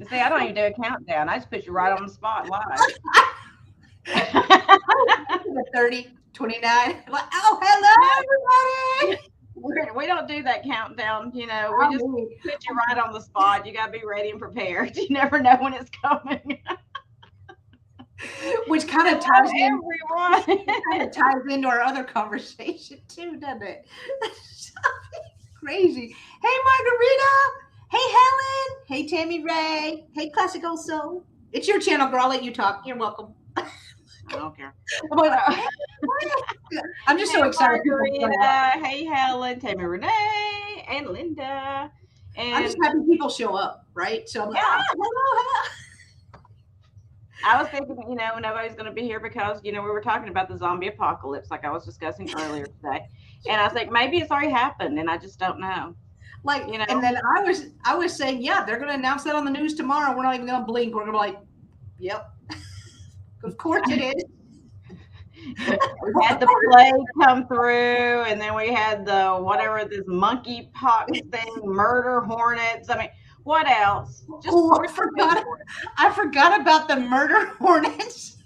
See, I don't even do a countdown. I just put you right on the spot live. The 30, 29. Like, oh, hello, everybody. We don't do that countdown. We I just mean, put you right on the spot. You got to be ready and prepared. You never know when it's coming. which kind of Hello, ties in, everyone. kind of ties into our other conversation too, doesn't it? Crazy. Hey, Margarita. Hey, Helen. Hey, Tammy Ray. Hey, Classic Old Soul. It's your channel, girl. I'll let you talk. You're welcome. I don't care. I'm like, hey, I'm just so Hey, excited. People show up. Margarita. Hey, Helen, Tammy Renee, and Linda. I'm just And happy people show up, right? So I'm like, yeah, hello. I was thinking, nobody's going to be here because, we were talking about the zombie apocalypse, like I was discussing earlier today. And I was like, maybe it's already happened, and I just don't know. Like, You know, and then I was saying, yeah, they're going to announce that on the news tomorrow. We're not even going to blink. We're going to be like, yep, of course it is. we had the plague come through, and then we had the whatever this monkey pox thing, murder hornets. I mean, what else? Just Oh, we're so ready for it. I forgot about the murder hornets.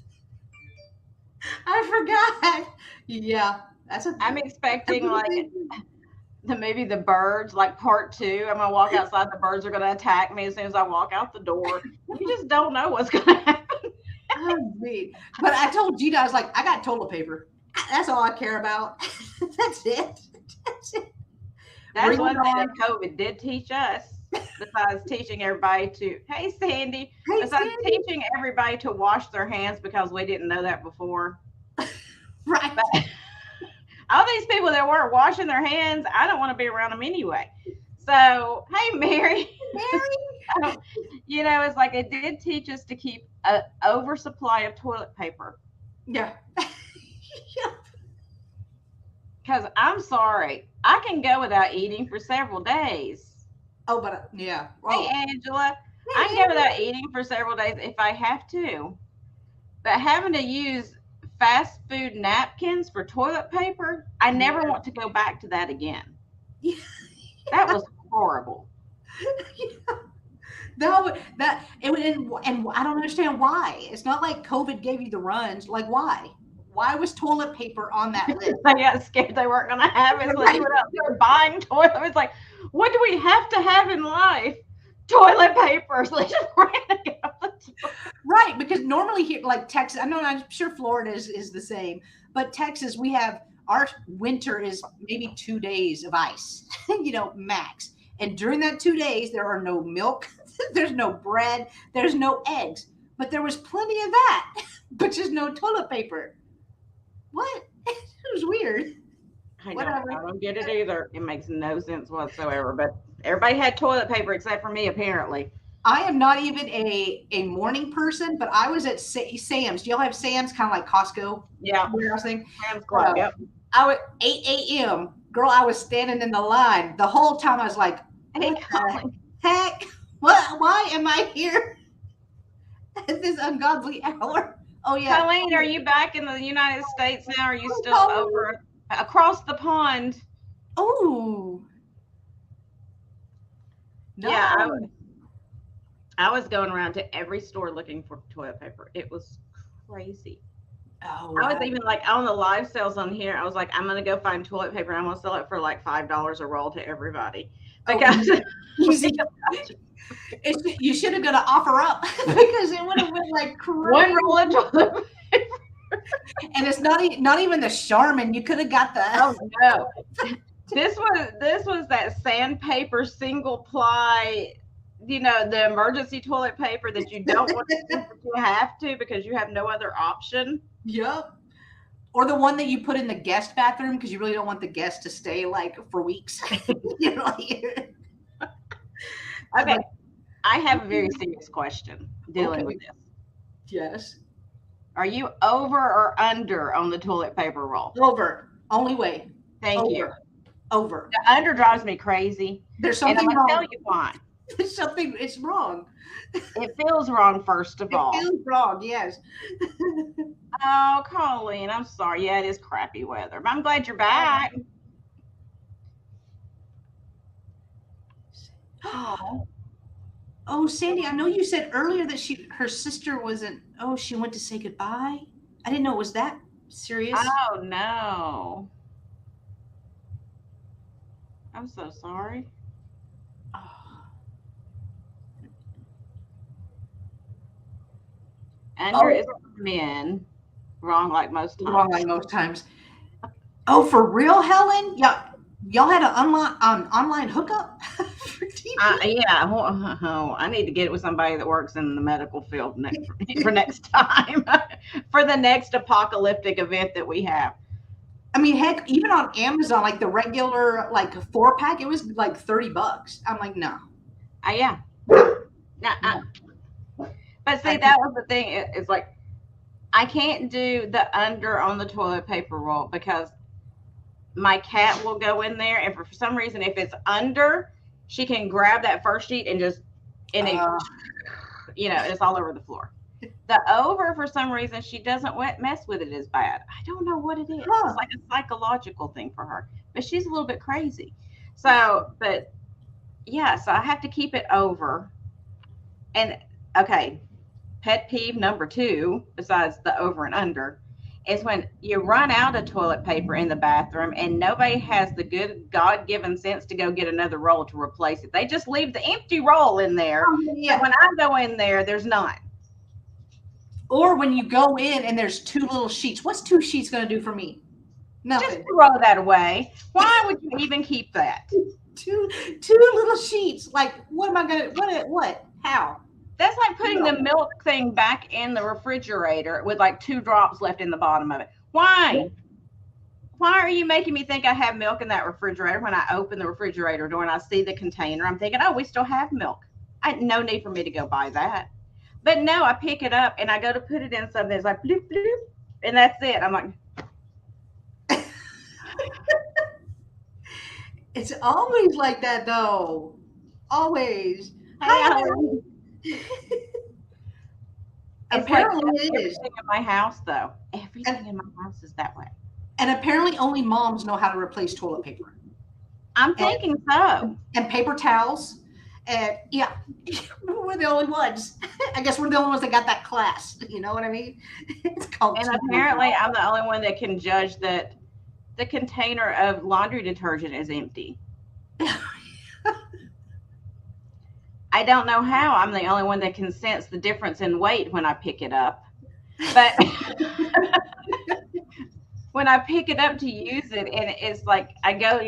I forgot. Yeah, I'm expecting like the movie The Birds, like part two. I'm gonna walk outside, the birds are gonna attack me as soon as I walk out the door. You just don't know what's gonna happen. Oh, me. But I told Gina, I was like, I got toilet paper. That's all I care about. That's it. That's it. That's Bring it one thing that on. COVID did teach us, besides teaching everybody to, hey Sandy, Hey, besides Sandy. teaching everybody to wash their hands because we didn't know that before. Right. But all these people that weren't washing their hands, I don't want to be around them anyway. So, hey Mary, Mary. so, it's like it did teach us to keep an oversupply of toilet paper. Yeah. Because I'm sorry, I can go without eating for several days. Oh, but yeah. Hey, Oh, Angela, I can hey, go without eating for several days if I have to. But having to use fast food napkins for toilet paper, I never yeah. want to go back to that again. Yeah. That was horrible. That and I don't understand why. It's not like COVID gave you the runs. Like why? Why was toilet paper on that list? I got scared they weren't going to have it, so they went out there buying toilet. It's like, what do we have to have in life? Toilet paper. So they just ran to get off the toilet. Right, because normally here, like Texas, I know I'm sure Florida is the same, but Texas, we have our winter is maybe 2 days of ice, max. And during that 2 days, there are no milk, there's no bread, there's no eggs, but there was plenty of that, but just no toilet paper. What? It was weird. I Whatever. don't get it either. It makes no sense whatsoever. But everybody had toilet paper except for me, apparently. I am not even a morning person, but I was at Sam's. Do y'all have Sam's kind of like Costco Yeah, warehousing? Sam's Club. Yep. I was 8 a.m. Girl, I was standing in the line the whole time. I was like, Hey, "What the Colin. heck? What? Why am I here at this ungodly hour?" Oh yeah. Colleen, are you back in the United States now? Are you Oh, still Colleen. over across the pond? Oh Yeah, no. I was going around to every store looking for toilet paper. It was crazy. Oh I was wow. even like on the live sales on here. I was like, I'm gonna go find toilet paper. I'm gonna sell it for like $5 a roll to everybody Oh, because easy. You should have got to offer up because it would have been like one crazy. roll of toilet. And it's not even the Charmin. You could have got the. Oh no, this was that sandpaper single ply. The emergency toilet paper that you don't want to use, but you have to because you have no other option. Yep. Or the one that you put in the guest bathroom because you really don't want the guest to stay like for weeks. Like, Okay, I have a very serious question dealing with okay. this. Yes. Are you over or under on the toilet paper roll? Over. Only way. Thank you. Over. Over. The under drives me crazy, There's and I'm something gonna tell wrong. you why. There's something. It's wrong. It feels wrong, first of It all. feels wrong. Yes. Oh, Colleen, I'm sorry. Yeah, it is crappy weather, but I'm glad you're back. Oh, Oh, Sandy, I know you said earlier that her sister wasn't. Oh, she went to say goodbye. I didn't know it was that serious. Oh no. I'm so sorry. Oh, Under oh, is for men. Wrong like most wrong times. like most times. Oh, for real, Helen? Y'all had an online hookup for TV? Yeah, I need to get it with somebody that works in the medical field for next time, for the next apocalyptic event that we have. I mean, heck, even on Amazon, like the regular like 4-pack, it was like $30. I'm like, no, Yeah. Nah, no. but see, I, that was the thing. It's like I can't do the under on the toilet paper roll because my cat will go in there, and for some reason, if it's under, she can grab that first sheet and just and it, uh, it's all over the floor. The over, for some reason, she doesn't mess with it as bad. I don't know what it is. It's huh. like a psychological thing for her, but she's a little bit crazy. So, but yeah, so I have to keep it over. And okay, pet peeve number two, besides the over and under, is when you run out of toilet paper in the bathroom and nobody has the good God given sense to go get another roll to replace it. They just leave the empty roll in there. So Yeah. when I go in there, there's none. Or when you go in and there's two little sheets. What's two sheets going to do for me? Just Nothing. throw that away. Why would you even keep that? Two little sheets. Like, what am I gonna? What? How? That's like putting No. the milk thing back in the refrigerator with like 2 drops left in the bottom of it. Why? Why are you making me think I have milk in that refrigerator when I open the refrigerator door and I see the container? I'm thinking, oh, we still have milk. No need for me to go buy that. But no, I pick it up and I go to put it in something. It's like bloop bloop, and that's it. I'm like, It's always like that, though. Always. hey, Hi, Helen. It's like apparently that's it is. everything in my house, though. Everything And, in my house is that way. and apparently only moms know how to replace toilet paper I'm and, thinking so. and paper towels. And yeah, we're the only ones. I guess we're the only ones that got that class. You know what I mean? It's called And teamwork. apparently, I'm the only one that can judge that the container of laundry detergent is empty. I don't know how. I'm the only one that can sense the difference in weight when I pick it up. But when I pick it up to use it, and it's like I go,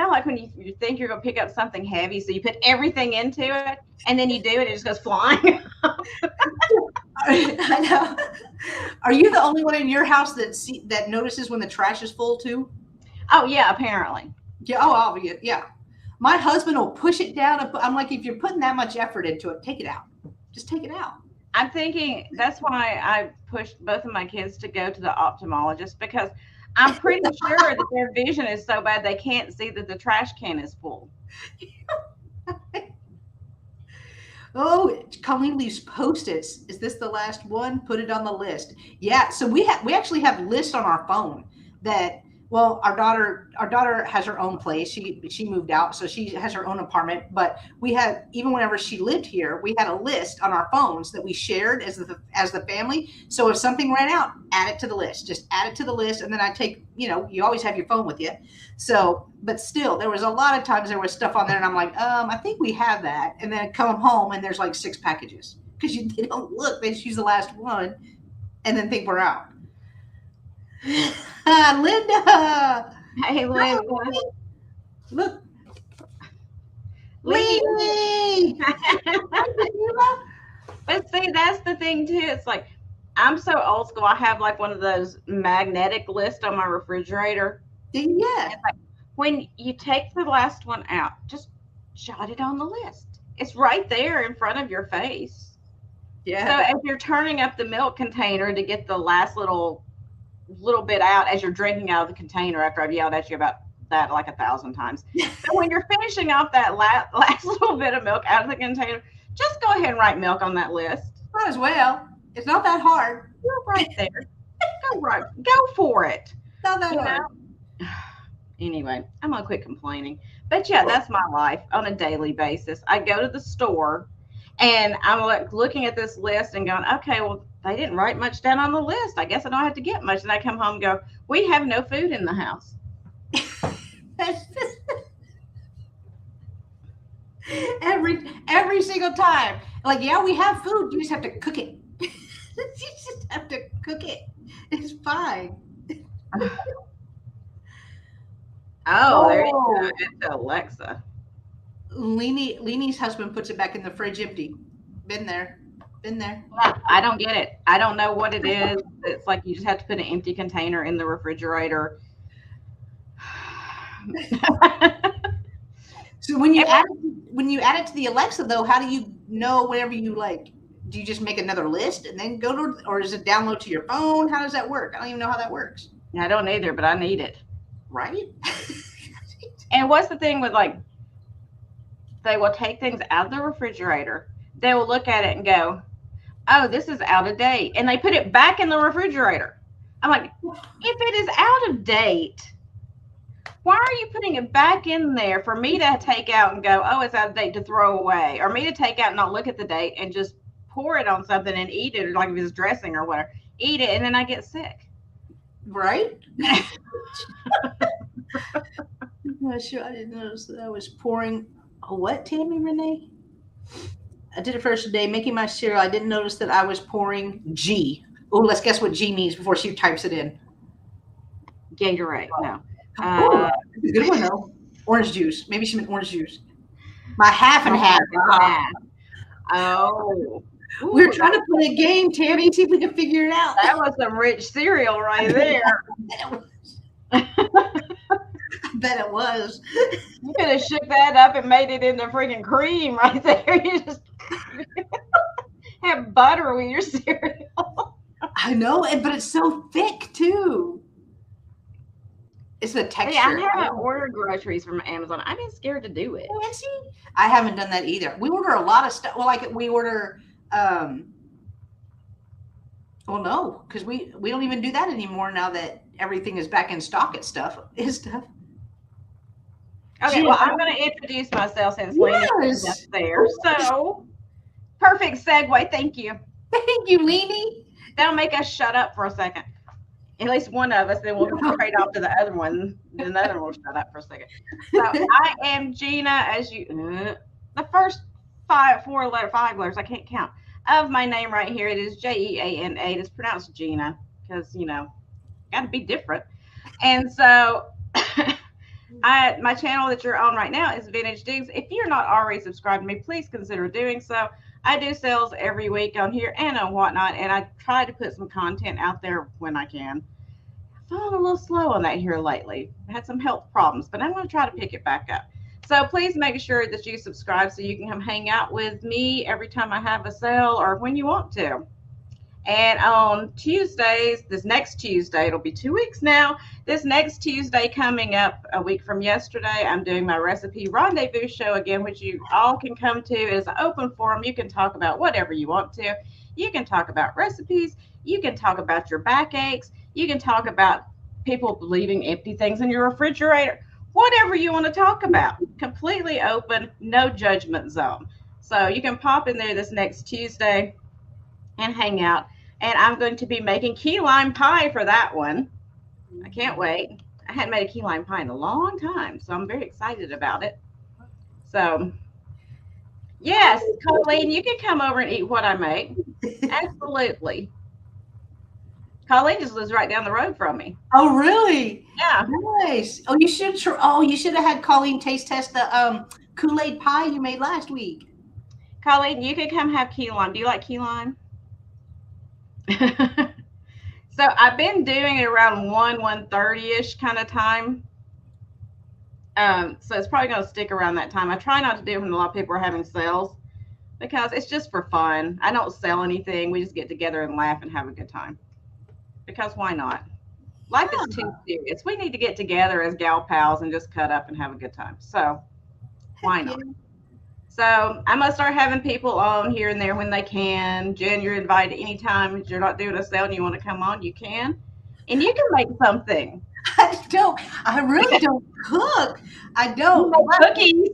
like when you think you're going to pick up something heavy, so you put everything into it, and then you do it, it just goes flying. I know. Are you the only one in your house that notices when the trash is full too? Oh yeah, apparently. Yeah. Oh, yeah. My husband will push it down. I'm like, if you're putting that much effort into it, take it out. Just take it out. I'm thinking that's why I pushed both of my kids to go to the ophthalmologist because I'm pretty sure that their vision is so bad they can't see that the trash can is full. Oh, Colleen leaves Post-its. Is this the last one? Put it on the list. Yeah. So we actually have lists on our phone that. Well, our daughter has her own place. She moved out, so she has her own apartment. But we had, even whenever she lived here, we had a list on our phones that we shared as the family. So if something ran out, add it to the list. Just add it to the list, and then I take. You always have your phone with you. So, but still, there was a lot of times there was stuff on there, and I'm like, I think we have that. And then come home, and there's like 6 packages because they don't look. They just use the last one, and then think we're out. Linda. Hey, Linda. Look, Lee. Lee. But see, that's the thing too. It's like I'm so old school. I have like one of those magnetic lists on my refrigerator. Yeah. It's like when you take the last one out, just jot it on the list. It's right there in front of your face. Yeah. So as you're turning up the milk container to get the last little bit out as you're drinking out of the container after I've yelled at you about that like 1,000 times. So when you're finishing off that last little bit of milk out of the container, just go ahead and write milk on that list. Might as well. It's not that hard. You're right there. Go for it. Not that hard. Anyway, I'm gonna quit complaining. But yeah, that's my life on a daily basis. I go to the store And I'm like looking at this list and going, okay, well, they didn't write much down on the list. I guess I don't have to get much. And I come home and go, we have no food in the house. every single time. Like, yeah, we have food. You just have to cook it. You just have to cook it. It's fine. Oh, there you go. It's Alexa. Leanie's husband puts it back in the fridge empty. Been there. I don't get it. I don't know what it is. It's like you just have to put an empty container in the refrigerator. So when you add it to the Alexa, though, how do you know whenever you like? Do you just make another list and then go to, or is it download to your phone? How does that work? I don't even know how that works. I don't either, but I need it. Right? And what's the thing with like, they will take things out of the refrigerator. They will look at it and go, oh, this is out of date. And they put it back in the refrigerator. I'm like, if it is out of date, why are you putting it back in there for me to take out and go, oh, it's out of date, to throw away? Or me to take out and not look at the date and just pour it on something and eat it, or like if it's dressing or whatever. Eat it and then I get sick. Right? I'm sure I didn't notice that I was pouring what, Tammy Renee? I did it first today, making my cereal. I didn't notice that I was pouring G. Oh, let's guess what G means before she types it in. Gatorade. No. Good one though. Orange juice. Maybe she meant orange juice. My half and half. Oh. Ooh, we were trying to play a game, Tammy, see if we could figure it out. That was some rich cereal right there. I bet it was. You could have shook that up and made it into freaking cream right there. You just have butter with your cereal. I know, but it's so thick too. It's the texture. Yeah, I haven't ordered groceries from Amazon. I've been scared to do it. I haven't done that either. We order a lot of stuff. Well, like we order. Well, no, because we don't even do that anymore now that everything is back in stock at stuff. Okay, well, I'm going to introduce myself since Leanie's up there. So, perfect segue. Thank you. Thank you, Leanie. That'll make us shut up for a second. At least one of us, then we'll trade off to the other one. Then the other one will shut up for a second. So, I am Gina, as you, the first five letters, I can't count, of my name right here. It is Jeana. It's pronounced Gina because, got to be different. And so, my channel that you're on right now is Vintage Digs. If you're not already subscribed to me, please consider doing so. I do sales every week on here and on whatnot, and I try to put some content out there when I can. I've fallen a little slow on that here lately. I had some health problems, but I'm going to try to pick it back up. So please make sure that you subscribe so you can come hang out with me every time I have a sale or when you want to. And on Tuesdays, this next Tuesday, it'll be 2 weeks now. This next Tuesday coming up a week from yesterday, I'm doing my recipe rendezvous show again, which you all can come to. It is an open forum. You can talk about whatever you want to. You can talk about recipes. You can talk about your backaches. You can talk about people leaving empty things in your refrigerator. Whatever you want to talk about. Completely open, no judgment zone. So you can pop in there this next Tuesday and hang out. And I'm going to be making key lime pie for that one. I can't wait. I hadn't made a key lime pie in a long time, so I'm very excited about it. So, yes, Colleen, you can come over and eat what I make. Absolutely. Colleen just lives right down the road from me. Oh, really? Yeah. Nice. Oh, you should. You should have had Colleen taste test the Kool-Aid pie you made last week. Colleen, you can come have key lime. Do you like key lime? So I've been doing it around 1:30ish kind of time. So it's probably going to stick around that time. I try not to do it when a lot of people are having sales because it's just for fun. I don't sell anything. We just get together and laugh and have a good time. Because why not? Life is too serious. We need to get together as gal pals and just cut up and have a good time. So why not? So I'm going to start having people on here and there when they can. Jen, you're invited anytime. If you're not doing a sale and you want to come on, you can. And you can make something. I really don't cook. I don't. Cookies.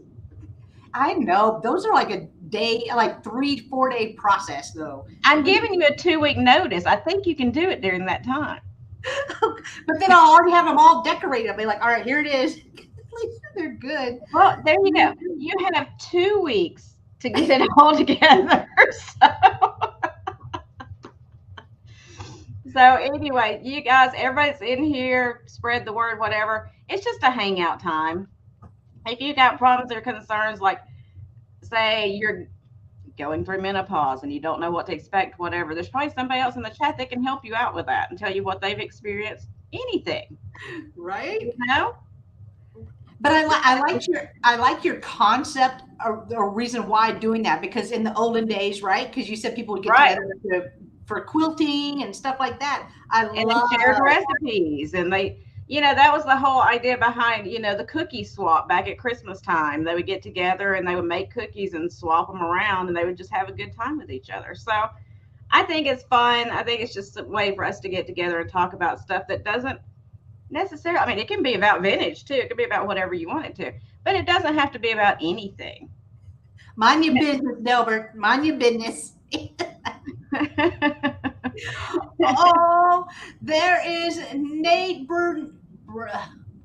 I know. Those are like a like 3-4 day process though. I'm giving you a 2-week notice. I think you can do it during that time. But then I'll already have them all decorated. I'll be like, all right, here it is. At least they're good. Well, there you go. You have 2 weeks to get it all together. So anyway, you guys, everybody's in here, spread the word, whatever. It's just a hangout time. If you got problems or concerns, like say you're going through menopause and you don't know what to expect, whatever, there's probably somebody else in the chat that can help you out with that and tell you what they've experienced. Anything, right? You know. But I like your concept or reason why doing that, because in the olden days, right? Because you said people would get together for quilting and stuff like that. And love they shared recipes, and they, that was the whole idea behind, the cookie swap back at Christmas time. They would get together and they would make cookies and swap them around, and they would just have a good time with each other. So I think it's fun. I think it's just a way for us to get together and talk about stuff that doesn't necessarily, I mean, it can be about vintage too. It can be about whatever you want it to, but it doesn't have to be about anything. Mind your business, Delbert. Mind your business. Oh, there is Nate Burton. What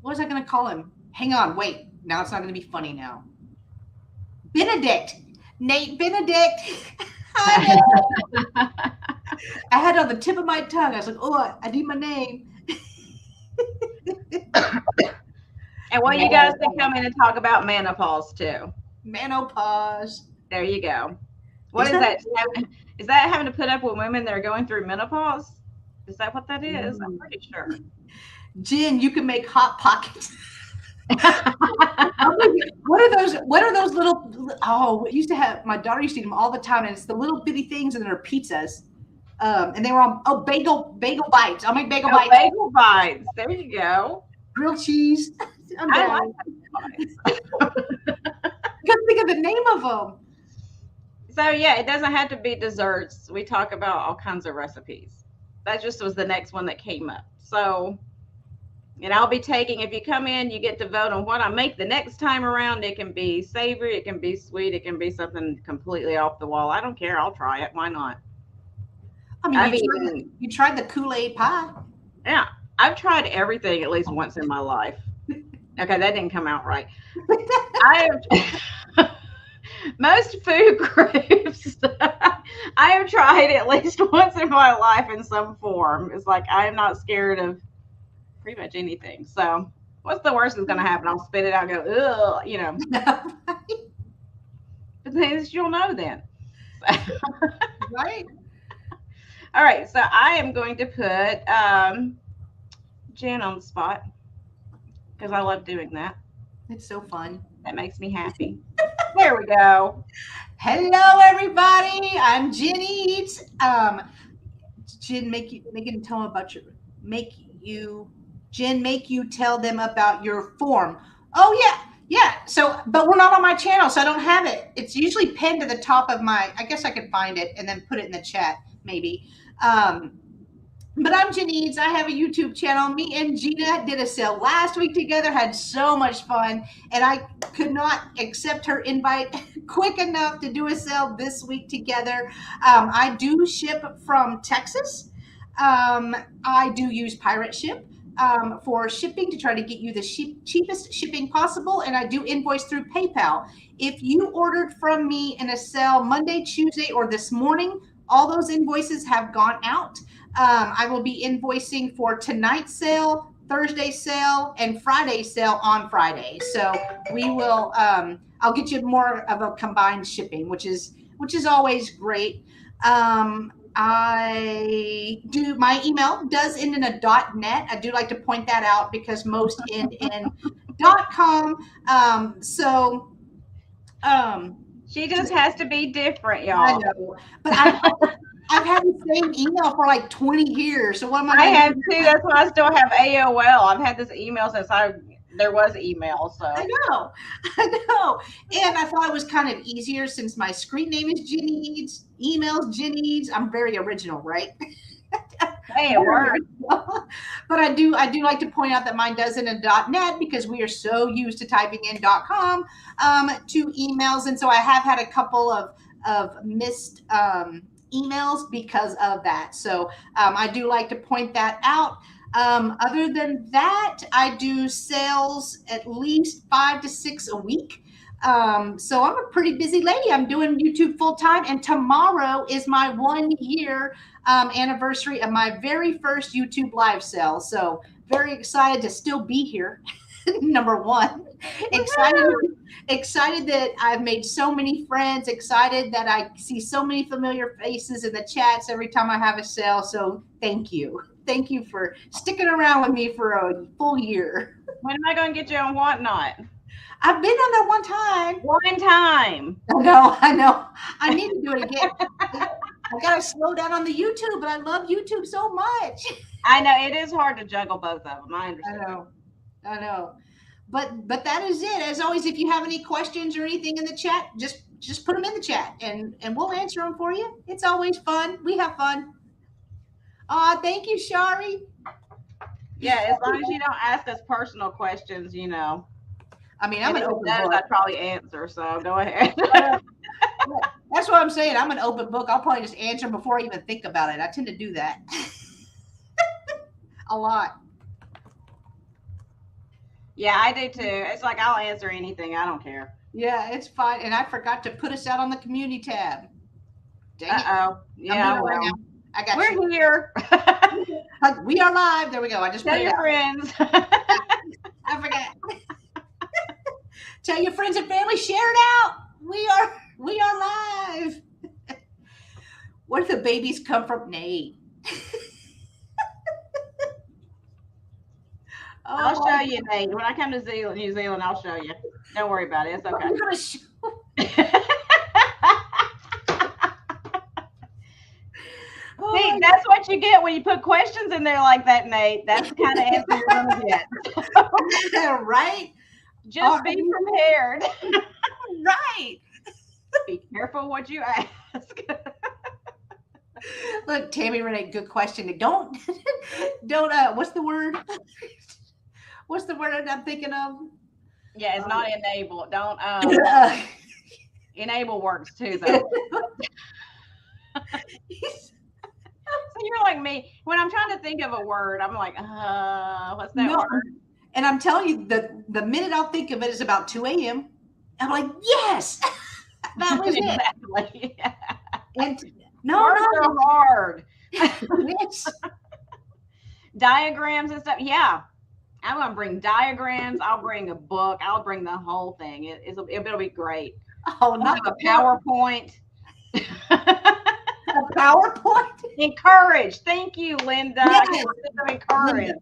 was I going to call him? Hang on, wait. Now it's not going to be funny now. Benedict. Nate Benedict. Hi, I had it on the tip of my tongue. I was like, oh, I need my name. And well, you guys can come in and talk about menopause too. Menopause. There you go. What is that? Is that having to put up with women that are going through menopause? Is that what that is? I'm pretty sure. Jen, you can make hot pockets. What are those little? Oh, my daughter used to eat them all the time, and it's the little bitty things, and they're pizzas. And they were on bagel bites. I'll make bagel bites. Bagel bites. There you go. Grilled cheese. I like bagel bites. Couldn't think of the name of them. So yeah, it doesn't have to be desserts. We talk about all kinds of recipes. That just was the next one that came up. So, and I'll be taking, if you come in, you get to vote on what I make the next time around. It can be savory, it can be sweet, it can be something completely off the wall. I don't care. I'll try it. Why not? I mean, you tried the Kool-Aid pie. Yeah, I've tried everything at least once in my life. Okay, that didn't come out right. Most food groups I have tried at least once in my life in some form. It's like I am not scared of pretty much anything. So what's the worst that's going to happen? I'll spit it out and go, ugh, But then you'll know then. Right. All right, so I am going to put Jen on the spot because I love doing that. It's so fun. That makes me happy. There we go. Hello, everybody. I'm Jenneads. Jen, make you tell them about your form. Oh yeah. So, but we're not on my channel, so I don't have it. It's usually pinned to the top of I guess I could find it and then put it in the chat, maybe. But I'm Jenneads. I have a YouTube channel. Me and Gina did a sale last week together, had so much fun, and I could not accept her invite quick enough to do a sale this week together. I do ship from Texas. I do use Pirate Ship for shipping to try to get you the cheapest shipping possible, and I do invoice through PayPal. If you ordered from me in a sale Monday, Tuesday, or this morning, all those invoices have gone out. I will be invoicing for tonight's sale, Thursday's sale, and Friday's sale on Friday. So we will, I'll get you more of a combined shipping, which is always great. My email does end in a .net. I do like to point that out because most end in .com. She just has to be different, y'all. I know, but I've had the same email for like 20 years. So what am I have too. That's why I still have AOL. I've had this email since there was email. So I know. And I thought it was kind of easier since my screen name is Jenneads, emails Jenneads. I'm very original, right? Hey, it works. But I do like to point out that mine does in a .net because we are so used to typing in .com to emails, and so I have had a couple of missed emails because of that. So I do like to point that out. Other than that, I do sales at least 5 to 6 a week. So I'm a pretty busy lady. I'm doing YouTube full time, and tomorrow is my 1 year anniversary of my very first YouTube live sale. So very excited to still be here. Number one, excited that I've made so many friends, excited that I see so many familiar faces in the chats every time I have a sale. So thank you. Thank you for sticking around with me for a full year. When am I going to get you on Whatnot? I've been on that one time. One time. I know. I need to do it again. I got to slow down on the YouTube, but I love YouTube so much. I know. It is hard to juggle both of them. I understand. I know. But that is it. As always, if you have any questions or anything in the chat, just put them in the chat and we'll answer them for you. It's always fun. We have fun. Thank you, Shari. Yeah, as long as you don't ask us personal questions, you know. I mean, I'm an open book. I'd probably answer, so go ahead. That's what I'm saying. I'm an open book. I'll probably just answer before I even think about it. I tend to do that a lot. Yeah, I do too. It's like I'll answer anything. I don't care. Yeah, it's fine. And I forgot to put us out on the community tab. Uh-oh. Yeah, well. Right, I got We're here. We are live. There we go. I just tell put it your out. Friends. I forgot. Tell your friends and family. Share it out. We are live. Where do the babies come from, Nate? I'll show you, Nate. When I come to New Zealand, I'll show you. Don't worry about it. It's okay. You're gonna show. See, that's what you get when you put questions in there like that, Nate. That's the kind of answer you're going to get. Right? Just be prepared. Right. Be careful what you ask. Look, Tammy Renee, good question. Don't, what's the word? What's the word I'm thinking of? Yeah, it's not enable. Don't, enable works too, though. So you're like me. When I'm trying to think of a word, I'm like, what's that word? And I'm telling you, the minute I'll think of it is about 2 a.m. I'm like, yes, that was exactly. It. And words are hard. Yes. Diagrams and stuff. Yeah, I'm gonna bring diagrams. I'll bring a book. I'll bring the whole thing. It'll be great. Oh, not a PowerPoint. A PowerPoint. Encourage. Thank you, Linda. Yes. Encourage.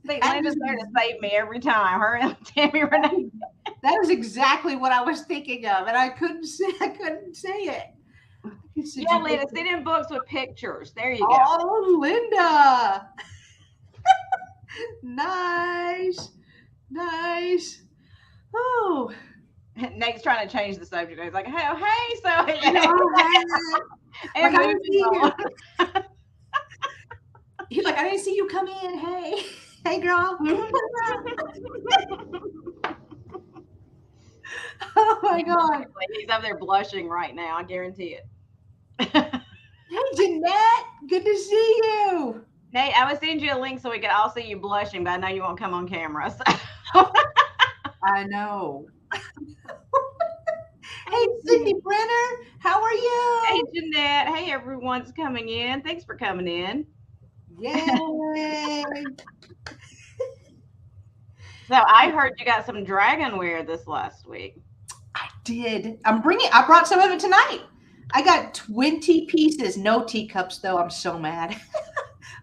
Linda's there to save me every time. Her and Tammy Renee. That is exactly what I was thinking of, and I couldn't say it. Yeah, Linda, send in books with pictures. There you go. Oh, Linda. Nice. Oh. Nate's trying to change the subject. He's like, hey, so. And I didn't see you. He's like, I didn't see you come in. Hey, girl. Oh my God. He's up there blushing right now. I guarantee it. Hey, Jeanette. Good to see you. Nate, I would send you a link so we could all see you blushing, but I know you won't come on camera. So. I know. Hey, Sydney Brenner. How are you? Hey, Jeanette. Hey, everyone's coming in. Thanks for coming in. Yay. So I heard you got some Dragonware this last week. I did. I brought some of it tonight. I got 20 pieces. No teacups, though. I'm so mad.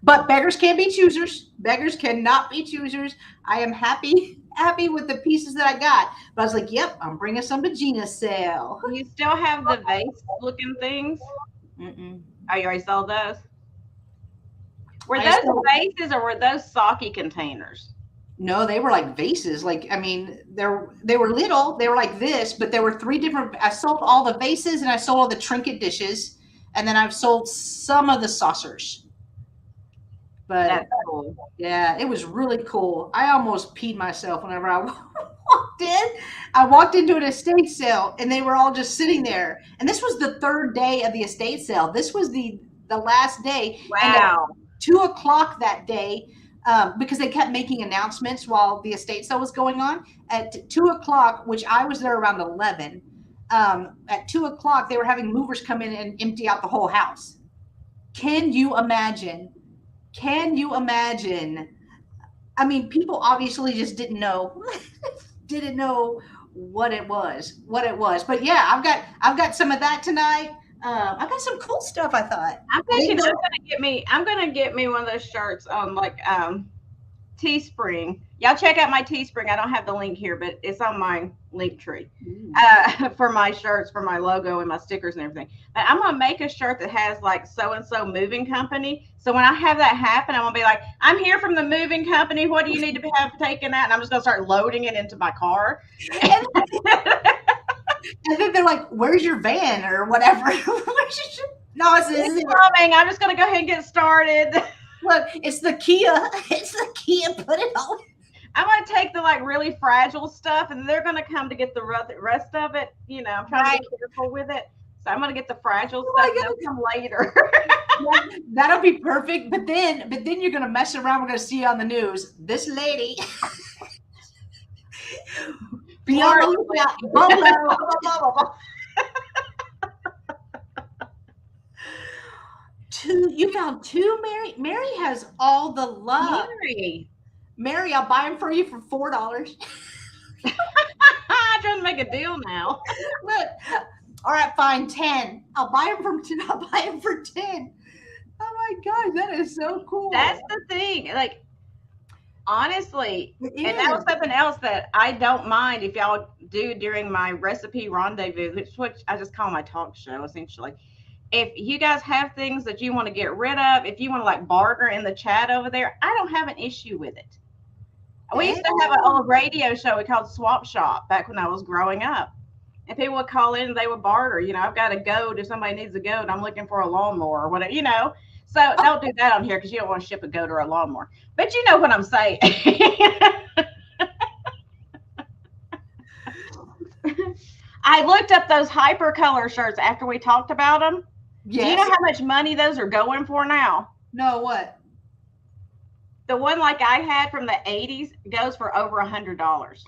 But beggars can't be choosers. Beggars cannot be choosers. I am happy with the pieces that I got. But I was like, yep, I'm bringing some to Gina's sale. You still have the vase-looking things? Mm-mm. Oh, you already sold those? Were those vases or were those sake containers? No, they were like vases. Like, I mean, they were little. They were like this, but there were 3 different. I sold all the vases and I sold all the trinket dishes, and then I've sold some of the saucers. But That's cool. yeah, it was really cool. I almost peed myself whenever I walked in. I walked into an estate sale and they were all just sitting there. And this was the third day of the estate sale. This was the last day. And at Wow. 2 o'clock that day, because they kept making announcements while the estate sale was going on. At 2 o'clock, which I was there around 11, at 2 o'clock, they were having movers come in and empty out the whole house. Can you imagine? Can you imagine? I mean, people obviously just didn't know, didn't know what it was, But yeah, I've got some of that tonight. I've got some cool stuff. I thought. I'm thinking I'm gonna get me one of those shirts on like Teespring. Y'all check out my Teespring. I don't have the link here, but it's on my link tree for my shirts, for my logo and my stickers and everything. But I'm gonna make a shirt that has like so and so moving company. So when I have that happen, I'm gonna be like, I'm here from the moving company. What do you need to have taken out? And I'm just gonna start loading it into my car. And then they're like, "Where's your van or whatever?" No, it's coming. I'm just gonna go ahead and get started. Look, it's the Kia. It's the Kia. Put it on. I'm gonna take the like really fragile stuff, and they're gonna come to get the rest of it. You know, I'm trying to be careful with it, so I'm gonna get the fragile stuff. They'll come later. That'll be perfect. But then you're gonna mess around. We're gonna see you on the news. This lady. Be on the lookout. You found two, Mary. Mary has all the love. Mary, I'll buy them for you for $4. I'm trying to make a deal now. Look, all right, fine, 10. I'll buy them for 10. Oh my God, that is so cool. That's the thing. Like, honestly, and that was something else that I don't mind if y'all do during my recipe rendezvous, which I just call my talk show essentially. If you guys have things that you want to get rid of, if you want to like barter in the chat over there, I don't have an issue with it. We used to have an old radio show we called Swap Shop back when I was growing up. And people would call in and they would barter. You know, I've got a goat if somebody needs a goat. I'm looking for a lawnmower or whatever, you know. So don't do that on here because you don't want to ship a goat or a lawnmower. But you know what I'm saying. I looked up those hypercolor shirts after we talked about them. Yes. Do you know how much money those are going for now? No, what? The one like I had from the 80s goes for over $100.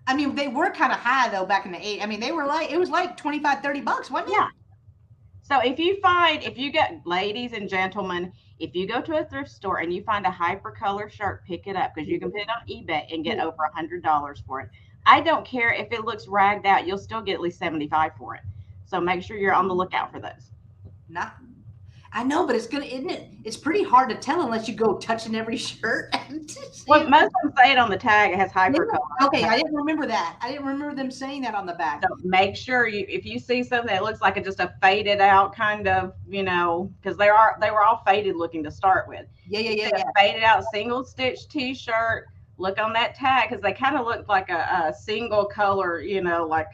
I mean, they were kind of high though back in the 80s. I mean, they were like, it was like $25, $30, wasn't it? Yeah. So if you get, ladies and gentlemen, if you go to a thrift store and you find a hypercolor shirt, pick it up because you can put it on eBay and get over $100 for it. I don't care if it looks ragged out, you'll still get at least $75 for it. So make sure you're on the lookout for those. I know, but isn't it? It's pretty hard to tell unless you go touching every shirt. Well, most of them say it on the tag. It has hypercolor. Okay, I didn't remember that. I didn't remember them saying that on the back. So make sure if you see something that looks like just a faded out kind of, you know, because they were all faded looking to start with. Yeah. Faded out single stitch T-shirt. Look on that tag because they kind of look like a single color, you know, like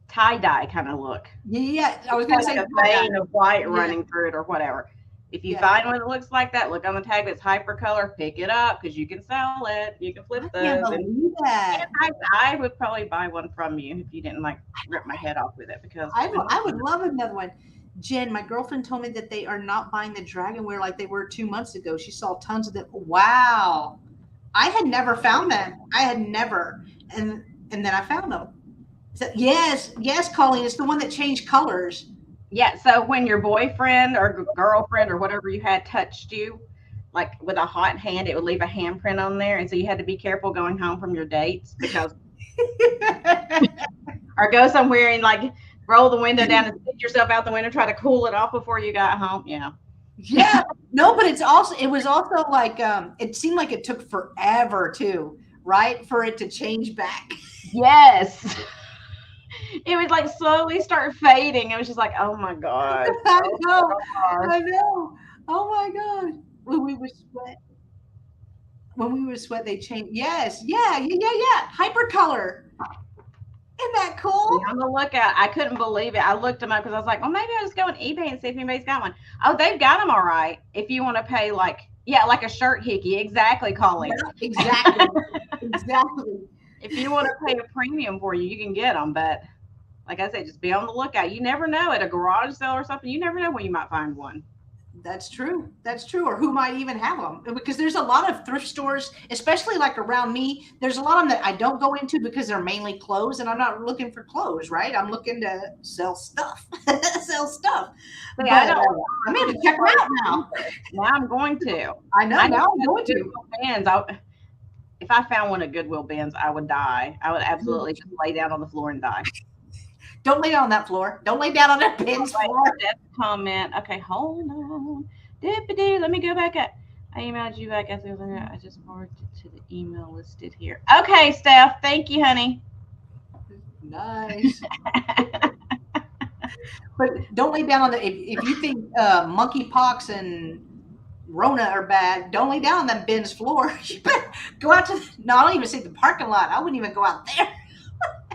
tie-dye kind of look. Yeah, I was going to say a vein of white running through it or whatever. If you find one that looks like that, look on the tag that's hypercolor, pick it up because you can sell it. You can flip those. I can't believe that. I would probably buy one from you if you didn't like rip my head off with it because I would love another one. Jen, my girlfriend told me that they are not buying the Dragonware like they were 2 months ago. She saw tons of them. Wow. I had never found them. I had never. And then I found them. So, yes, Colleen, it's the one that changed colors. Yeah, so when your boyfriend or girlfriend or whatever you had touched you, like with a hot hand, it would leave a handprint on there. And so you had to be careful going home from your dates because or go somewhere and like roll the window down and stick yourself out the window, try to cool it off before you got home. Yeah. No, but it was also like it seemed like it took forever too, right? For it to change back. Yes. It would like slowly start fading. It was just like, oh my God. I know. Oh my God. When we would sweat, they changed. Yes. Yeah. Hypercolor. Isn't that cool? Be on the lookout. I couldn't believe it. I looked them up because I was like, well, maybe I'll just go on eBay and see if anybody's got one. Oh, they've got them all right. If you want to pay like, yeah, like a shirt hickey. Exactly, Colleen. Yeah, exactly. Exactly. If you want to pay a premium for you can get them. But like I said, just be on the lookout. You never know, at a garage sale or something, you never know when you might find one. That's true. That's true. Or who might even have them? Because there's a lot of thrift stores, especially like around me. There's a lot of them that I don't go into because they're mainly clothes, and I'm not looking for clothes, right? I'm looking to sell stuff. Sell stuff. See, I don't. I'm going to check them out now. Now I'm going to. I know. Now I'm going to. Goodwill bins. If I found one at Goodwill bins, I would die. I would absolutely just lay down on the floor and die. Don't lay down on that floor. Don't lay down on that pin's floor. That's a comment. Okay, hold on. Dippity. Let me go back up. I emailed you back. I just forwarded it to the email listed here. Okay, Steph. Thank you, honey. Nice. But don't lay down on the. If you think monkeypox and Rona are bad, don't lay down on that bin's floor. You better go out to. No, I don't even say the parking lot. I wouldn't even go out there.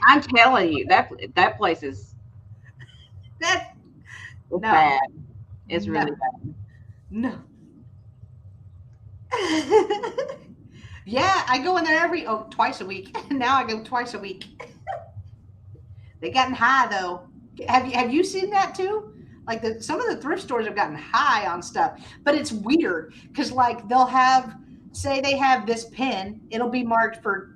I'm telling you, that place is bad. It's really bad. No. Yeah, I go in there twice a week. Now I go twice a week. They gotten high though. Have you seen that too? Like some of the thrift stores have gotten high on stuff, but it's weird because like they'll say they have this pen, it'll be marked for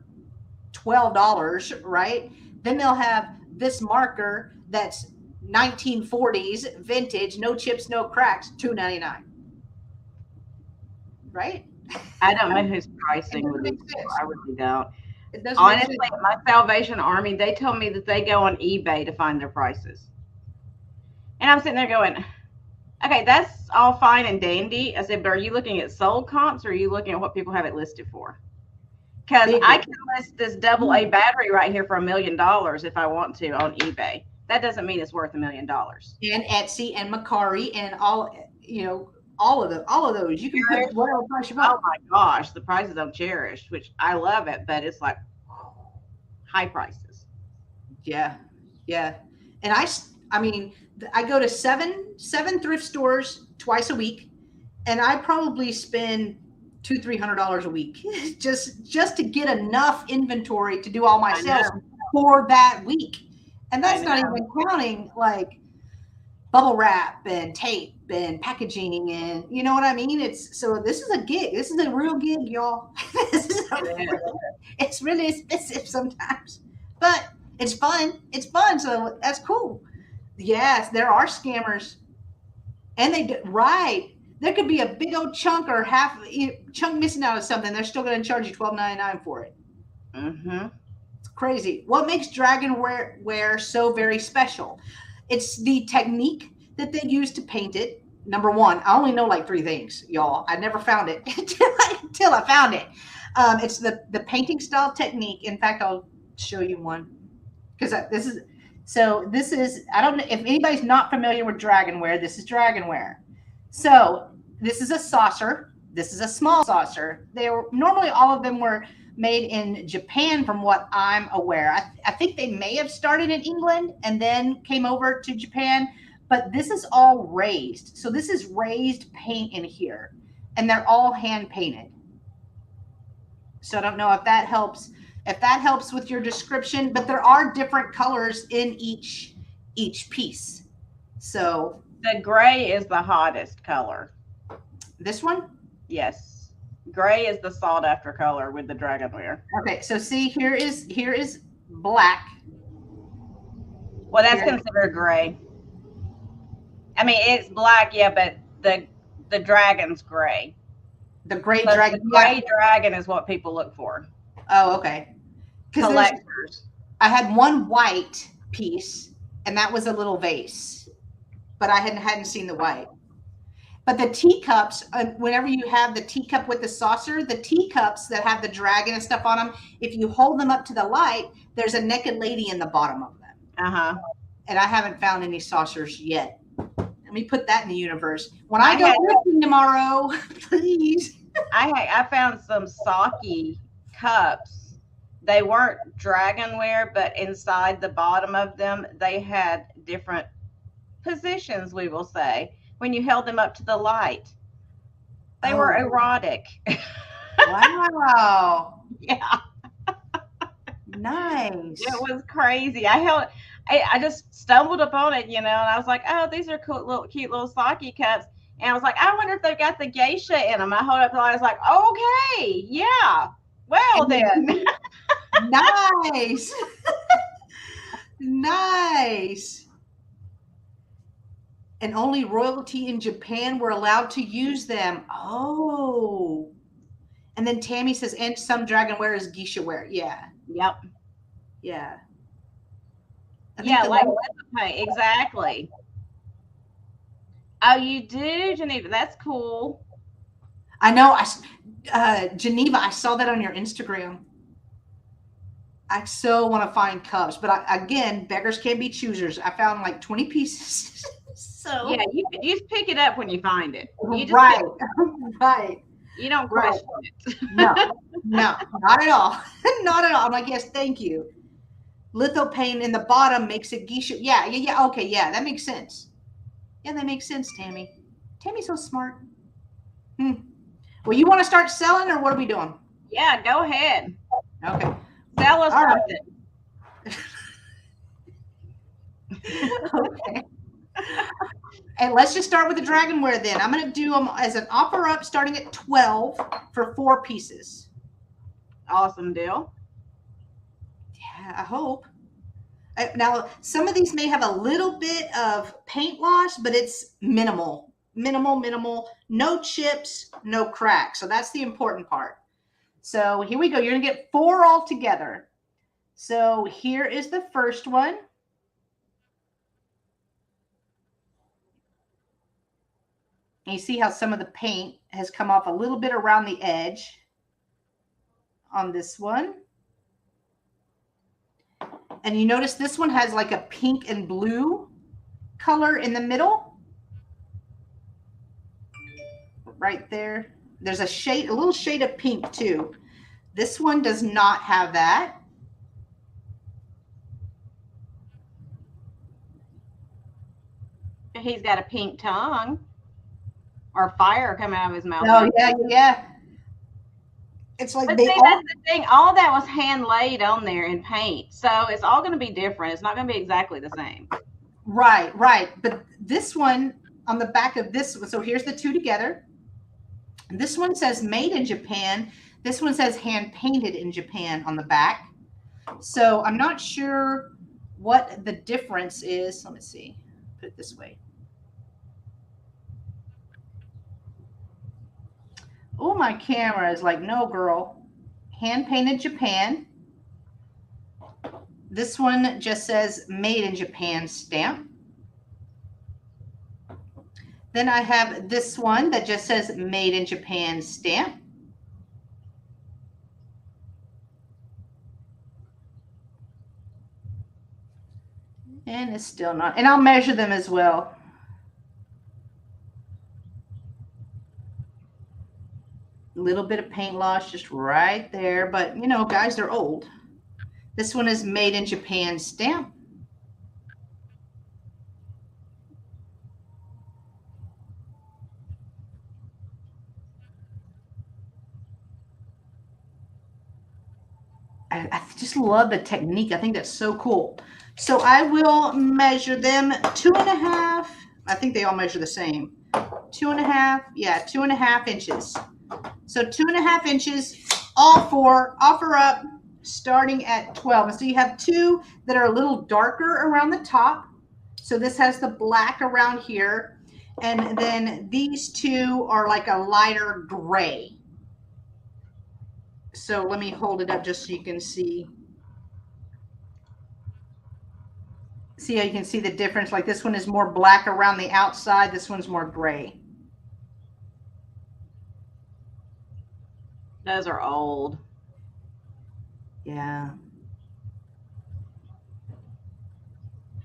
$12, right? Then they'll have this marker that's 1940s vintage, no chips, no cracks, $2.99. Right? I don't know whose pricing would be. I really don't. It doesn't Honestly, my Salvation Army, they tell me that they go on eBay to find their prices. And I'm sitting there going, okay, that's all fine and dandy. I said, but are you looking at sold comps or are you looking at what people have it listed for? Because I can list this AA battery right here for $1 million if I want to on eBay. That doesn't mean it's worth $1 million. And Etsy and Macari and all of those. You can put whatever price you want. Oh my gosh, the prices of Cherish, which I love it, but it's like high prices. Yeah, yeah. And I mean, I go to seven thrift stores twice a week, and I probably spend $200-300 a week just to get enough inventory to do all my sales for that week. And that's not even counting like bubble wrap and tape and packaging and you know what I mean? This is a gig. This is a real gig, y'all. It's really expensive sometimes, but it's fun. It's fun. So that's cool. Yes, there are scammers, and they do, right. There could be a big old chunk or half chunk missing out of something. They're still going to charge you $12.99 for it. Mm-hmm. It's crazy. What makes Dragonware so very special? It's the technique that they use to paint it. Number one, I only know like 3 things, y'all. I never found it until I found it. It's the painting style technique. In fact, I'll show you one because this is. I don't know if anybody's not familiar with Dragonware. This is Dragonware. So this is a saucer. This is a small saucer. Normally all of them were made in Japan from what I'm aware. I think they may have started in England and then came over to Japan, but this is all raised. So this is raised paint in here and they're all hand painted. So I don't know if that helps with your description, but there are different colors in each piece. So the gray is the hottest color. This one? Yes. Gray is the sought after color with the Dragonware. Okay, so see here is black. Well, that's considered gray. I mean, it's black, yeah, but the dragon's gray. The gray dragon. The gray dragon is what people look for. Oh, okay. Collectors. I had one white piece, and that was a little vase, but I hadn't seen the white. But the teacups, whenever you have the teacup with the saucer, the teacups that have the dragon and stuff on them, if you hold them up to the light, there's a naked lady in the bottom of them. Uh-huh. And I haven't found any saucers yet. Let me put that in the universe. When I go thrifting tomorrow, please. I found some sake cups They weren't Dragonware, but inside the bottom of them, they had different positions, we will say, when you held them up to the light. They were Oh, erotic. wow. Yeah, it Nice. was crazy. I just stumbled upon it, and I was like, oh, these are cool, little cute little sake cups. And I was like, I wonder if they've got the geisha in them. I hold up the light. I was like, okay, yeah. Well And then, then, nice. Nice. And only royalty in Japan were allowed to use them. Oh. And then Tammy says, and some dragonware is geisha ware. Yeah. yep, Yeah. I think yeah, the like last, lip paint, exactly. Oh, you do, Geneva. That's cool. I know, Geneva, I saw that on your Instagram. I so want to find cups, but again, beggars can't be choosers. I found like 20 pieces. Yeah, So, you just pick it up when you find it. You just right, pick, right, you don't right. question it. No, no, not at all. Not at all. I'm like, yes, thank you. Litho paint in the bottom makes it geisha. Yeah, yeah, yeah. Okay, yeah, that makes sense. Yeah, that makes sense, Tammy. Tammy's so smart. Hmm. Well, you want to start selling, or what are we doing? Yeah, go ahead. Okay. Sell us All right. something. Okay. And let's just start with the Dragonware then. I'm going to do them as an offer up starting at 12 for 4 pieces. Awesome deal. Yeah, I hope. Now, some of these may have a little bit of paint loss, but it's minimal. Minimal, minimal. No chips, no cracks. So that's the important part. So here we go. You're going to get 4 all together. So here is the first one. And you see how some of the paint has come off a little bit around the edge on this one. And you notice this one has like a pink and blue color in the middle. Right there. There's a shade, a little shade of pink too. This one does not have that. He's got a pink tongue or fire coming out of his mouth. Oh, yeah, yeah. It's like But they see, all, that's the thing. All that was hand laid on there in paint. So it's all going to be different. It's not going to be exactly the same. right, right. But this one on the back of this, so here's the 2 together. This one says made in Japan. This one says hand painted in Japan on the back. So I'm not sure what the difference is. Let me see. Put it this way. Oh, my camera is like, no, girl. Hand painted Japan. This one just says made in Japan stamp. Then I have this one that just says made in Japan stamp. And it's still not, and I'll measure them as well. A little bit of paint loss just right there, but you know, guys, they're old. This one is made in Japan stamp. I just love the technique. I think that's so cool. So I will measure them 2.5. I think they all measure the same. 2.5. Yeah, 2.5 inches. So 2.5 inches, all 4, offer up starting at 12. And so you have 2 that are a little darker around the top. So this has the black around here. And then these 2 are like a lighter gray. So let me hold it up just so you can see. See how you can see the difference? Like this one is more black around the outside. This one's more gray. Those are old. Yeah.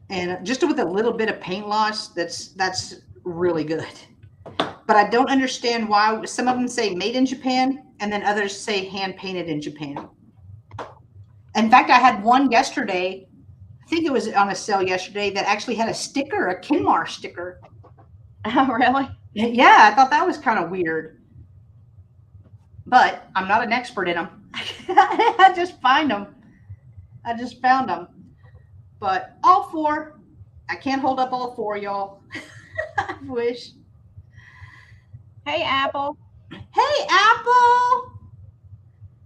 And just with a little bit of paint loss, that's really good. But I don't understand why some of them say made in Japan and then others say hand painted in Japan. In fact, I had one yesterday. I think it was on a sale yesterday that actually had a sticker, a Kinmar sticker. Oh, really? Yeah, I thought that was kind of weird. But I'm not an expert in them. I just find them. I just found them. But all four. I can't hold up all four, y'all. I wish. Hey, Apple. Hey, Apple.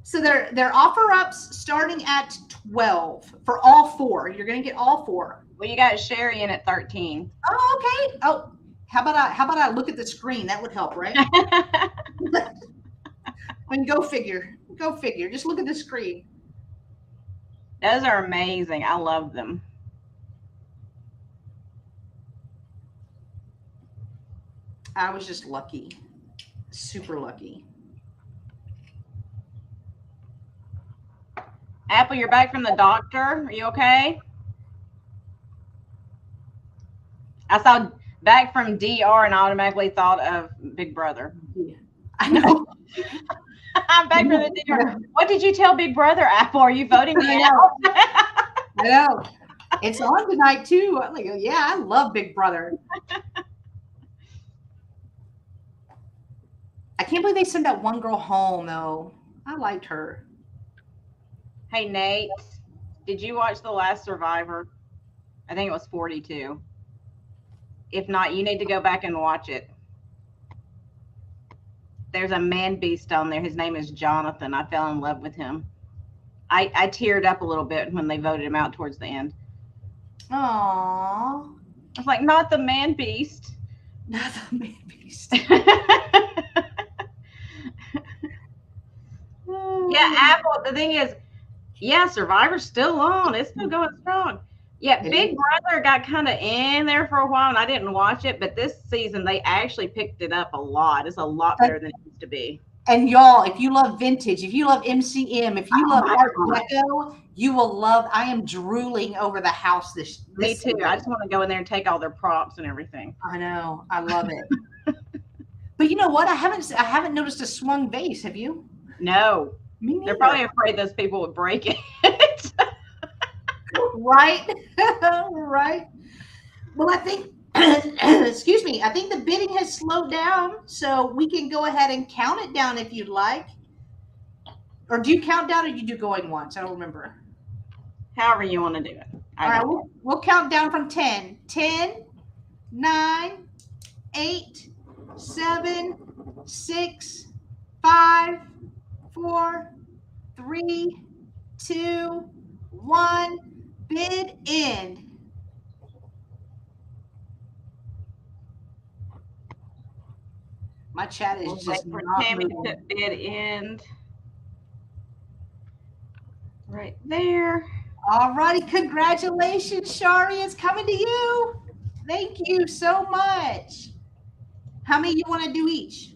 So they're offer ups starting at 12 for all four. You're gonna get all four. Well, you got Sherry in at 13. Oh, okay. Oh, how about I look at the screen? That would help, right? I mean, go figure. Go figure. Just look at the screen. Those are amazing. I love them. I was just lucky. Super lucky. Apple, you're back from the doctor. Are you okay? I saw back from DR and I automatically thought of Big Brother. Yeah. I know. I'm back from the DR. What did you tell Big Brother, Apple? Are you voting me out? I know. It's on tonight too. I'm like, yeah, I love Big Brother. I can't believe they sent that one girl home though. I liked her. Hey, Nate, did you watch The Last Survivor? I think it was 42. If not, you need to go back and watch it. There's a man beast on there. His name is Jonathan. I fell in love with him. I teared up a little bit when they voted him out towards the end. Aww. I was like, not the man beast. Not the man beast. Yeah, Apple, the thing is, yeah, Survivor's still on. It's still going strong. Yeah, Big Brother got kind of in there for a while, and I didn't watch it. But this season, they actually picked it up a lot. It's a lot better than it used to be. And y'all, if you love vintage, if you love MCM, if you love Art Deco, you will love. I am drooling over the house this Me too. season. I just want to go in there and take all their props and everything. I know. I love it. But you know what? I haven't noticed a swung vase. Have you? No. Me neither. They're probably afraid those people would break it. Right. Right. Well, I think, excuse me, I think the bidding has slowed down, so we can go ahead and count it down if you'd like. Or do you count down or you do going once? I don't remember. However you want to do it. All right, we'll count down from 10. 10, 9, 8, 7, 6, 5, 4, 3, 2, 1. Bid end. My chat is just not Tammy moving. to bid end. Right there. All righty, congratulations, Shari. It's coming to you. Thank you so much. How many you want to do each?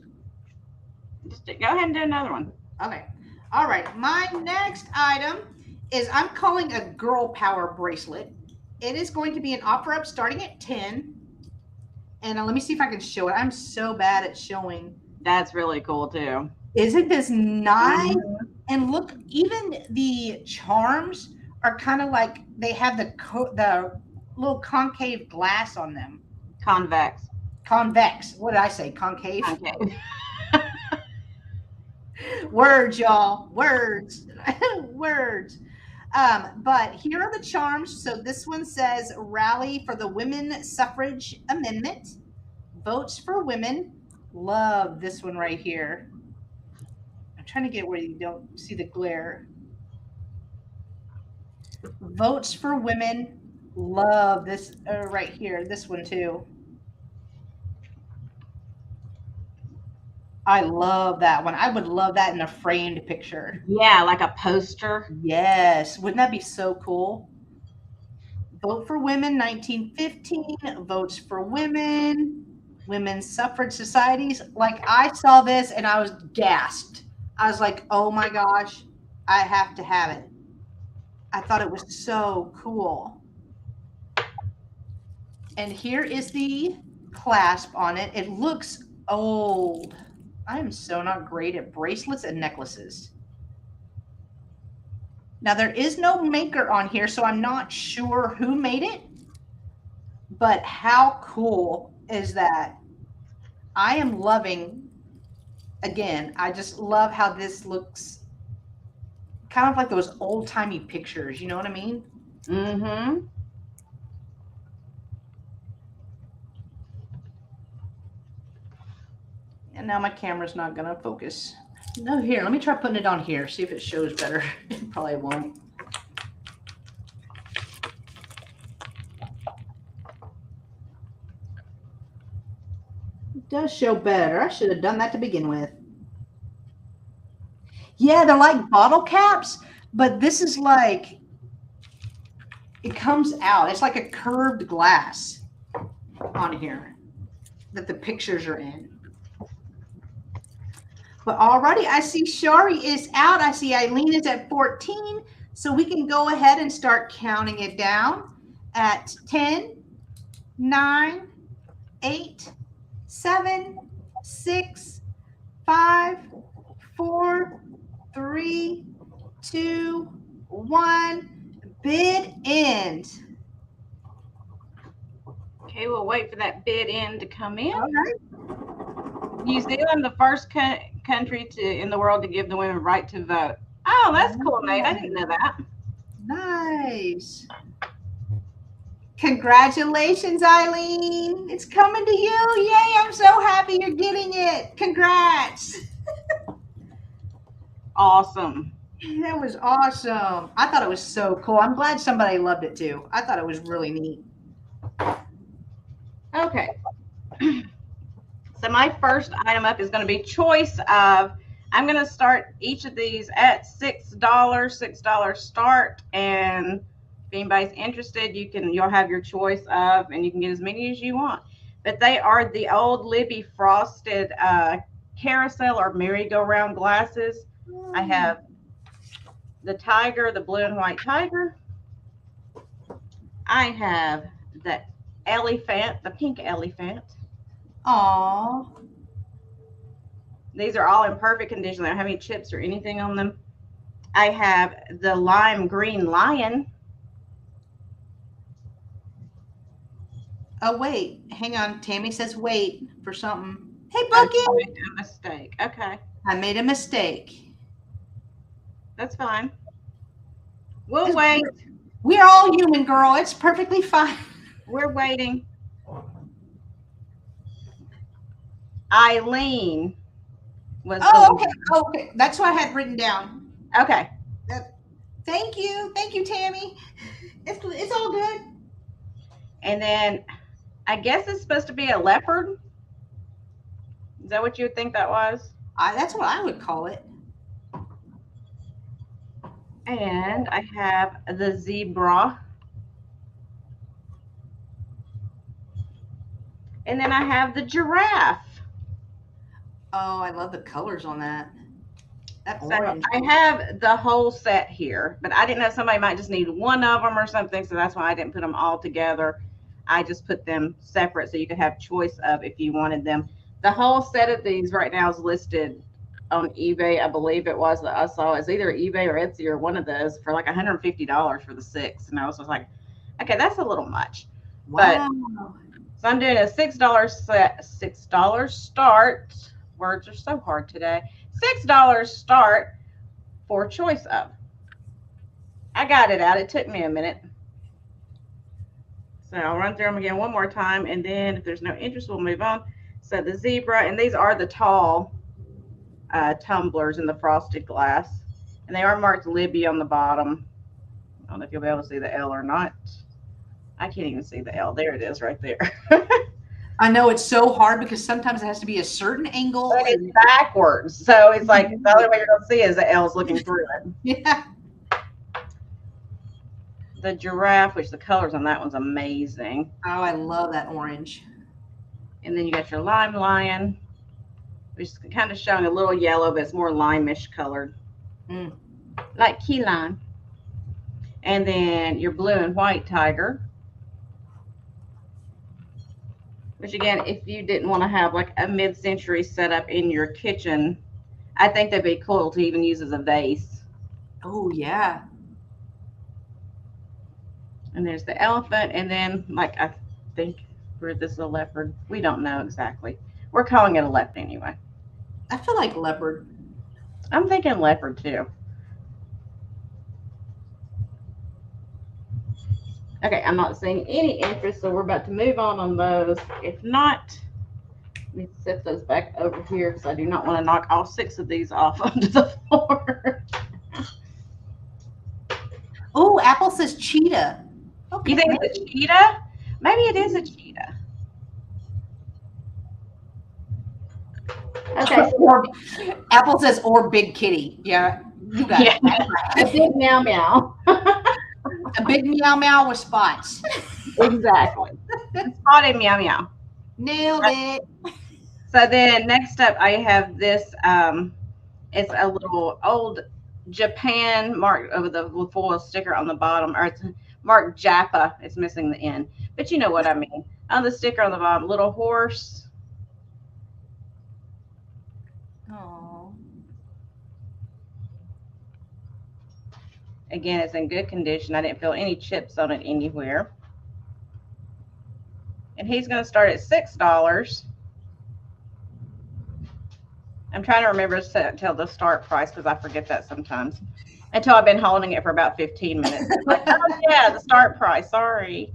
Just go ahead and do another one. Okay. All right. My next item is I'm calling a Girl Power bracelet. It is going to be an offer up starting at 10. And let me see if I can show it. I'm so bad at showing. That's really cool too. Isn't this nice? Mm-hmm. And look, even the charms are kind of like they have the little concave glass on them. Convex. What did I say? Concave? Concave. Words, y'all. Words. Words. But here are the charms. So this one says rally for the women suffrage amendment. Votes for women. Love this one right here. I'm trying to get where you don't see the glare. Votes for women. Love this right here. This one too. I love that one. I would love that in a framed picture. Yeah, like a poster. Yes. Wouldn't that be so cool? Vote for Women 1915. Votes for Women. Women's suffrage societies. Like, I saw this and I was gasped. I was like, oh my gosh, I have to have it. I thought it was so cool. And here is the clasp on it. It looks old. I am so not great at bracelets and necklaces. Now there is no maker on here, so I'm not sure who made it, but how cool is that? I am loving, again, I just love how this looks kind of like those old-timey pictures, you know what I mean? Mm-hmm. And now my camera's not gonna focus. No, here, let me try putting it on here, see if it shows better. It probably won't. It does show better. I should have done that to begin with. Yeah, they're like bottle caps, but this is like, it comes out. It's like a curved glass on here that the pictures are in. But already I see Shari is out. I see Eileen is at 14. So we can go ahead and start counting it down at 10, 9, 8, 7, 6, 5, 4, 3, 2, 1. Bid end. Okay, we'll wait for that bid end to come in. All right. New Zealand, the first country in the world to give the women right to vote. Oh, that's cool, Nate. I didn't know that. Nice. Congratulations, Eileen. It's coming to you. Yay, I'm so happy you're getting it. Congrats. Awesome. That was awesome. I thought it was so cool. I'm glad somebody loved it too. I thought it was really neat. Okay. So my first item up is going to be choice of, I'm going to start each of these at $6 start, and if anybody's interested, you'll have your choice of, and you can get as many as you want. But they are the old Libby frosted carousel or merry-go-round glasses. I have the tiger, the blue and white tiger. I have the elephant, the pink elephant. Aww. These are all in perfect condition. They don't have any chips or anything on them. I have the lime green lion. Oh, wait. Hang on. Tammy says wait for something. Hey, Bucky. I made a mistake. Okay. I made a mistake. That's fine. We'll wait. We're all human, girl. It's perfectly fine. We're waiting. Eileen was. Oh, okay. Okay. That's what I had written down. Okay. Thank you. Thank you, Tammy. It's all good. And then I guess it's supposed to be a leopard. Is that what you would think that was? That's what I would call it. And I have the zebra. And then I have the giraffe. Oh, I love the colors on that. That So orange. I have the whole set here, but I didn't know somebody might just need one of them or something, so that's why I didn't put them all together. I just put them separate so you could have choice of if you wanted them. The whole set of these right now is listed on eBay. I believe it was that I saw. It's either eBay or Etsy or one of those for like $150 for the 6. And I was just like, okay, that's a little much. Wow. But, so I'm doing a $6 set, $6 start. Words are so hard today. $6 start for choice of. I got it out. It took me a minute. So I'll run through them again one more time, and then if there's no interest, we'll move on. So the zebra, and these are the tall tumblers in the frosted glass, and they are marked Libby on the bottom. I don't know if you'll be able to see the L or not. I can't even see the L. There it is right there. I know it's so hard because sometimes it has to be a certain angle. But it's backwards. So it's like the only way you're going to see is the L's looking through it. Yeah. The giraffe, which the colors on that one's amazing. Oh, I love that orange. And then you got your lime lion, which is kind of showing a little yellow, but it's more lime-ish colored. Like key lime. And then your blue and white tiger. Which again, if you didn't want to have like a mid-century setup in your kitchen, I think that'd be cool to even use as a vase. Oh, yeah. And there's the elephant, and then like I think where this is a leopard. We don't know exactly. We're calling it a leopard anyway. I feel like leopard. I'm thinking leopard too. Okay, I'm not seeing any interest, so we're about to move on those. If not, let me set those back over here because I do not want to knock all 6 of these off onto the floor. Oh, Apple says cheetah. Okay. You think it's a cheetah? Maybe it is a cheetah. Okay, Or, Apple says or big kitty. Yeah, you got it. A big meow meow. A big meow meow with spots. Exactly. Spotted meow meow. Nailed it. So then next up I have this it's a little old Japan marked over the foil sticker on the bottom, or it's marked Japa. It's missing the N, but you know what I mean. On the sticker on the bottom, little horse. Oh. Again, it's in good condition. I didn't feel any chips on it anywhere. And he's going to start at $6. I'm trying to remember to tell the start price because I forget that sometimes. Until I've been holding it for about 15 minutes. Like, oh yeah, the start price. Sorry.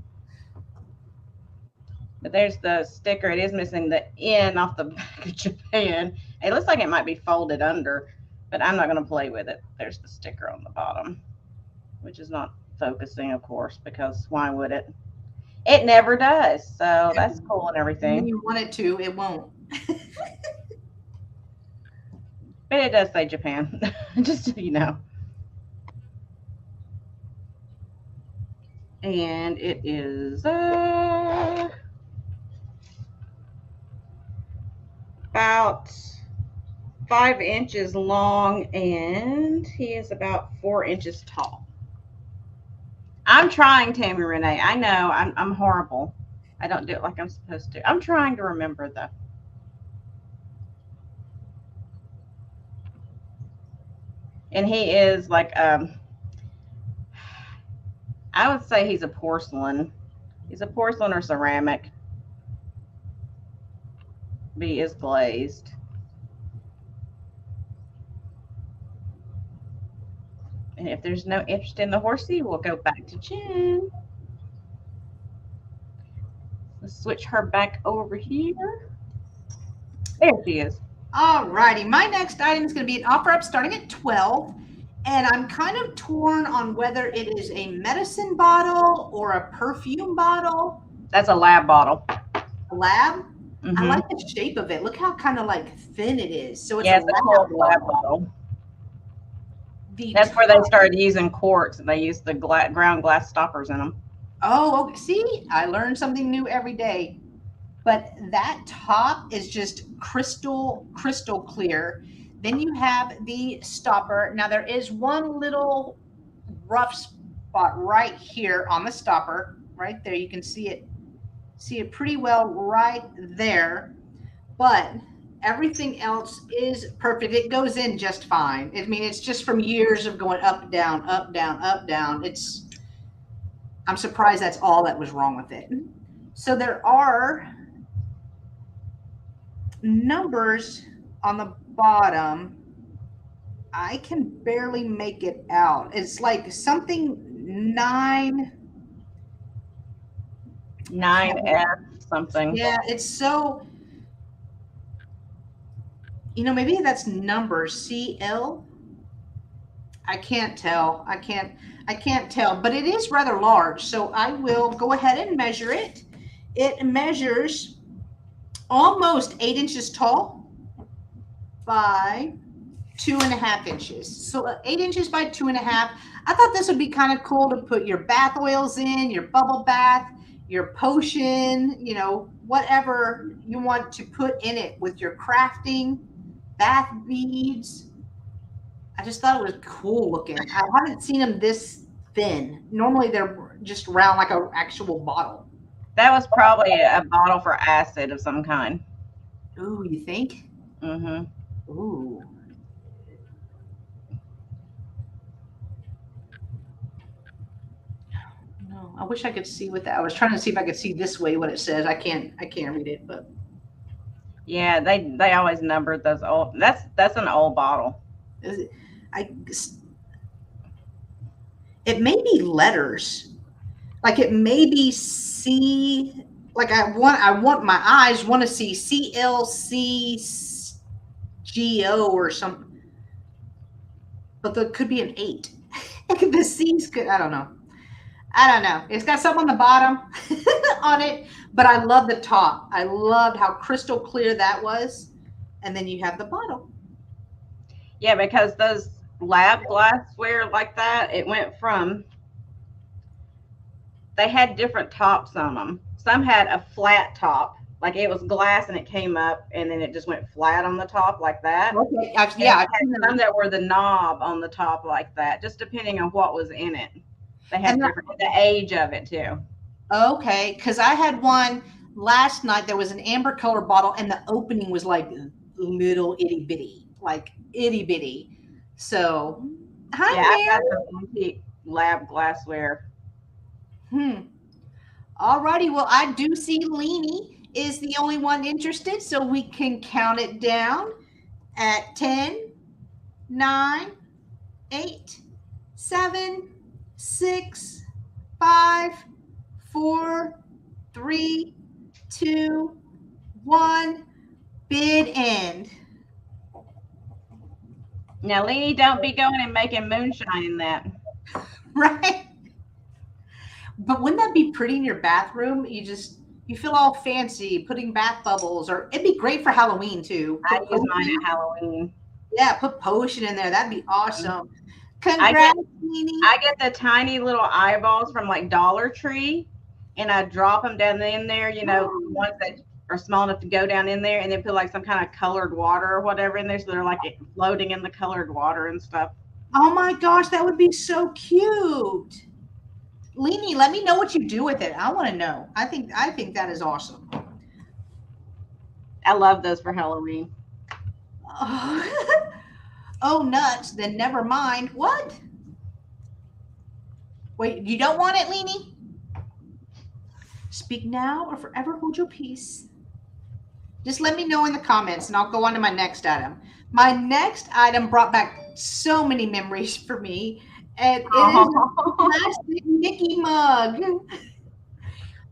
But there's the sticker. It is missing the N off the back of Japan. It looks like it might be folded under, but I'm not going to play with it. There's the sticker on the bottom, which is not focusing, of course, because why would it? It never does. So that's cool and everything. When you want it to, it won't. But it does say Japan, just so you know. And it is about 5 inches long, and he is about 4 inches tall. I'm trying, Tammy Renee. I know I'm horrible. I don't do it like I'm supposed to. I'm trying to remember though. And he is like I would say he's a porcelain. He's a porcelain or ceramic. But he is glazed. And if there's no interest in the horsey, we'll go back to Jenn. Let's switch her back over here. There she is. All righty. My next item is going to be an offer up starting at 12. And I'm kind of torn on whether it is a medicine bottle or a perfume bottle. That's a lab bottle. A lab? Mm-hmm. I like the shape of it. Look how kind of like thin it is. So it's a cold lab bottle. That's where they started using quartz, and they used the ground glass stoppers in them. Oh, okay. See, I learned something new every day. But that top is just crystal clear. Then you have the stopper. Now there is one little rough spot right here on the stopper, right there. You can see it pretty well right there. But everything else is perfect. It goes in just fine. I mean, it's just from years of going up, down, up, down, up, down. I'm surprised that's all that was wrong with it. So there are numbers on the bottom. I can barely make it out. It's like something 9F something. Yeah, it's so, maybe that's numbers CL. I can't tell. I can't tell, but it is rather large. So I will go ahead and measure it. It measures almost 8 inches tall by 2.5 inches. So 8 inches by 2.5. I thought this would be kind of cool to put your bath oils in, your bubble bath, your potion, whatever you want to put in it with your crafting, bath beads. I just thought it was cool looking. I haven't seen them this thin. Normally they're just round like an actual bottle. That was probably a bottle for acid of some kind. Ooh, you think? Mm-hmm. Ooh. No, I wish I could see what that. I was trying to see if I could see this way what it says. I can't read it, but Yeah, they always numbered those old. That's an old bottle. is it, I it may be letters. Like it may be C. Like I want my eyes want to see CLCGO or something. But there could be an 8. The C's could, I don't know. It's got something on the bottom on it, but I love the top. I loved how crystal clear that was. And then you have the bottle. Yeah, because those lab glassware like that, it went from, they had different tops on them. Some had a flat top, like it was glass and it came up and then it just went flat on the top like that. Okay, Yeah, some that were the knob on the top like that, just depending on what was in it. They had the age of it too. Okay, because I had one last night. There was an amber color bottle, and the opening was like little itty bitty, like itty bitty. So, hi, yeah, Mary. I got some antique lab glassware. Alrighty, well, I do see Leanie is the only one interested, so we can count it down at 10, 9, 8, 7, 6, 5, 4, 3, 2, 1. Bid end. Now, Leanie, don't be going and making moonshine in that. Right? But wouldn't that be pretty in your bathroom? You feel all fancy putting bath bubbles, or it'd be great for Halloween too. I use mine at Halloween. Yeah, put potion in there. That'd be awesome. Congrats, Leanie. I get the tiny little eyeballs from like Dollar Tree, and I drop them down in there, ones that are small enough to go down in there, and then put like some kind of colored water or whatever in there, so they're like floating in the colored water and stuff. Oh my gosh, that would be so cute. Leanie, let me know what you do with it. I want to know. I think that is awesome. I love those for Halloween. Oh, nuts. Then never mind. What? Wait, you don't want it, Leanie? Speak now or forever hold your peace. Just let me know in the comments and I'll go on to my next item. My next item brought back so many memories for me. And it is a plastic Mickey mug.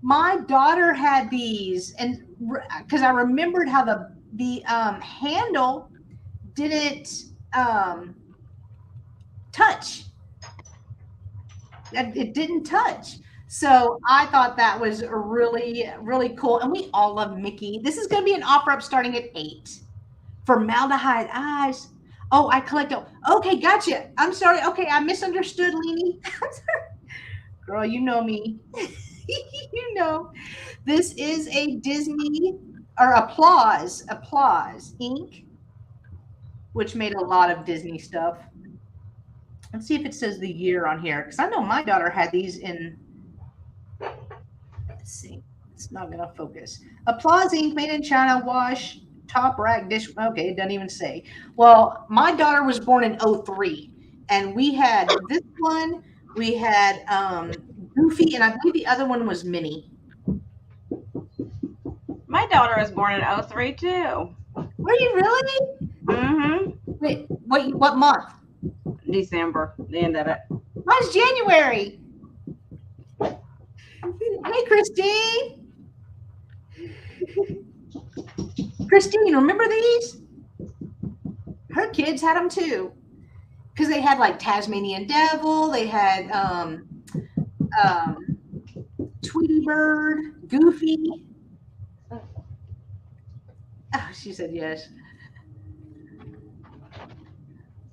My daughter had these, and because I remembered how the handle didn't touch. It didn't touch. So I thought that was really, really cool. And we all love Mickey. This is going to be an offer up starting at 8. Formaldehyde eyes. Oh, I collect. Okay, gotcha. I'm sorry. Okay, I misunderstood, Leanie. Girl, you know me. You know. This is a Disney or Applause Inc., which made a lot of Disney stuff. Let's see if it says the year on here, because I know my daughter had these in. Let's see. It's not going to focus. Applause Inc., made in China, wash, top rack dish. Okay, it doesn't even say. Well, my daughter was born in 03, and we had this one. We had Goofy, and I believe the other one was Minnie. My daughter was born in 03 too. Were you really? Mm-hmm. Wait, what month? December, the end of it. Mine's January. Hey, Christine. Christine, remember these? Her kids had them too. Because they had like Tasmanian Devil, they had Tweety Bird, Goofy. Oh, she said yes.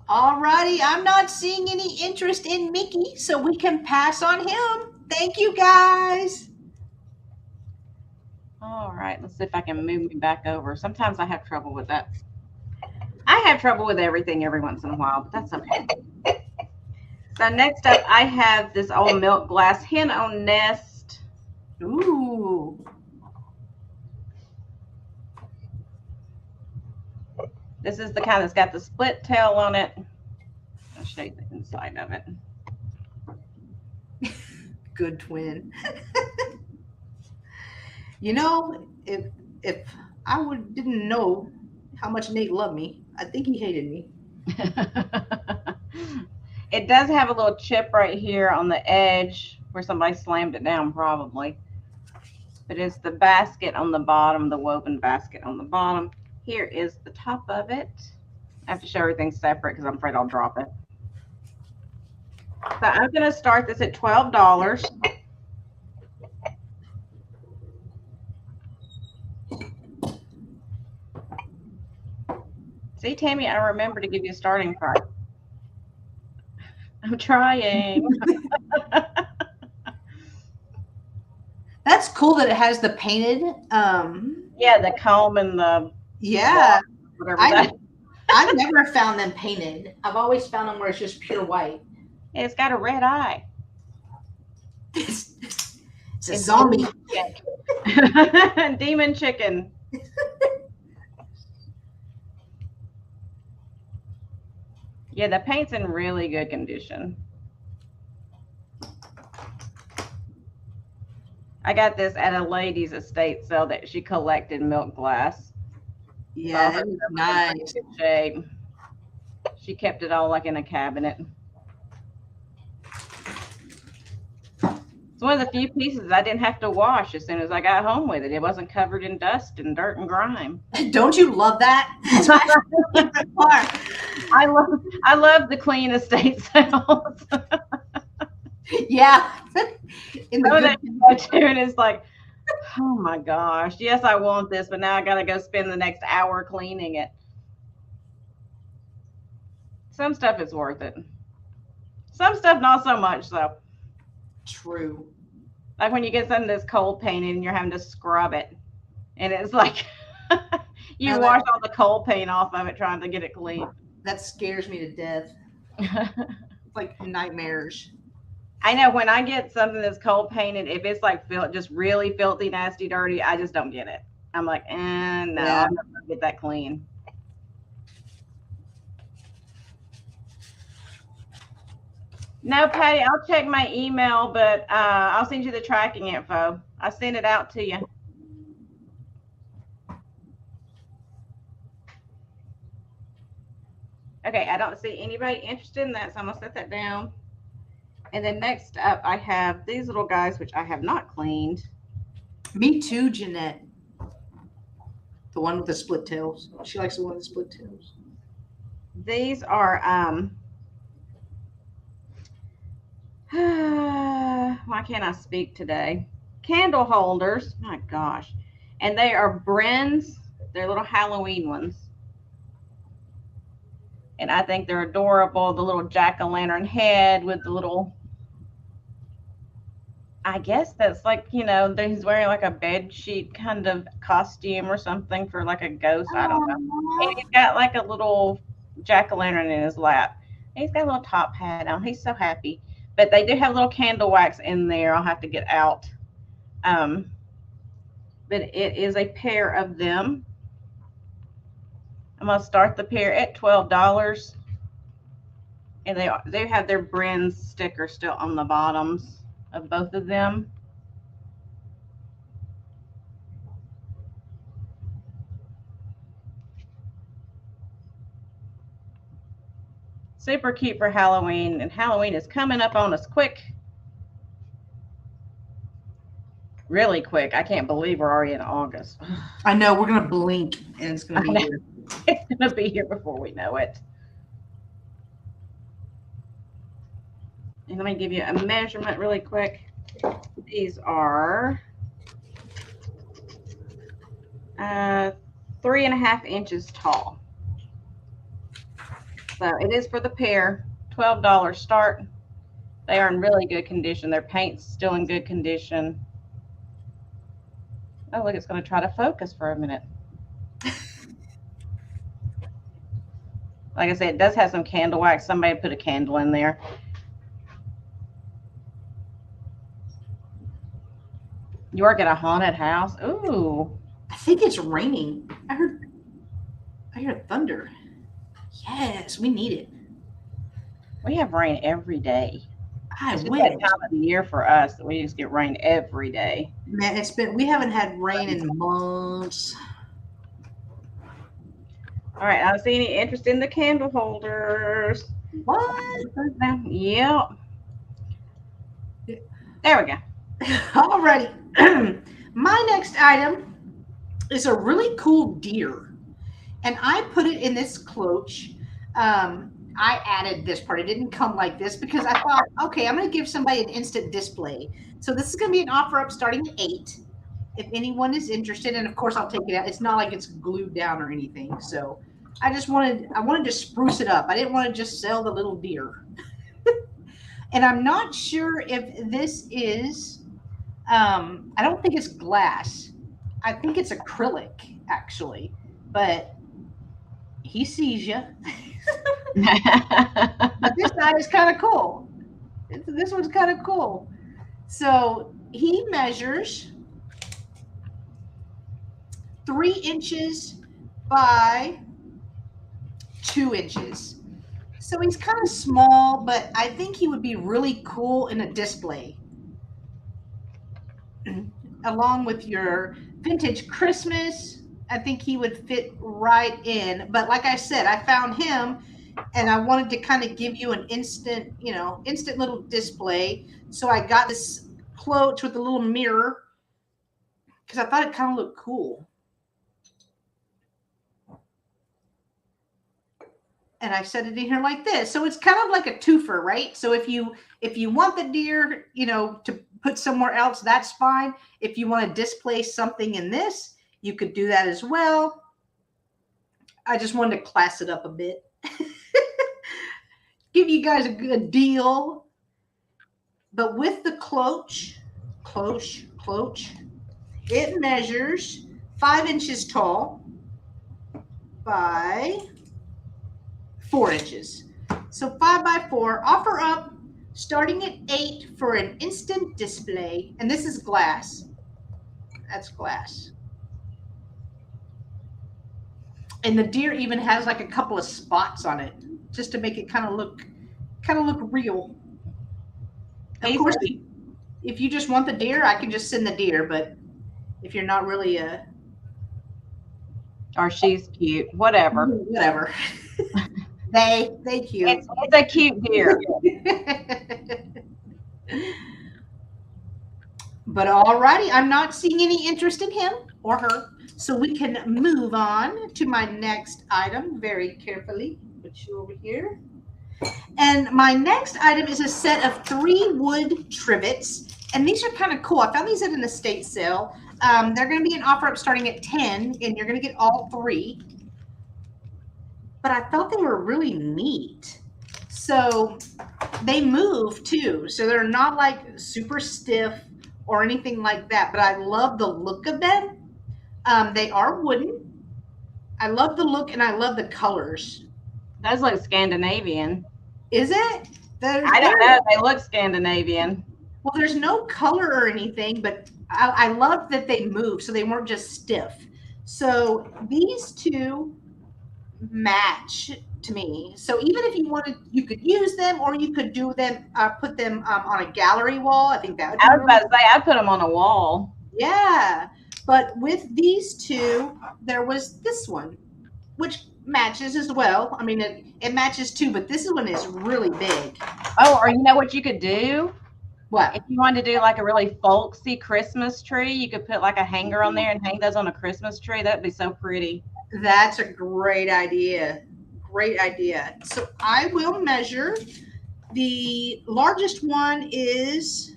Alrighty, I'm not seeing any interest in Mickey, so we can pass on him. Thank you, guys. All right, let's see if I can move me back over. Sometimes I have trouble with that. I have trouble with everything every once in a while, but that's okay. So next up, I have this old milk glass hen on nest. Ooh. This is the kind that's got the split tail on it. I'll show you the inside of it. Good twin. You know, if I didn't know how much Nate loved me, I think he hated me. It does have a little chip right here on the edge where somebody slammed it down, probably. But it's the basket on the bottom, the woven basket on the bottom. Here is the top of it. I have to show everything separate because I'm afraid I'll drop it. So I'm going to start this at $12. See, Tammy, I remember to give you a starting price. I'm trying. That's cool that it has the painted. Yeah, the comb and the whatever that. I've never found them painted. I've always found them where it's just pure white. It's got a red eye. It's a zombie. Demon chicken. Yeah, the paint's in really good condition. I got this at a lady's estate sale that she collected milk glass. Yeah, it was nice. Good shape. She kept it all like in a cabinet. It's one of the few pieces I didn't have to wash as soon as I got home with it. It wasn't covered in dust and dirt and grime. Don't you love that? That's my favorite part. I love the clean estate sales. Yeah. And it's like, oh my gosh, yes, I want this, but now I got to go spend the next hour cleaning it. Some stuff is worth it. Some stuff not so much, though. True. Like when you get something that's cold painted and you're having to scrub it, and it's like you wash all the cold paint off of it trying to get it clean. That scares me to death. It's like nightmares. I know when I get something that's cold painted, if it's like just really filthy, nasty, dirty, I just don't get it. I'm like, no, I'm not gonna get that clean. No, Patty, I'll check my email, but I'll send you the tracking info. I'll send it out to you. Okay, I don't see anybody interested in that, so I'm going to set that down. And then next up, I have these little guys, which I have not cleaned. Me too, Jeanette. The one with the split tails. She likes the one with the split tails. These are, why can't I speak today? Candle holders. My gosh. And they are Brens. They're little Halloween ones. And I think they're adorable. The little jack-o'-lantern head with the little, I guess that's like, he's wearing like a bed sheet kind of costume or something for like a ghost. I don't know. And he's got like a little jack-o'-lantern in his lap. And he's got a little top hat on. He's so happy. But they do have little candle wax in there. I'll have to get out. But it is a pair of them. I'm going to start the pair at $12. And they have their Brens sticker still on the bottoms of both of them. Super cute for Halloween, and Halloween is coming up on us quick. Really quick. I can't believe we're already in August. I know, we're going to blink and it's going to be here. It's going to be here before we know it. And let me give you a measurement really quick. These are 3.5 inches tall. So it is for the pair, $12 start. They are in really good condition. Their paint's still in good condition. Oh, look, it's going to try to focus for a minute. Like I said, it does have some candle wax. Somebody put a candle in there. You work at a haunted house? Ooh. I think it's raining. I hear thunder. Yes, we need it. We have rain every day. I It's just wish. that time of the year for us that we just get rain every day. Man, we haven't had rain in months. All right, I don't see any interest in the candle holders. What? Yep. There we go. Alrighty. My next item is a really cool deer. And I put it in this cloche. I added this part. It didn't come like this because I thought, okay, I'm going to give somebody an instant display. So this is going to be an offer up starting at 8. If anyone is interested, and of course I'll take it out. It's not like it's glued down or anything. So I wanted to spruce it up. I didn't want to just sell the little deer. And I'm not sure if this is, I don't think it's glass. I think it's acrylic actually, but he sees you. But this side is kind of cool. This one's kind of cool. So he measures 3 inches by 2 inches. So he's kind of small, but I think he would be really cool in a display. Along with your vintage Christmas, I think he would fit right in. But like I said, I found him and I wanted to kind of give you an instant little display. So I got this cloche with a little mirror because I thought it kind of looked cool. And I set it in here like this. So it's kind of like a twofer, right? So if you want the deer, to put somewhere else, that's fine. If you want to display something in this, you could do that as well. I just wanted to class it up a bit. Give you guys a good deal. But with the cloche, it measures 5 inches tall by 4 inches. So 5 by 4, offer up starting at 8 for an instant display. And this is glass. That's glass. And the deer even has like a couple of spots on it just to make it kind of look real. Of course, if you just want the deer, I can just send the deer, but if you're not really or she's cute, whatever. They cute. It's a cute deer. But alrighty, I'm not seeing any interest in him or her, so we can move on to my next item very carefully. Put you over here. And my next item is a set of 3 wood trivets, and these are kind of cool. I found these at an estate sale. They're going to be an offer up starting at 10, and you're going to get all 3. But I thought they were really neat. So they move too. So they're not like super stiff or anything like that, but I love the look of them. They are wooden. I love the look and I love the colors. Those look Scandinavian. Is it? I don't know. They look Scandinavian. Well, there's no color or anything, but I love that they move, so they weren't just stiff. So these 2 match to me. So even if you wanted, you could use them, or you could do them, put them on a gallery wall. I think that would be I was about to say, I'd put them on a wall. Yeah. But with these 2, there was this one, which matches as well. I mean, it matches too, but this one is really big. Oh, or you know what you could do? What? If you wanted to do like a really folksy Christmas tree, you could put like a hanger on there and hang those on a Christmas tree. That'd be so pretty. That's a great idea. Great idea. So I will measure. The largest one is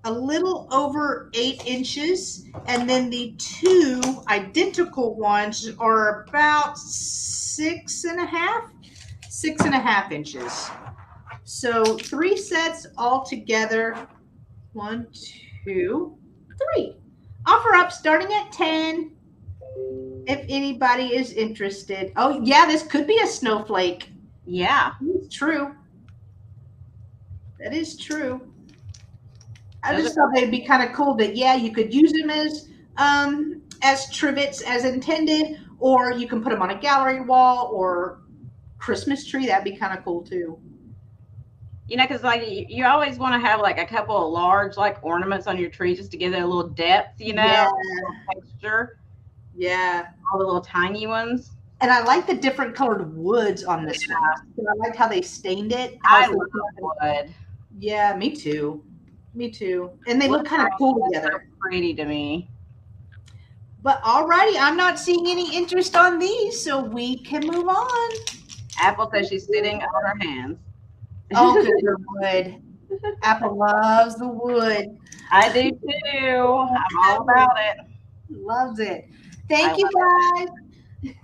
a little over 8 inches. And then the 2 identical ones are about 6.5 inches. So 3 sets all together. 1, 2, 3. Offer up starting at 10. If anybody is interested. Oh, yeah, this could be a snowflake. Yeah. It's true. That is true. I just thought they'd be kind of cool that, yeah, you could use them as trivets as intended, or you can put them on a gallery wall or Christmas tree. That'd be kind of cool too. You know, because like you always want to have like a couple of large like ornaments on your tree just to give it a little depth, you know, Yeah, texture. yeah. All the little tiny ones. And I like the different colored woods on this one. So I liked how they stained it. How I it's love like, wood. yeah, me too. Me too. And they Wood look kind of cool is so together. pretty to me. But alrighty, I'm not seeing any interest on these, so we can move on. Apple says she's sitting on her hands. Oh, good, the wood. Apple loves the wood. I do too. I'm all about it. Loves it. I Thank you, love guys. it.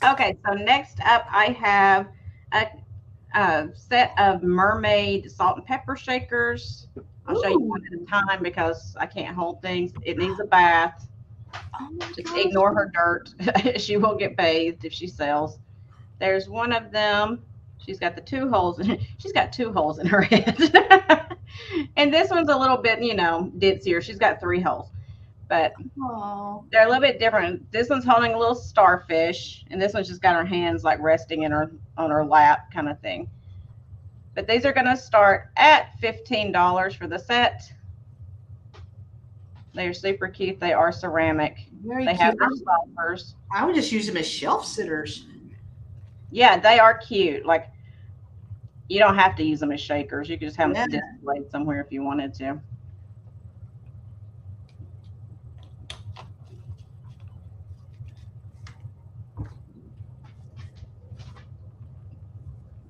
Okay, so next up I have a, a set of mermaid salt and pepper shakers. I'll show you Ooh. one at a time because I can't hold things. It needs a bath. Oh my Just gosh. ignore her dirt. She will get bathed if she sells. There's one of them. She's got the two holes in it. She's got two holes in her head. And this one's a little bit, you know, ditzier. She's got three holes. But Oh. they're a little bit different. This one's holding a little starfish, and this one's just got her hands like resting in her on her lap kind of thing. But these are going to start at $15 for the set. They are super cute. They are ceramic. Very They cute. have their stoppers. I would just use them as shelf sitters. Yeah, they are cute. Like you don't have to use them as shakers. You could just have Yeah. them displayed somewhere if you wanted to.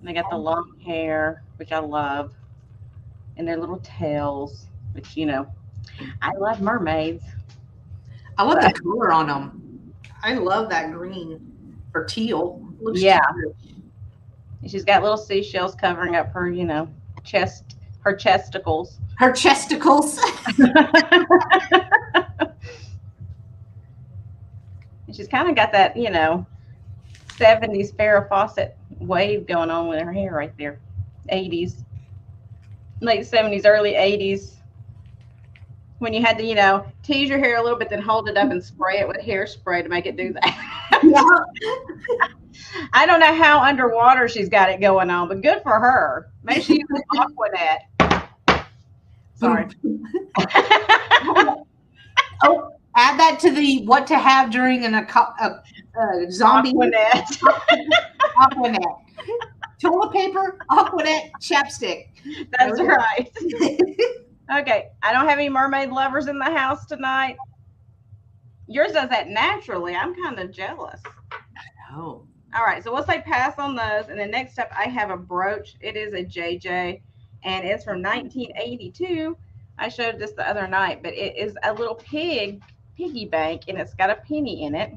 They got the long hair, which I love, and their little tails, which, you know, I love mermaids. I love the color on them. I love that green or teal. Looks Yeah. cute. And she's got little seashells covering up her, you know, chest, her chesticles. Her chesticles. And she's kind of got that, you know, 70s Farrah Fawcett wave going on with her hair right there. 80s, late 70s, early 80s. When you had to, you know, tease your hair a little bit, then hold it up and spray it with hairspray to make it do that. Yeah. I don't know how underwater she's got it going on, but good for her. Maybe she uses Aquanet. Sorry. Oh, add that to the what to have during a zombie Aquanet. Aquanet. Toilet paper, Aquanet, chapstick. That's right. Okay, I don't have any mermaid lovers in the house tonight. Yours does that naturally. I'm kind of jealous. Oh. All right, so we'll say pass on those. And then next up, I have a brooch. It is a JJ, and it's from 1982. I showed this the other night, but it is a little piggy bank, and it's got a penny in it.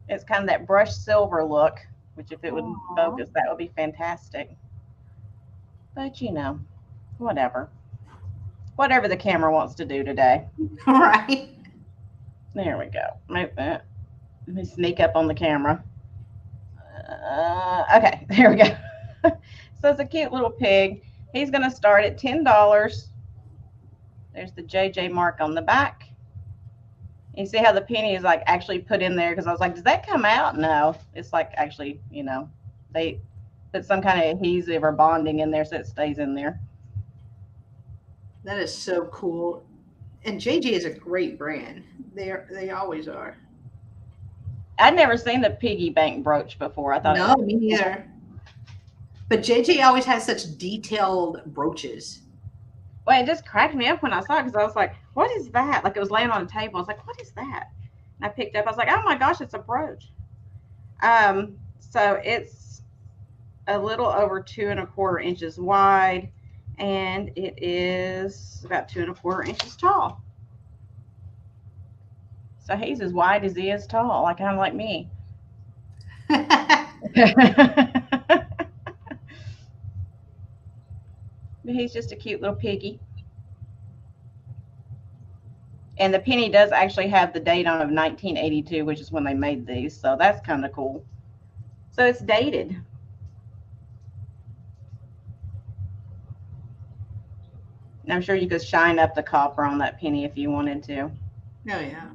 It's kind of that brushed silver look, which if it would focus, that would be fantastic. But you know, whatever. Whatever the camera wants to do today. All right. There we go. Let me sneak up on the camera. Okay, there we go. So it's a cute little pig. He's going to start at $10. There's the JJ mark on the back. You see how the penny is like actually put in there, because I was like, does that come out? No, it's like actually, you know, they put some kind of adhesive or bonding in there so it stays in there. That is so cool. And JJ is a great brand. They always are. I'd never seen the piggy bank brooch before. I thought No, me neither. But JJ always has such detailed brooches. Well, it just cracked me up when I saw it, because I was like, what is that? Like it was laying on a table. I was like, what is that? And I picked up. I was like, oh my gosh, it's a brooch. So it's a little over 2¼ inches wide, and it is about 2¼ inches tall. So he's as wide as he is tall, like kind of like me. But he's just a cute little piggy. And the penny does actually have the date on of 1982, which is when they made these. So that's kind of cool. So it's dated. And I'm sure you could shine up the copper on that penny if you wanted to. Oh, yeah.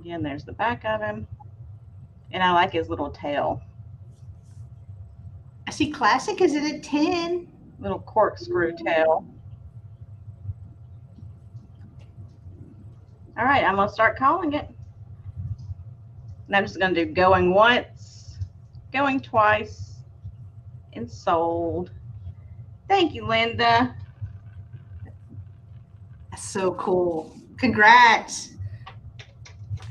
Again, there's the back of him. And I like his little tail. I see classic is it at 10? Little corkscrew tail. All right, I'm going to start calling it. And I'm just going to do going once, going twice, and sold. Thank you, Linda. That's so cool. Congrats.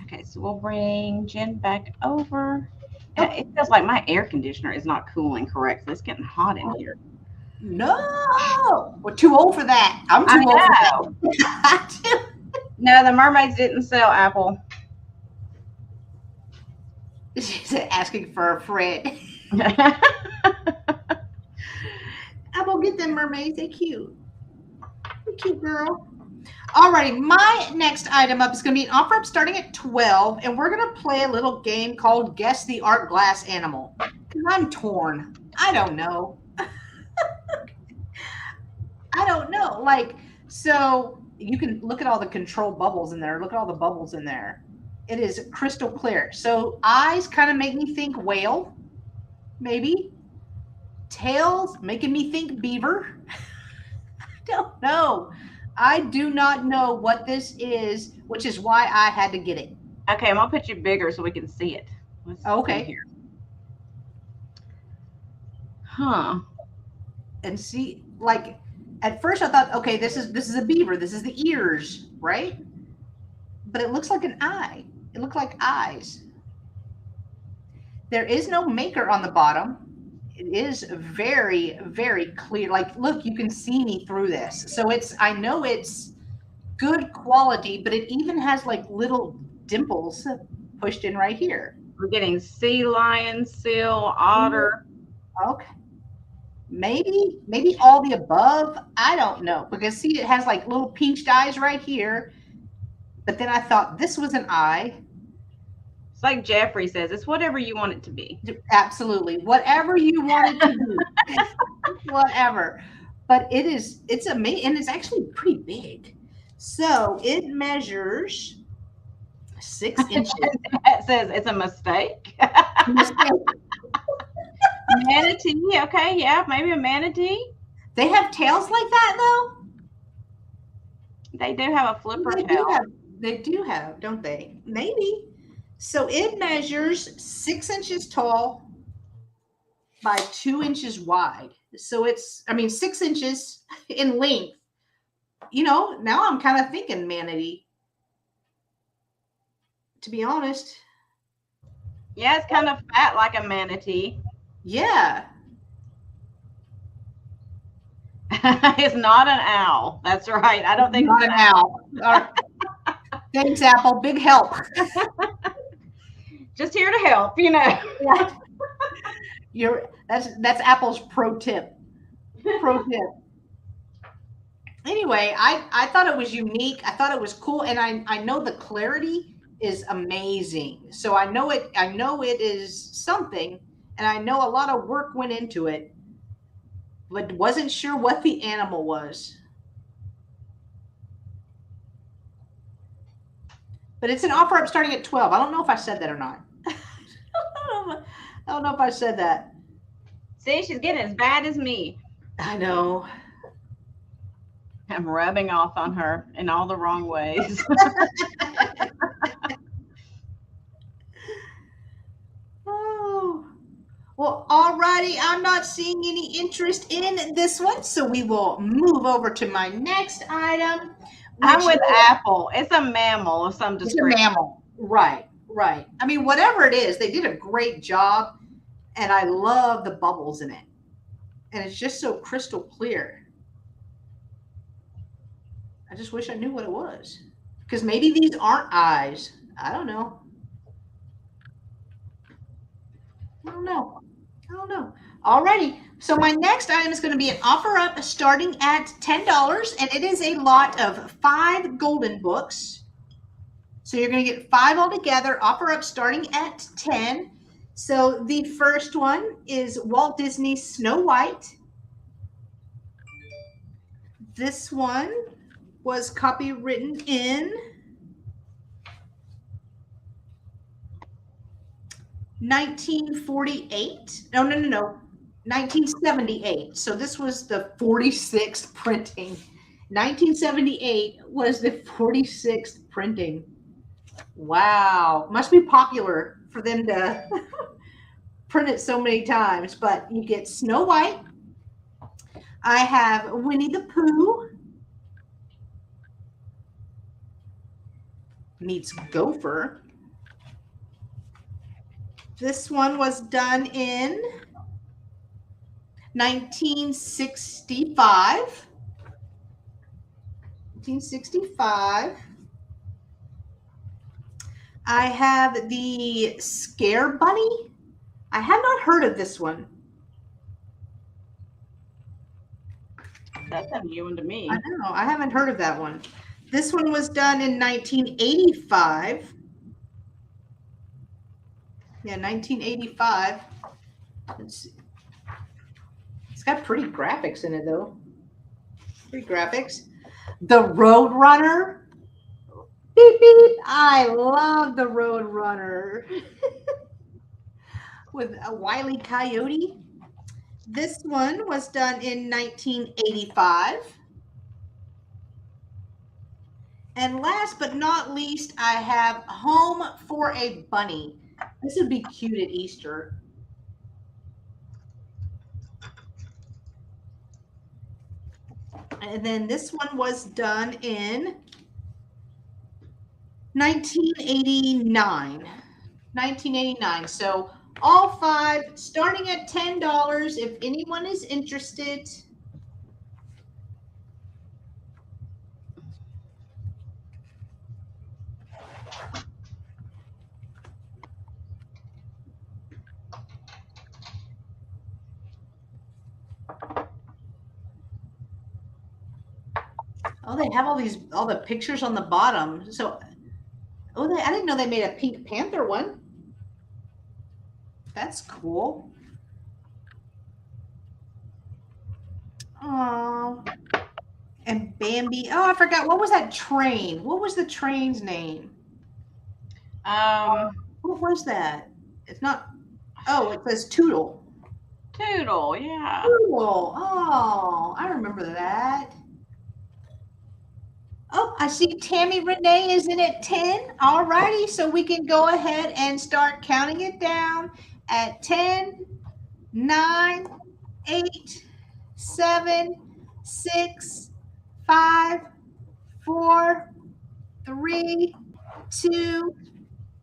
Okay, so we'll bring Jen back over. It feels like my air conditioner is not cooling correctly. It's getting hot in here. No, we're too old for that. I'm too old for that. No, the mermaids didn't sell Apple. She's asking for a friend. I'm gonna get them mermaids. They're cute. They're cute, girl. Alrighty, my next item up is going to be an offer up starting at 12, and we're going to play a little game called Guess the Art Glass Animal. Because I'm torn. I don't know. I don't know. Like, so you can look at all the control bubbles in there. Look at all the bubbles in there. It is crystal clear. So eyes kind of make me think whale, maybe. Tails making me think beaver. I don't know. I do not know what this is, which is why I had to get it. Okay, I'm going to put you bigger so we can see it. Okay. Here. Huh. And see, like, at first I thought, okay, this is a beaver. This is the ears, right? But it looks like an eye. It looks like eyes. There is no maker on the bottom. It is very, very clear. Like, look, you can see me through this. So I know it's good quality, but it even has like little dimples pushed in right here. We're getting sea lion, seal, otter. Okay. Maybe all the above. I don't know. Because see, it has like little pinched eyes right here. But then I thought this was an eye. It's like Jeffrey says, it's whatever you want it to be. Absolutely. Whatever you want it to be. Whatever. But it's amazing. And it's actually pretty big. So it measures 6 inches. It says it's a mistake. Manatee. Okay. Yeah. Maybe a manatee. They have tails like that, though? They do have a flipper tail. They do have, don't they? Maybe. So it measures 6 inches tall by 2 inches wide. So 6 inches in length. You know, now I'm kind of thinking manatee, to be honest. Yeah, it's kind of fat like a manatee. Yeah. It's not an owl. That's right. I don't think it's not an owl. All right. Thanks, Apple. Big help. Just here to help, you know. That's Apple's pro tip. Pro tip. Anyway, I thought it was unique. I thought it was cool, and I know the clarity is amazing. So I know it is something, and I know a lot of work went into it, but wasn't sure what the animal was. But it's an offer up starting at 12. I don't know if I said that or not. I don't know if I said that. See, she's getting as bad as me. I know. I'm rubbing off on her in all the wrong ways. Oh. Well, alrighty. I'm not seeing any interest in this one, so we will move over to my next item. I'm with Apple. It's a mammal of some description. It's a mammal. Right. I mean, whatever it is, they did a great job, and I love the bubbles in it. And it's just so crystal clear. I just wish I knew what it was. Because maybe these aren't eyes. I don't know. Alrighty. So my next item is going to be an offer up starting at $10, and it is a lot of 5 golden books. So you're going to get 5 altogether, offer up starting at 10. So the first one is Walt Disney's Snow White. This one was copywritten in 1948. No, no, no, no. 1978. So this was the 46th printing. 1978 was the 46th printing. Wow. Must be popular for them to print it so many times. But you get Snow White. I have Winnie the Pooh meets Gopher. This one was done in 1965. 1965. I have the Scare Bunny. I have not heard of this one. That's a new one to me. I know. I haven't heard of that one. This one was done in 1985. Yeah, 1985. Let's see. It's got pretty graphics in it, though. Pretty graphics. The Road Runner. Beep, beep. I love the Road Runner. With a Wile E. Coyote. This one was done in 1985. And last but not least, I have Home for a Bunny. This would be cute at Easter. And then this one was done in 1989. 1989. So all five starting at $10 if anyone is interested. Oh, they have all the pictures on the bottom. So, I didn't know they made a Pink Panther one. That's cool. Oh, and Bambi. Oh, I forgot. What was that train? What was the train's name? What was that? It's not. Oh, it says Toodle. Toodle, yeah. Toodle. Oh, I remember that. Oh, I see Tammy Renee is in at 10. All righty, so we can go ahead and start counting it down at 10, 9, 8, 7, 6, 5, 4, 3, 2,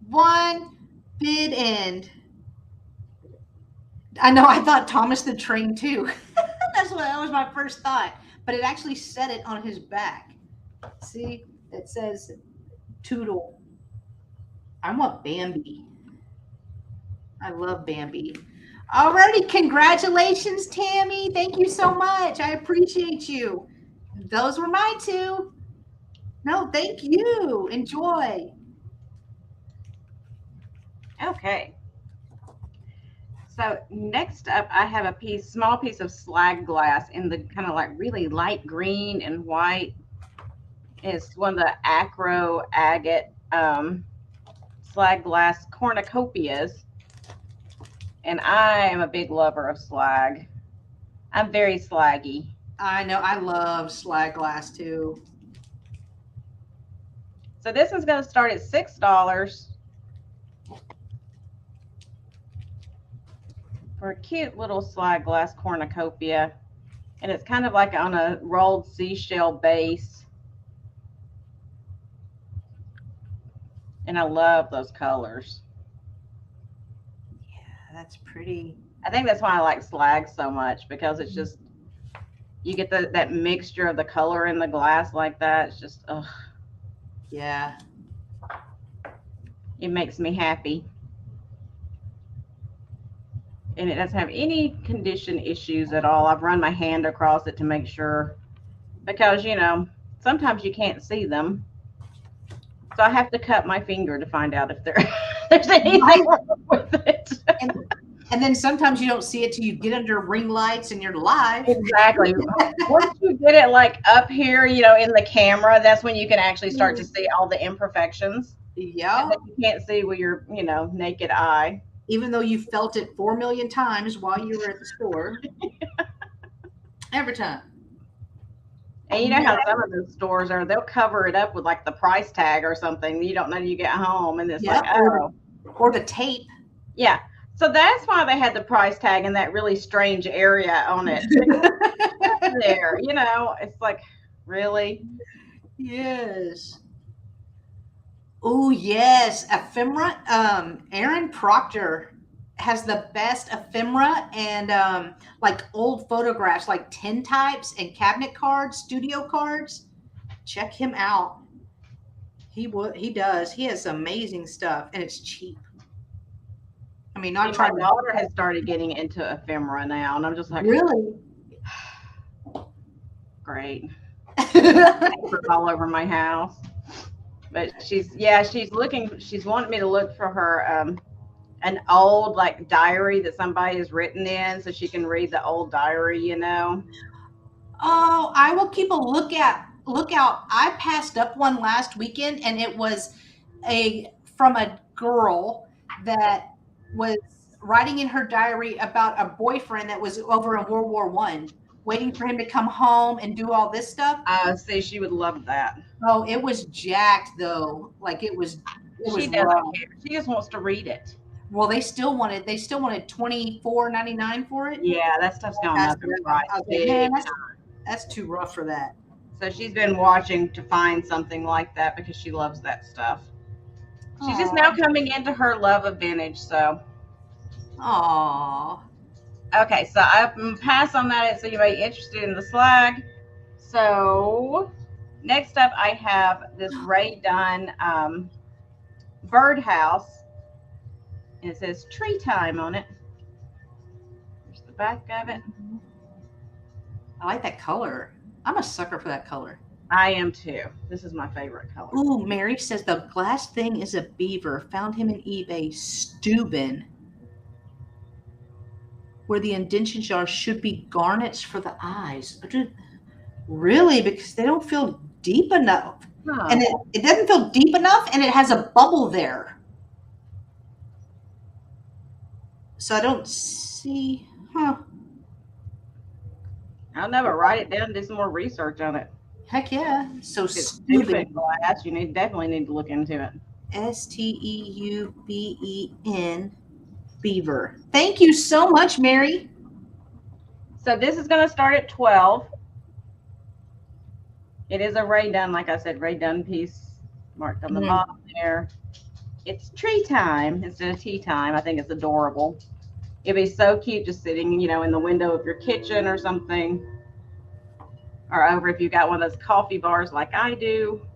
1. Bid end. I know, I thought Thomas the Train too. That was my first thought, but it actually said it on his back. See, it says Toodle. I want Bambi. I love Bambi. Alrighty, congratulations, Tammy. Thank you so much. I appreciate you. Those were my two. No, thank you. Enjoy. Okay. So next up, I have a small piece of slag glass in the kind of like really light green and white. It's one of the acro agate slag glass cornucopias. And I am a big lover of slag. I'm very slaggy. I know. I love slag glass too. So this one's going to start at $6 for a cute little slag glass cornucopia. And it's kind of like on a rolled seashell base. And I love those colors. Yeah, that's pretty. I think that's why I like slag so much, because it's just, you get that mixture of the color in the glass like that. It's just, ugh. Yeah. It makes me happy. And it doesn't have any condition issues at all. I've run my hand across it to make sure, because, you know, sometimes you can't see them. So I have to cut my finger to find out if there's anything wrong with it. And then sometimes you don't see it till you get under ring lights and you're live. Exactly. Once you get it like up here, you know, in the camera, that's when you can actually start to see all the imperfections. Yeah. That you can't see with your, you know, naked eye. even though you felt it 4 million times while you were at the store. Every time. And you know how some of those stores are, they'll cover it up with like the price tag or something. You don't know till you get home, and it's like, Yep. oh. Or the tape. Yeah. So that's why they had the price tag in that really strange area on it. There, you know, it's like, really? Yes. Oh, yes. Ephemera. Aaron Proctor has the best ephemera and like old photographs, like tintypes and cabinet cards, studio cards. Check him out. He does. He has amazing stuff and it's cheap. I mean, not My trying to. daughter has started getting into ephemera now, and I'm just like, Really? great. Papers all over my house. But she's wanting me to look for her an old like diary that somebody has written in so she can read the old diary, you know. Oh, I will keep a lookout. I passed up one last weekend and it was from a girl that was writing in her diary about a boyfriend that was over in World War One, waiting for him to come home and do all this stuff. See, she would love that. Oh, it was jacked though. Like it was She doesn't rough. care. She just wants to read it. Well, they still wanted $24.99 for it. Yeah, that stuff's gone up in price. I was like, man, that's too rough for that. So she's been watching to find something like that because she loves that stuff. She's just now coming into her love of vintage, so. Aww. Okay, so I'm pass on that. So anybody interested in the slag? So next up, I have this Ray Dunn birdhouse. It says tree time on it. There's the back of it. I like that color. I'm a sucker for that color. I am too. This is my favorite color. Ooh, Mary says the glass thing is a beaver. Found him in eBay. Steuben. Where the indention jar should be garnets for the eyes. Really? Because they don't feel deep enough. Huh. And it doesn't feel deep enough and it has a bubble there. So I don't see, I'll never write it down and do some more research on it. Heck yeah. So Steuben glass, you definitely need to look into it. Steuben beaver. Thank you so much, Mary. So this is going to start at 12. It is a Ray Dunn, like I said, Ray Dunn piece marked on the bottom there. It's tree time instead of tea time. I think it's adorable. It'd be so cute just sitting, in the window of your kitchen or something. Or over if you got one of those coffee bars like I do.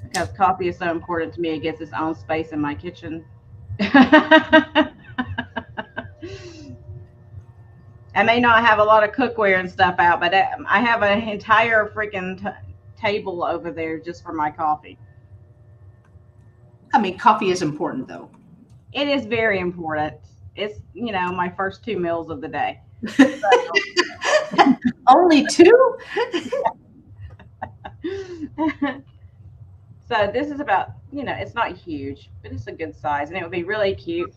Because coffee is so important to me, it gets its own space in my kitchen. I may not have a lot of cookware and stuff out, but I have an entire freaking table over there just for my coffee. I mean, coffee is important, though. It is very important. It's, my first 2 meals of the day. Only 2? So this is about, it's not huge, but it's a good size, and it would be really cute.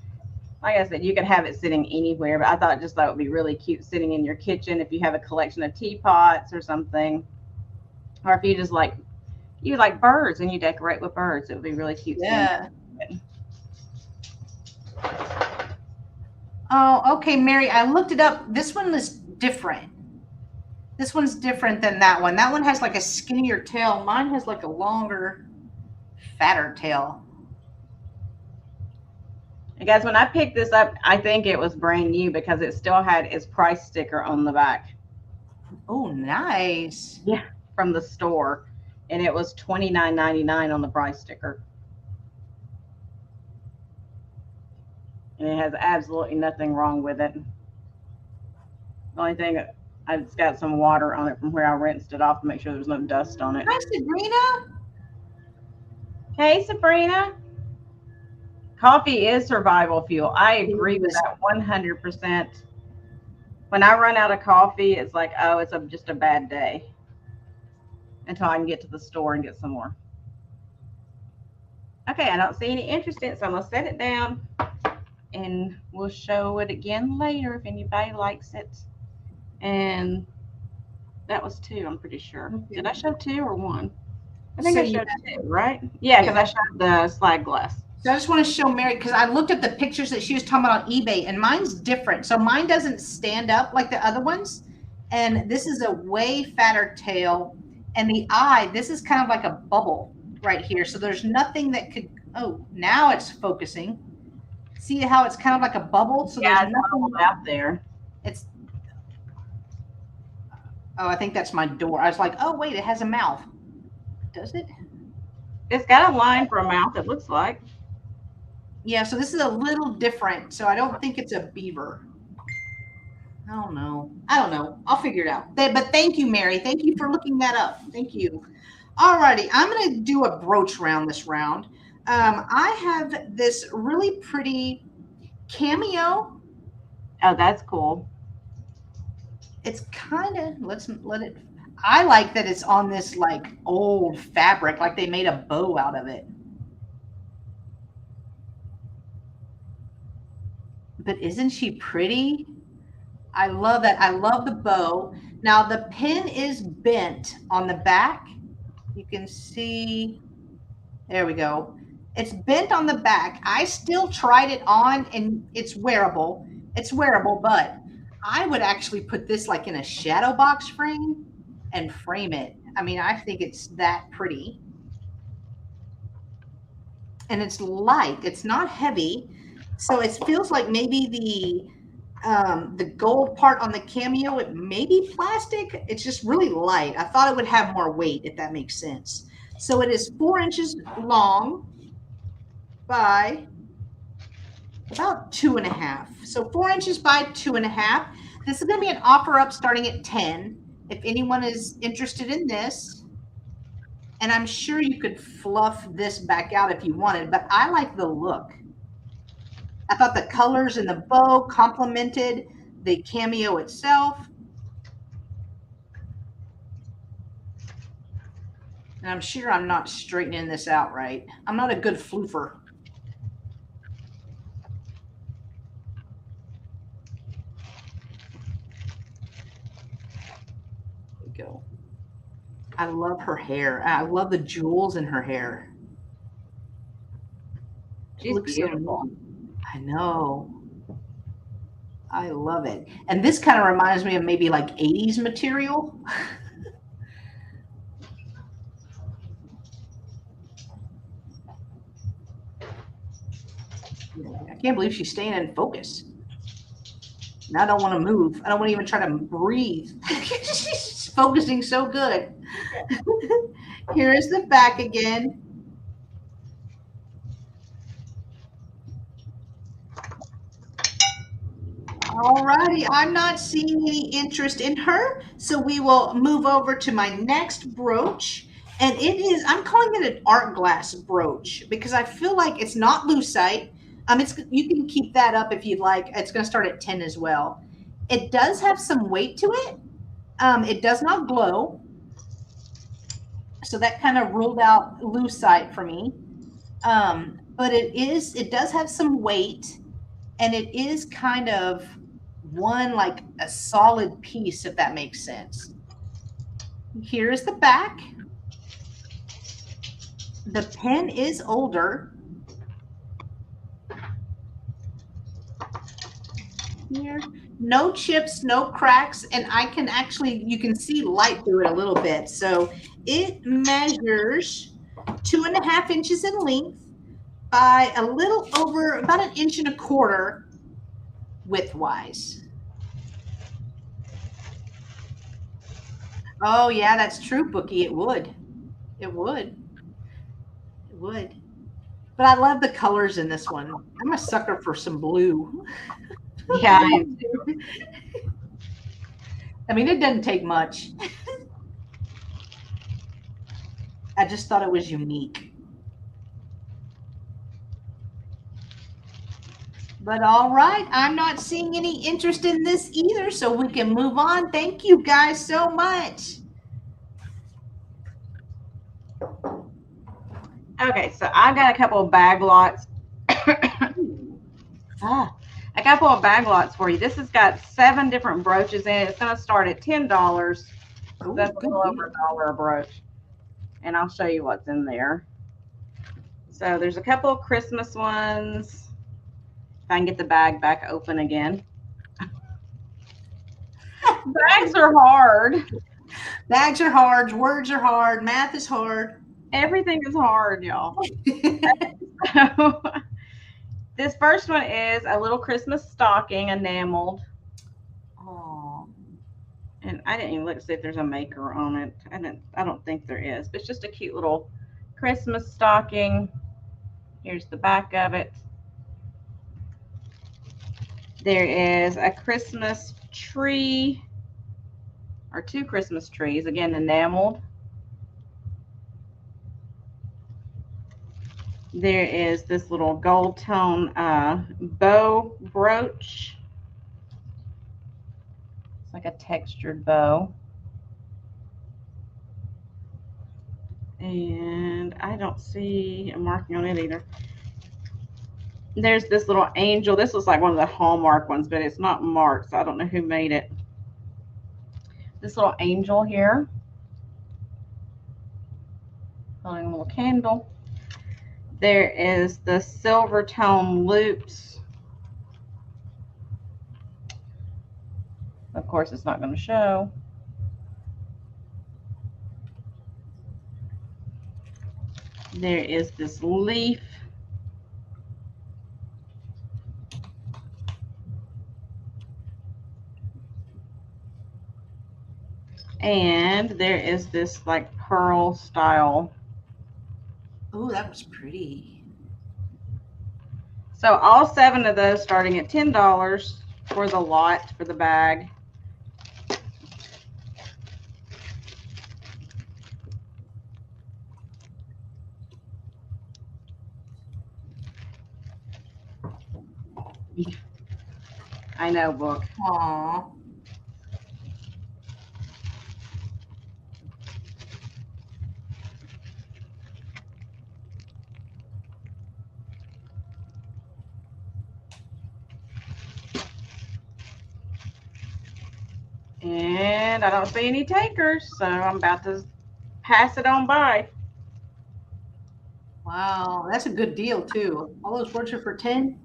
Like I said, you could have it sitting anywhere, but I thought it would be really cute sitting in your kitchen if you have a collection of teapots or something, or if you just like birds and you decorate with birds, it would be really cute. Yeah. Oh, okay, Mary, I looked it up. This one is different. This one's different than that one. That one has like a skinnier tail. Mine has like a longer, fatter tail. And guys, when I picked this up, I think it was brand new because it still had its price sticker on the back. Oh, nice. Yeah, from the store. And it was $29.99 on the price sticker. And it has absolutely nothing wrong with it. The only thing, it's got some water on it from where I rinsed it off to make sure there's no dust on it. Hi, Sabrina. Hey, Sabrina. Coffee is survival fuel. I agree with that 100%. When I run out of coffee, it's like, oh, it's just a bad day until I can get to the store and get some more. Okay, I don't see any interest in it, so I'm gonna set it down and we'll show it again later if anybody likes it. And that was two, I'm pretty sure. Okay. Did I show two or one? I think So I showed two, right? Yeah, because I showed the slide glass. So I just want to show Mary, because I looked at the pictures that she was talking about on eBay, and mine's different. So mine doesn't stand up like the other ones. And this is a way fatter tail. And the eye, this is kind of like a bubble right here. So there's nothing that could, oh, now it's focusing. See how it's kind of like a bubble? So Yeah, there's nothing out there. It's, oh, I think that's my door. I was like, oh, wait, it has a mouth. Does it? It's got a line for a mouth, it looks like. Yeah, so this is a little different. So I don't think it's a beaver. I don't know. I'll figure it out. But thank you, Mary. Thank you for looking that up. Thank you. All righty. I'm going to do a brooch round this round. I have this really pretty cameo. Oh, that's cool. It's kind of, I like that it's on this like old fabric, like they made a bow out of it. But isn't she pretty? I love that. I love the bow. Now the pin is bent on the back. You can see, there we go. It's bent on the back. I still tried it on and it's wearable. It's wearable, but I would actually put this like in a shadow box frame and frame it. I mean, I think it's that pretty. And it's light. It's not heavy. So it feels like maybe the gold part on the cameo, it may be plastic. It's just really light. I thought it would have more weight, if that makes sense. So it is 4 inches long by about 2.5. So 4 inches by 2.5. This is going to be an offer up starting at 10. If anyone is interested in this, and I'm sure you could fluff this back out if you wanted, but I like the look. I thought the colors in the bow complemented the cameo itself. And I'm sure I'm not straightening this out right. I'm not a good floofer. There we go. I love her hair. I love the jewels in her hair. She's beautiful. So, I know. I love it. And this kind of reminds me of maybe like 80s material. I can't believe she's staying in focus. Now I don't want to move. I don't want to even try to breathe. She's focusing so good. Here is the back again. All righty, I'm not seeing any interest in her, so we will move over to my next brooch. And it is, I'm calling it an art glass brooch because I feel like it's not lucite. You can keep that up if you'd like. It's going to start at 10 as well. It does have some weight to it. It does not glow. So that kind of ruled out lucite for me. But it does have some weight, and it is kind of one like a solid piece, if that makes sense. Here is the back. The pen is older. Here, no chips, no cracks, and you can see light through it a little bit. So it measures 2.5 inches in length by a little over about 1.25 inches widthwise. Oh yeah, that's true, Bookie. It would. But I love the colors in this one. I'm a sucker for some blue. Yeah. I mean, it doesn't take much. I just thought it was unique. But all right, I'm not seeing any interest in this either, so we can move on. Thank you guys so much. Okay, so I got a couple of bag lots. A couple of bag lots for you. This has got 7 different brooches in it. It's going to start at $10. Ooh, That's a good little over deal. $1 a brooch. And I'll show you what's in there. So there's a couple of Christmas ones. If I can get the bag back open again. Bags are hard. Bags are hard. Words are hard. Math is hard. Everything is hard, y'all. This first one is a little Christmas stocking, enameled. Oh. And I didn't even look to see if there's a maker on it. I don't think there is, but it's just a cute little Christmas stocking. Here's the back of it. There is a Christmas tree, or 2 Christmas trees, again enameled. There is this little gold tone bow brooch. It's like a textured bow. And I don't see a marking on it either. There's this little angel. This looks like one of the Hallmark ones, but it's not marked, so I don't know who made it. This little angel here, holding a little candle. There is the silver tone loops. Of course, it's not going to show. There is this leaf. And there is this like pearl style. Oh, that was pretty. So all 7 of those starting at $10 for the lot, for the bag. I know, book. Aww. And I don't see any takers, so I'm about to pass it on by. Wow, that's a good deal too. All those brooches are for 10.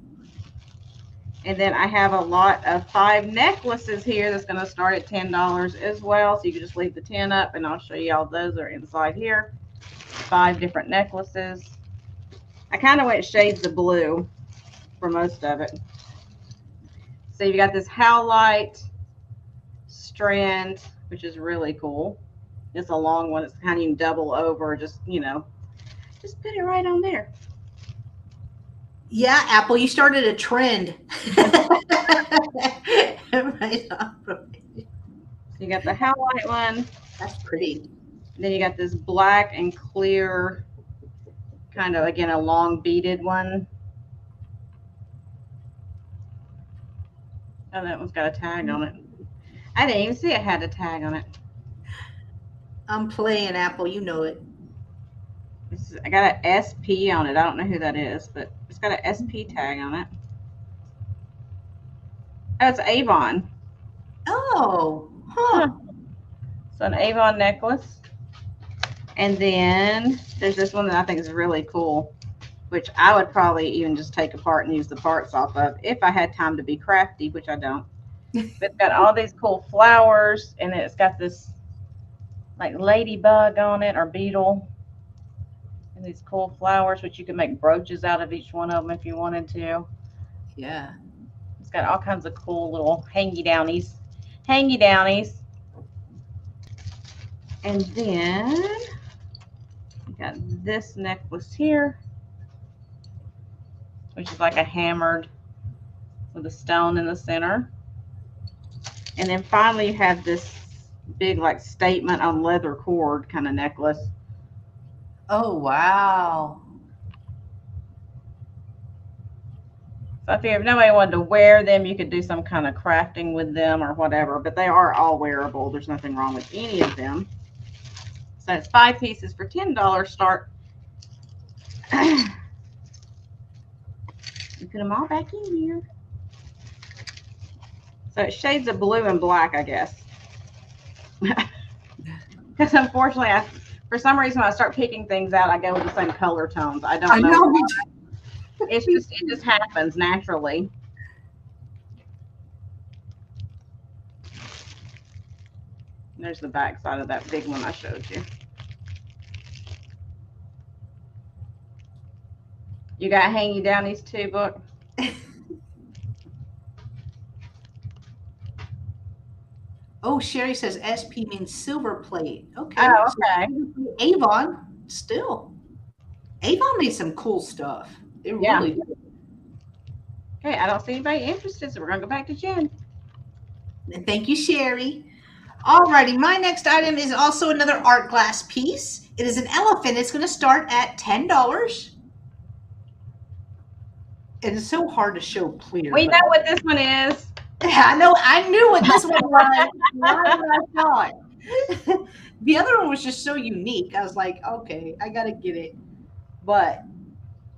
And then I have a lot of 5 necklaces here that's going to start at $10 as well. So you can just leave the 10 up and I'll show you all those are inside here. 5 different necklaces. I kind of went shades of blue for most of it. So you got this howlite strand, which is really cool. It's a long one. It's kind of even double over. Just, you know, just put it right on there. Yeah, Apple, you started a trend. Right on. You got the howlite one. That's pretty. Then you got this black and clear, kind of, again, a long beaded one. Oh, that one's got a tag on it. I didn't even see it had a tag on it. I'm playing, Apple. You know it. I got an SP on it. I don't know who that is, but it's got an SP tag on it. Oh, it's Avon. Oh, huh. So an Avon necklace. And then there's this one that I think is really cool, which I would probably even just take apart and use the parts off of if I had time to be crafty, which I don't. But it's got all these cool flowers, and it's got this like ladybug on it, or beetle. And these cool flowers, which you can make brooches out of each one of them if you wanted to. Yeah. It's got all kinds of cool little hangy downies. Hangy downies. And then you got this necklace here, which is like a hammered with a stone in the center. And then finally you have this big like statement on leather cord kind of necklace. Oh, wow. So if nobody wanted to wear them, you could do some kind of crafting with them or whatever, but they are all wearable. There's nothing wrong with any of them. So it's 5 pieces for $10 start Put them all back in here. So it's shades of blue and black, I guess. Because unfortunately, for some reason, when I start picking things out, I go with the same color tones. I don't know. It just happens naturally. There's the back side of that big one I showed you. You got hanging down these two, Book? Oh, Sherry says SP means silver plate. Okay. Oh, okay. So Avon, still. Avon made some cool stuff. They really did. Okay, I don't see anybody interested, so we're going to go back to Jen. And thank you, Sherry. Alrighty, my next item is also another art glass piece. It is an elephant. It's going to start at $10. It is so hard to show clear. We know what this one is. I know. I knew what this one was. Why would I saw it? The other one was just so unique. I was like, okay, I got to get it. But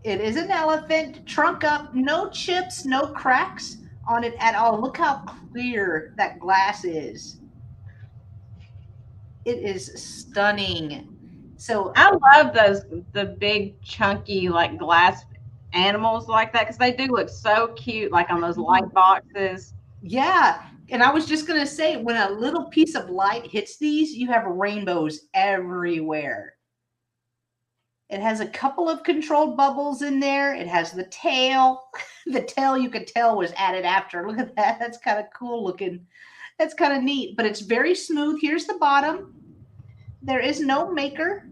it is an elephant, trunk up, no chips, no cracks on it at all. Look how clear that glass is. It is stunning. So I love the big chunky like glass animals like that because they do look so cute, like on those light boxes. Yeah, and I was just gonna say, when a little piece of light hits these, you have rainbows everywhere. It has a couple of controlled bubbles in there. It has the tail. The tail you could tell was added after. Look at that. That's kind of cool looking. That's kind of neat, but it's very smooth. Here's the bottom. There is no maker.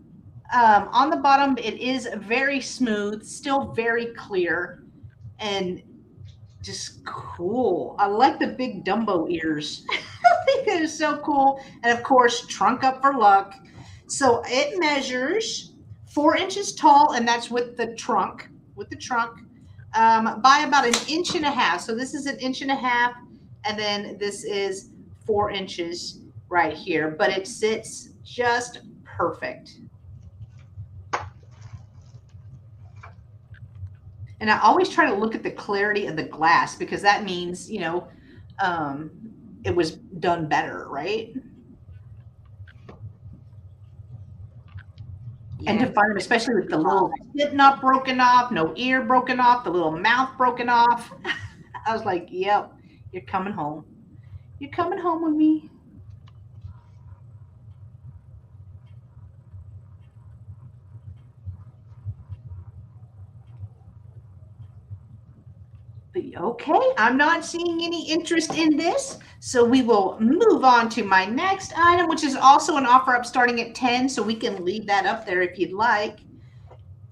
On the bottom, it is very smooth, still very clear, and just cool. I like the big Dumbo ears. I think it is so cool. And of course, trunk up for luck. So it measures 4 inches tall, and that's with the trunk, by about 1.5 inches. So this is 1.5 inches, and then this is 4 inches right here, but it sits just perfect. And I always try to look at the clarity of the glass because that means, you know, it was done better, right? Yeah. And to find them, especially with the little tip not broken off, no ear broken off, the little mouth broken off. I was like, yep, you're coming home. You're coming home with me. Okay, I'm not seeing any interest in this, so we will move on to my next item, which is also an offer up starting at 10, so we can leave that up there if you'd like.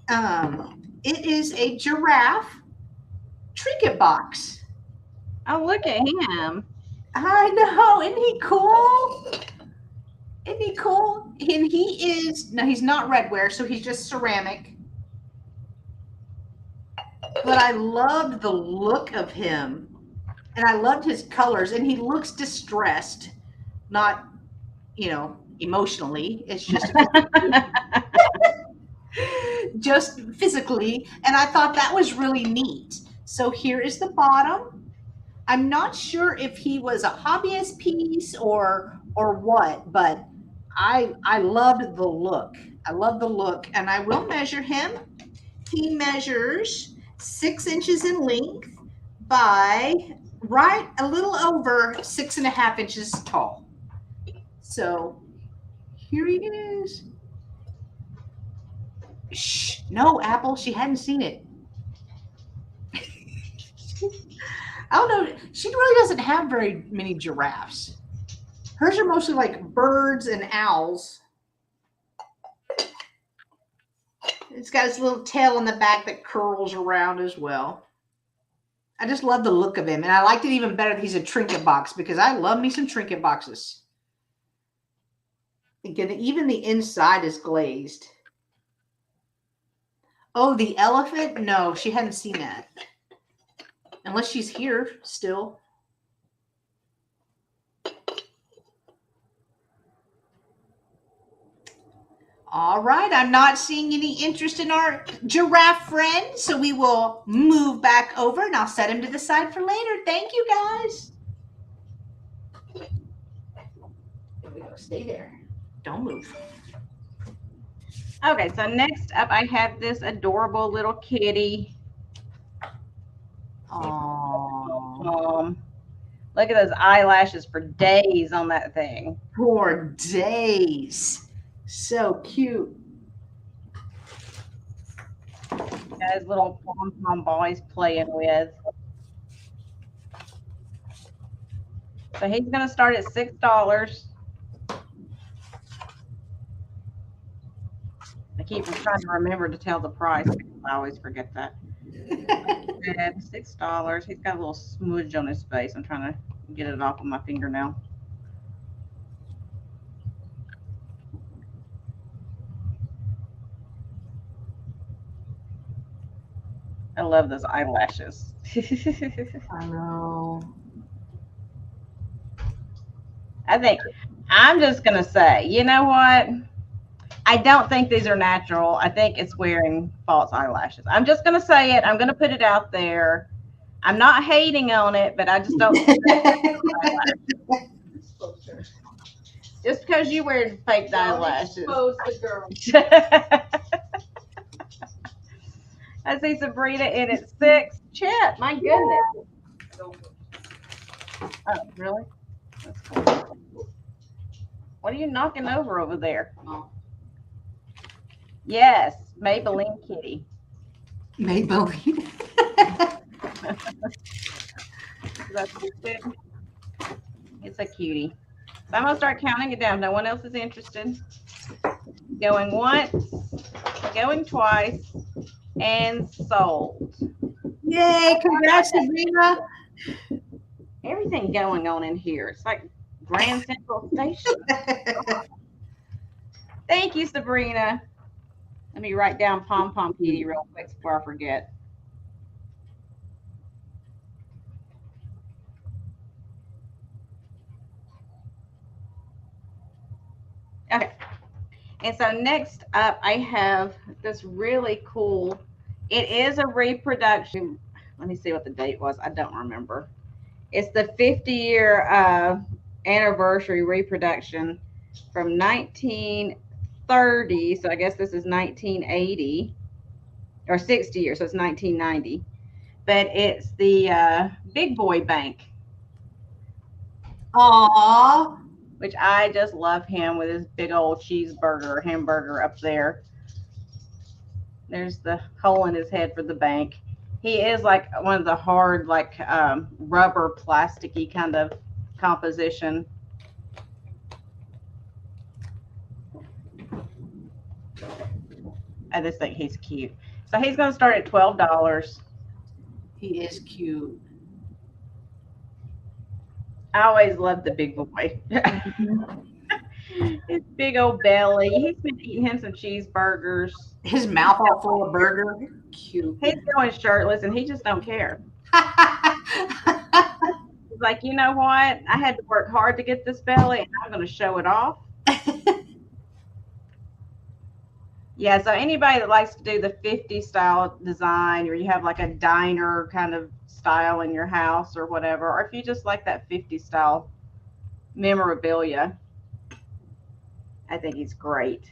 It is a giraffe trinket box. Oh, look at him. I know, isn't he cool? Isn't he cool? And he is, no, he's not redware, so he's just ceramic. But I loved the look of him, and I loved his colors, and he looks distressed, not, you know, emotionally. It's just just physically, and I thought that was really neat. So here is the bottom. I'm not sure if he was a hobbyist piece or what, but I loved the look. I love the look, and I will measure him. He measures 6 inches in length by right a little over 6.5 inches tall. So here he is. Shh, no, Apple, she hadn't seen it. I don't know. She really doesn't have very many giraffes. Hers are mostly like birds and owls. It's got its little tail on the back that curls around as well. I just love the look of him. And I liked it even better that he's a trinket box because I love me some trinket boxes. Again, even the inside is glazed. Oh, the elephant? No, she hadn't seen that. Unless she's here still. All right, I'm not seeing any interest in our giraffe friend, so we will move back over and I'll set him to the side for later. Thank you, guys. There we go. Stay there. Don't move. Okay, so next up I have this adorable little kitty. Aww. Look at those eyelashes for days on that thing. For days. So cute. Got his little pom-pom ball he's playing with. So he's going to start at $6. I keep trying to remember to tell the price. I always forget that. $6. He's got a little smudge on his face. I'm trying to get it off with my fingernail. I love those eyelashes. I know. I think I'm just going to say, you know what? I don't think these are natural. I think it's wearing false eyelashes. I'm just going to say it. I'm going to put it out there. I'm not hating on it, but I just don't. Just because you wear fake eyelashes. Expose the girl. I see Sabrina in at 6. Chet, my goodness. Oh, really? That's cool. What are you knocking over there? Oh. Yes, Maybelline Kitty. Maybelline. That's it. It's a cutie. So I'm going to start counting it down. No one else is interested. Going once, going twice, and sold. Yay, congrats, Sabrina. Everything going on in here. It's like Grand Central Station. Thank you, Sabrina. Let me write down Pom Pom Kitty real quick before I forget. Okay. And so next up, I have this really cool, it is a reproduction. Let me see what the date was. I don't remember. It's the 50-year anniversary reproduction from 1930. So I guess this is 1980 or 60 years. So it's 1990. But it's the Big Boy Bank. Aww. Which I just love him with his big old cheeseburger, hamburger up there. There's the hole in his head for the bank. He is like one of the hard, like rubber, plasticky kind of composition. I just think he's cute. So he's going to start at $12. He is cute. I always loved the big boy. His big old belly. He's been eating him some cheeseburgers. His mouth all full of burger. Cute. He's going shirtless and he just don't care. He's like, you know what? I had to work hard to get this belly and I'm going to show it off. Yeah, so anybody that likes to do the 50 style design, or you have like a diner kind of style in your house or whatever, or if you just like that 50 style memorabilia, I think he's great.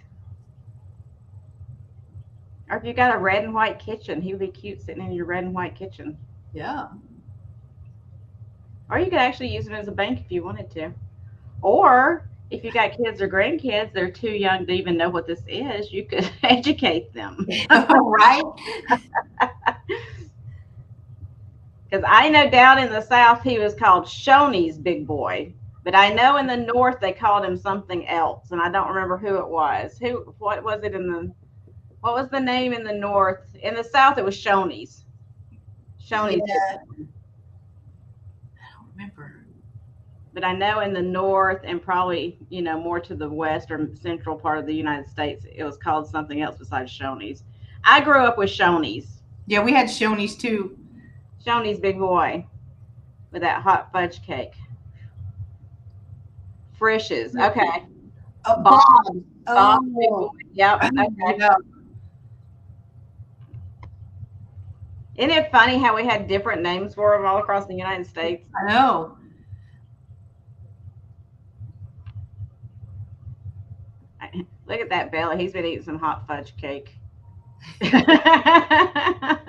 Or if you got a red and white kitchen, he would be cute sitting in your red and white kitchen. Yeah. Or you could actually use him as a bank if you wanted to. Or if you got kids or grandkids, they're too young to even know what this is, you could educate them. Right? Because I know down in the South, he was called Shoney's Big Boy. But I know in the North, they called him something else. And I don't remember who it was. What was it what was the name in the North? In the South, it was Shoney's. Shoney's. Yeah. I don't remember. But I know in the North and probably, more to the west or central part of the United States, it was called something else besides Shoney's. I grew up with Shoney's. Yeah, we had Shoney's too. Shoney's Big Boy with that hot fudge cake. Frisch's. Okay. Bob. Oh, Big Boy. Yep. Okay. yeah. Isn't it funny how we had different names for them all across the United States? I know. Look at that belly. He's been eating some hot fudge cake. I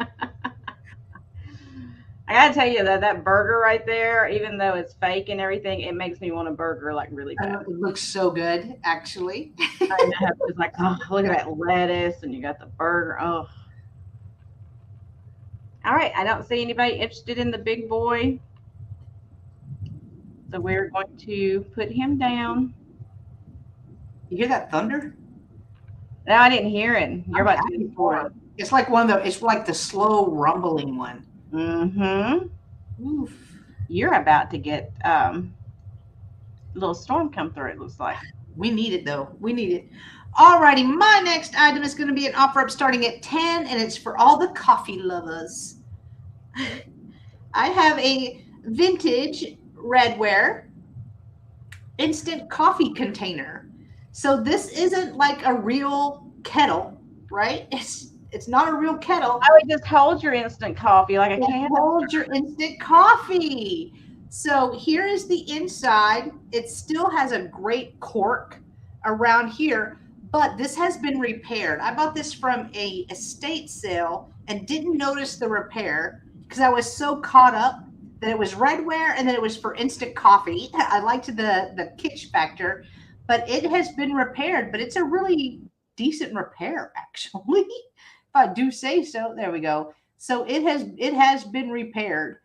gotta tell you that burger right there, even though it's fake and everything, it makes me want a burger like really I know, bad. it looks so good, actually. I know. It's like, oh, look at that lettuce, and you got the burger. Oh, all right. I don't see anybody interested in the big boy, so we're going to put him down. You hear that thunder? No, I didn't hear it. You're I'm about to happy for it. inform. It's like it's like the slow rumbling one. Mm-hmm. Oof. You're about to get a little storm come through. It looks like. We need it though. We need it. Alrighty, my next item is going to be an offer up starting at 10, and it's for all the coffee lovers. I have a vintage Redware instant coffee container. So this isn't like a real kettle, right? It's not a real kettle. I would just hold your instant coffee like a can. Hold your instant coffee. So here is the inside. It still has a great cork around here, but this has been repaired. I bought this from a estate sale and didn't notice the repair because I was so caught up that it was Redware and then it was for instant coffee. I liked the kitsch factor, but it has been repaired, but it's a really decent repair actually. If I do say so. There we go. So it has been repaired,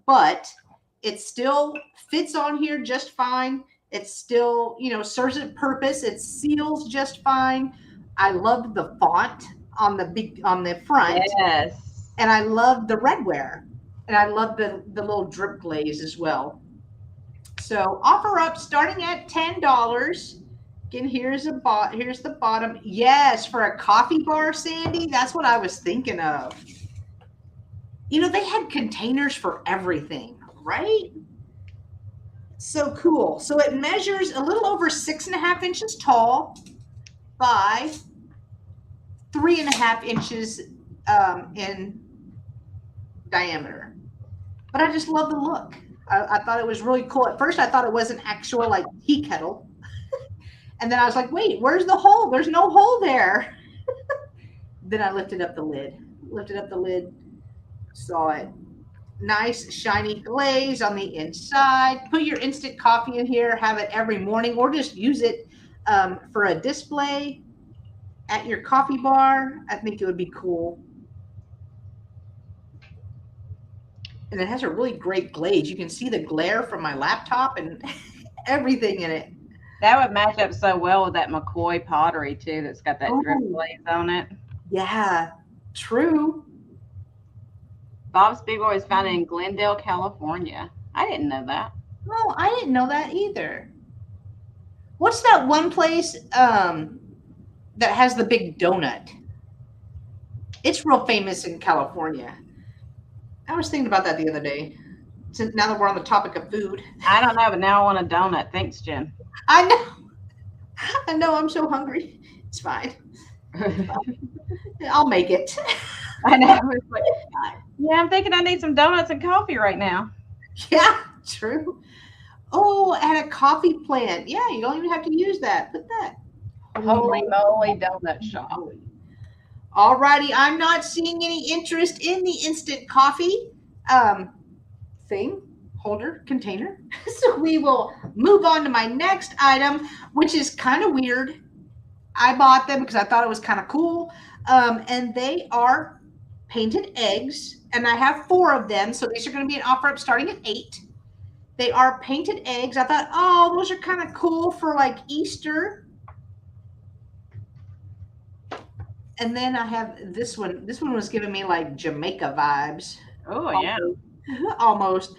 but it still fits on here just fine. It still, serves its purpose. It seals just fine. I love the font on the front. Yes. And I love the Redware, and I love the little drip glaze as well. So offer up starting at $10. Again, here's the bottom. Yes, for a coffee bar, Sandy. That's what I was thinking of. They had containers for everything, right? So cool. So it measures a little over 6.5 inches tall by 3.5 inches in diameter. But I just love the look. I thought it was really cool. At first, I thought it was an actual like tea kettle. And then I was like, wait, where's the hole? There's no hole there. Then I lifted up the lid, saw it. Nice shiny glaze on the inside. Put your instant coffee in here, have it every morning, or just use it for a display at your coffee bar. I think it would be cool. And it has a really great glaze. You can see the glare from my laptop and everything in it. That would match up so well with that McCoy pottery too. That's got that drip glaze on it. Yeah, true. Bob's Big Boy is found in Glendale, California. I didn't know that. Oh, I didn't know that either. What's that one place that has the big donut? It's real famous in California. I was thinking about that the other day. Since now that we're on the topic of food. I don't know, but now I want a donut. Thanks, Jen. I know. I'm so hungry. It's fine. I'll make it. I know. Yeah, I'm thinking I need some donuts and coffee right now. Yeah, true. Oh, at a coffee plant. Yeah, you don't even have to use that. Put that. Holy moly donut shop. All righty. I'm not seeing any interest in the instant coffee holder container. So we will move on to my next item, which is kind of weird. I bought them because I thought it was kind of cool. And they are painted eggs, and I have 4 of them. So these are going to be an offer up starting at 8. They are painted eggs. I thought, oh, those are kind of cool for like Easter. And then I have this one. This one was giving me like Jamaica vibes. Oh, yeah. Almost.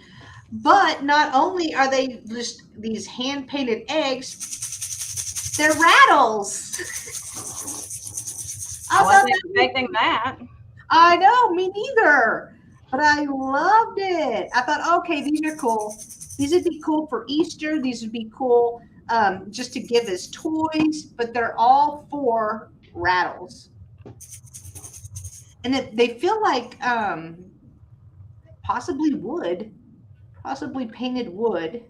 But not only are they just these hand-painted eggs, they're rattles. I wasn't expecting that. I know, me neither. But I loved it. I thought, okay, these are cool. These would be cool for Easter. These would be cool just to give as toys, but they're all for rattles. And they feel like possibly wood, possibly painted wood.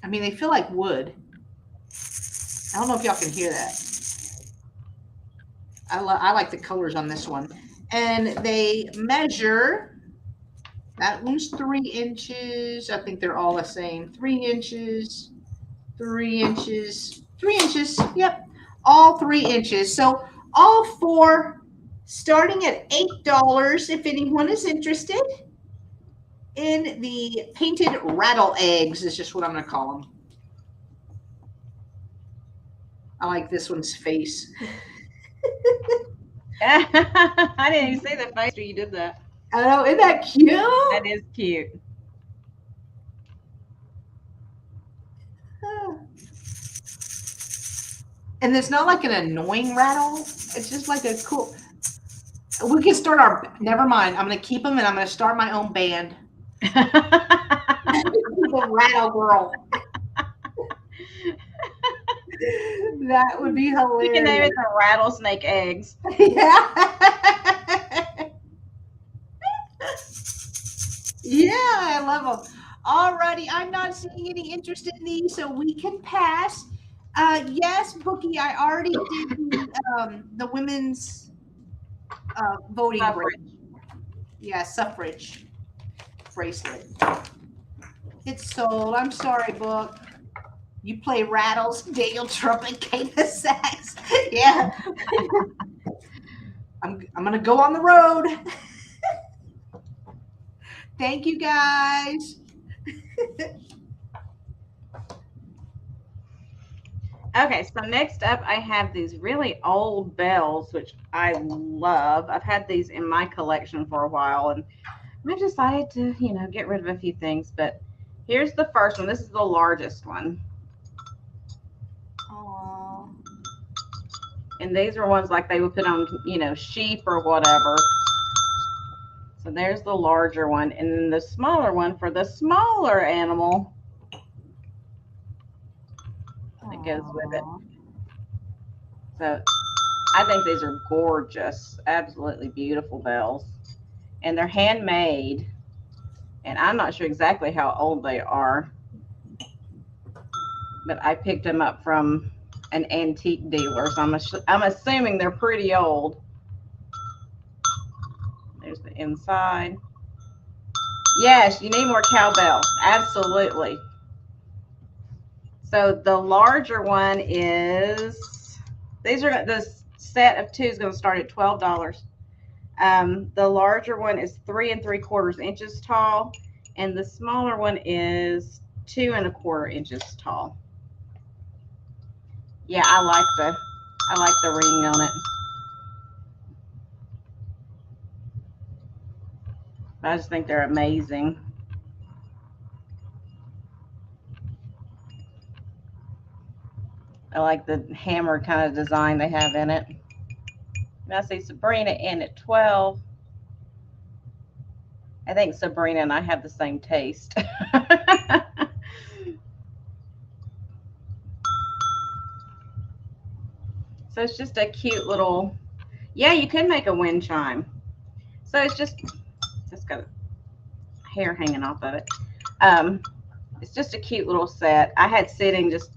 I mean, they feel like wood. I don't know if y'all can hear that. I like the colors on this one. And they measure, that one's 3 inches. I think they're all the same. 3 inches, 3 inches, 3 inches. Yep, all 3 inches. So all 4 starting at $8 if anyone is interested in the painted rattle eggs is just what I'm going to call them. I like this one's face. I didn't even see the face when you did that. I know, isn't that cute? That is cute. And it's not like an annoying rattle. It's just like a cool. We can start our. Never mind. I'm going to keep them and I'm going to start my own band. The Rattle Girl. That would be hilarious. You can name it the Rattlesnake Eggs. Yeah. Yeah, I love them. Alrighty, I'm not seeing any interest in these, so we can pass. Yes, Bookie, I already did the women's voting Suffrage. Yeah, suffrage bracelet. It's sold. I'm sorry, Book. You play rattles, Daniel trumpet, Kate the sax. Yeah. I'm gonna go on the road. Thank you, guys. Okay, so next up I have these really old bells, which I love. I've had these in my collection for a while, and I've decided to, get rid of a few things. But here's the first one. This is the largest one. Aww. And these are ones like they would put on, sheep or whatever. So there's the larger one. And then the smaller one for the smaller animal that goes with it. So I think these are gorgeous, absolutely beautiful bells. And they're handmade. And I'm not sure exactly how old they are, but I picked them up from an antique dealer. So I'm assuming they're pretty old. There's the inside. Yes, you need more cowbell. Absolutely. So the larger one is, the set of 2 is going to start at $12. The larger one is 3 3/4 inches tall, and the smaller one is 2 1/4 inches tall. Yeah, I like the ring on it. I just think they're amazing. I like the hammered kind of design they have in it. And I see Sabrina in at 12. I think Sabrina and I have the same taste. So it's just a cute little, yeah, you could make a wind chime. So it's got hair hanging off of it. It's just a cute little set. I had sitting just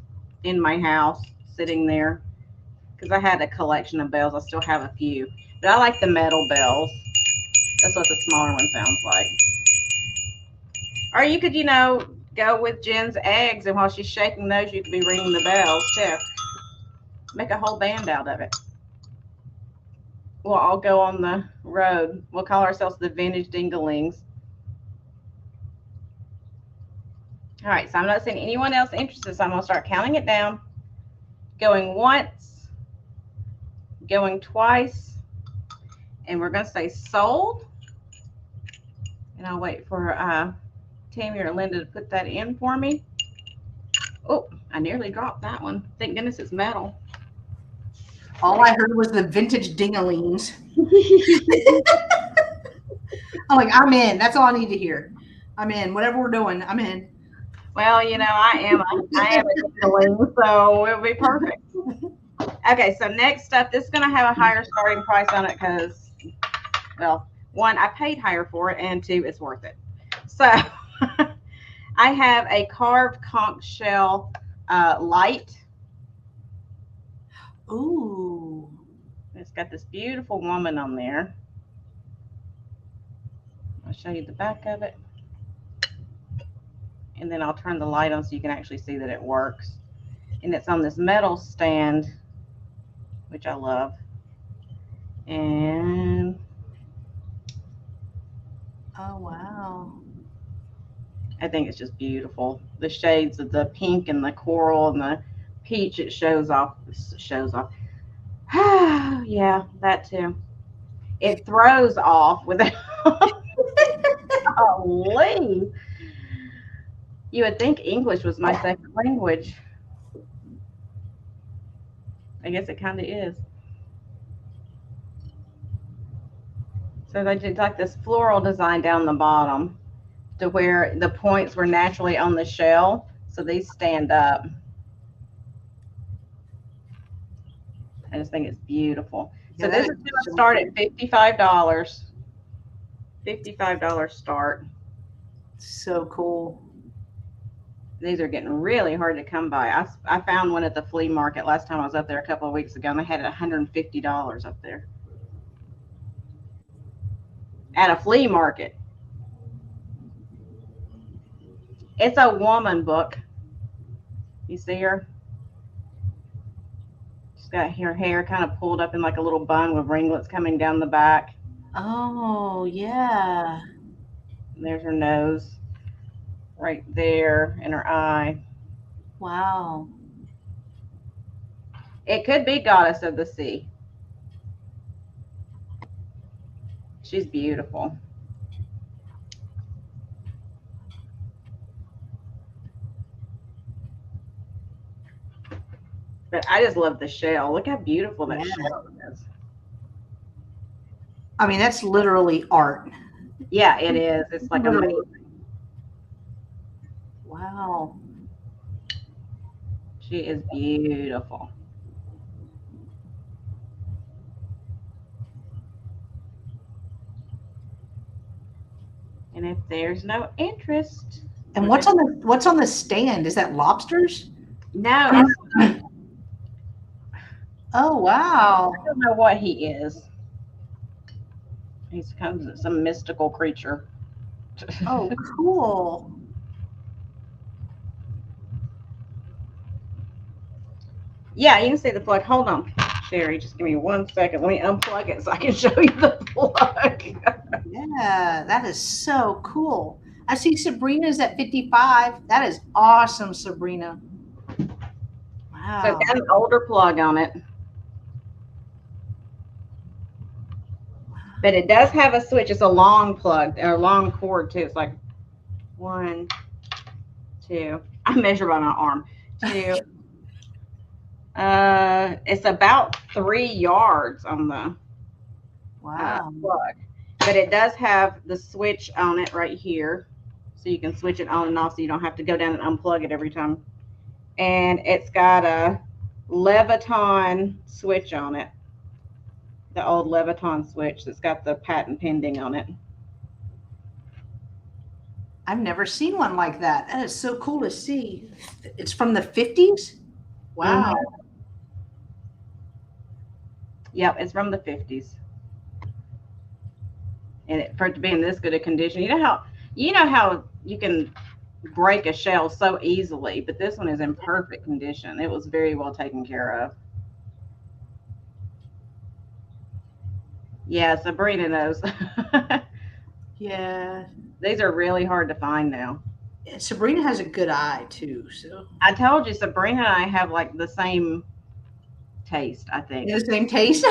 in my house, sitting there, because I had a collection of bells. I still have a few, but I like the metal bells. That's what the smaller one sounds like. Or you could, go with Jen's eggs, and while she's shaking those, you could be ringing the bells too. Make a whole band out of it. We'll all go on the road. We'll call ourselves the Vintage Dingalings. All right, so I'm not seeing anyone else interested, so I'm going to start counting it down. Going once, going twice, and we're going to say sold. And I'll wait for Tammy or Linda to put that in for me. Oh, I nearly dropped that one. Thank goodness it's metal. All I heard was the vintage dingalings. I'm like, I'm in. That's all I need to hear. I'm in. Whatever we're doing, I'm in. Well, I am a tickling, so it'll be perfect. Okay, so next up, this is going to have a higher starting price on it because, well, one, I paid higher for it, and two, it's worth it. So I have a carved conch shell light. Ooh. It's got this beautiful woman on there. I'll show you the back of it. And then I'll turn the light on so you can actually see that it works. And it's on this metal stand, which I love. And Oh, wow. I think it's just beautiful. The shades of the pink and the coral and the peach, it shows off. Shows off. Yeah, that too. It throws off without golly. You would think English was my second language. I guess it kind of is. So they did like this floral design down the bottom to where the points were naturally on the shell. So these stand up. I just think it's beautiful. Yeah, So this is going to start at $55. $55 start. So cool. These are getting really hard to come by. I found one at the flea market last time I was up there a couple of weeks ago, and they had it $150 up there. At a flea market. It's a woman book. You see her? She's got her hair kind of pulled up in like a little bun with ringlets coming down the back. Oh, yeah. And there's her nose right there and her eye. Wow. It could be Goddess of the Sea. She's beautiful. But I just love the shell. Look how beautiful that shell is. I mean, that's literally art. Yeah, it is. It's like amazing. Wow. She is beautiful. And if there's no interest. And what's on the stand? Is that lobsters? No. Oh, wow. I don't know what he is. He's kind of some mystical creature. Oh, cool. Yeah, you can see the plug. Hold on, Sherry. Just give me 1 second. Let me unplug it so I can show you the plug. Yeah, that is so cool. I see Sabrina's at 55. That is awesome, Sabrina. Wow. So it's got an older plug on it. But it does have a switch. It's a long plug or a long cord too. It's like 1, 2. I measure by my arm. 2. It's about 3 yards on the plug. But it does have the switch on it right here. So you can switch it on and off so you don't have to go down and unplug it every time. And it's got a Leviton switch on it. The old Leviton switch that's got the patent pending on it. I've never seen one like that. That is so cool to see. It's from the 50s? Wow. Mm-hmm. Yep, it's from the 50s. And for it to be in this good a condition, you know how you can break a shell so easily, but this one is in perfect condition. It was very well taken care of. Yeah, Sabrina knows. Yeah. These are really hard to find now. Sabrina has a good eye too. So I told you, Sabrina and I have like the same taste, I think. the same taste.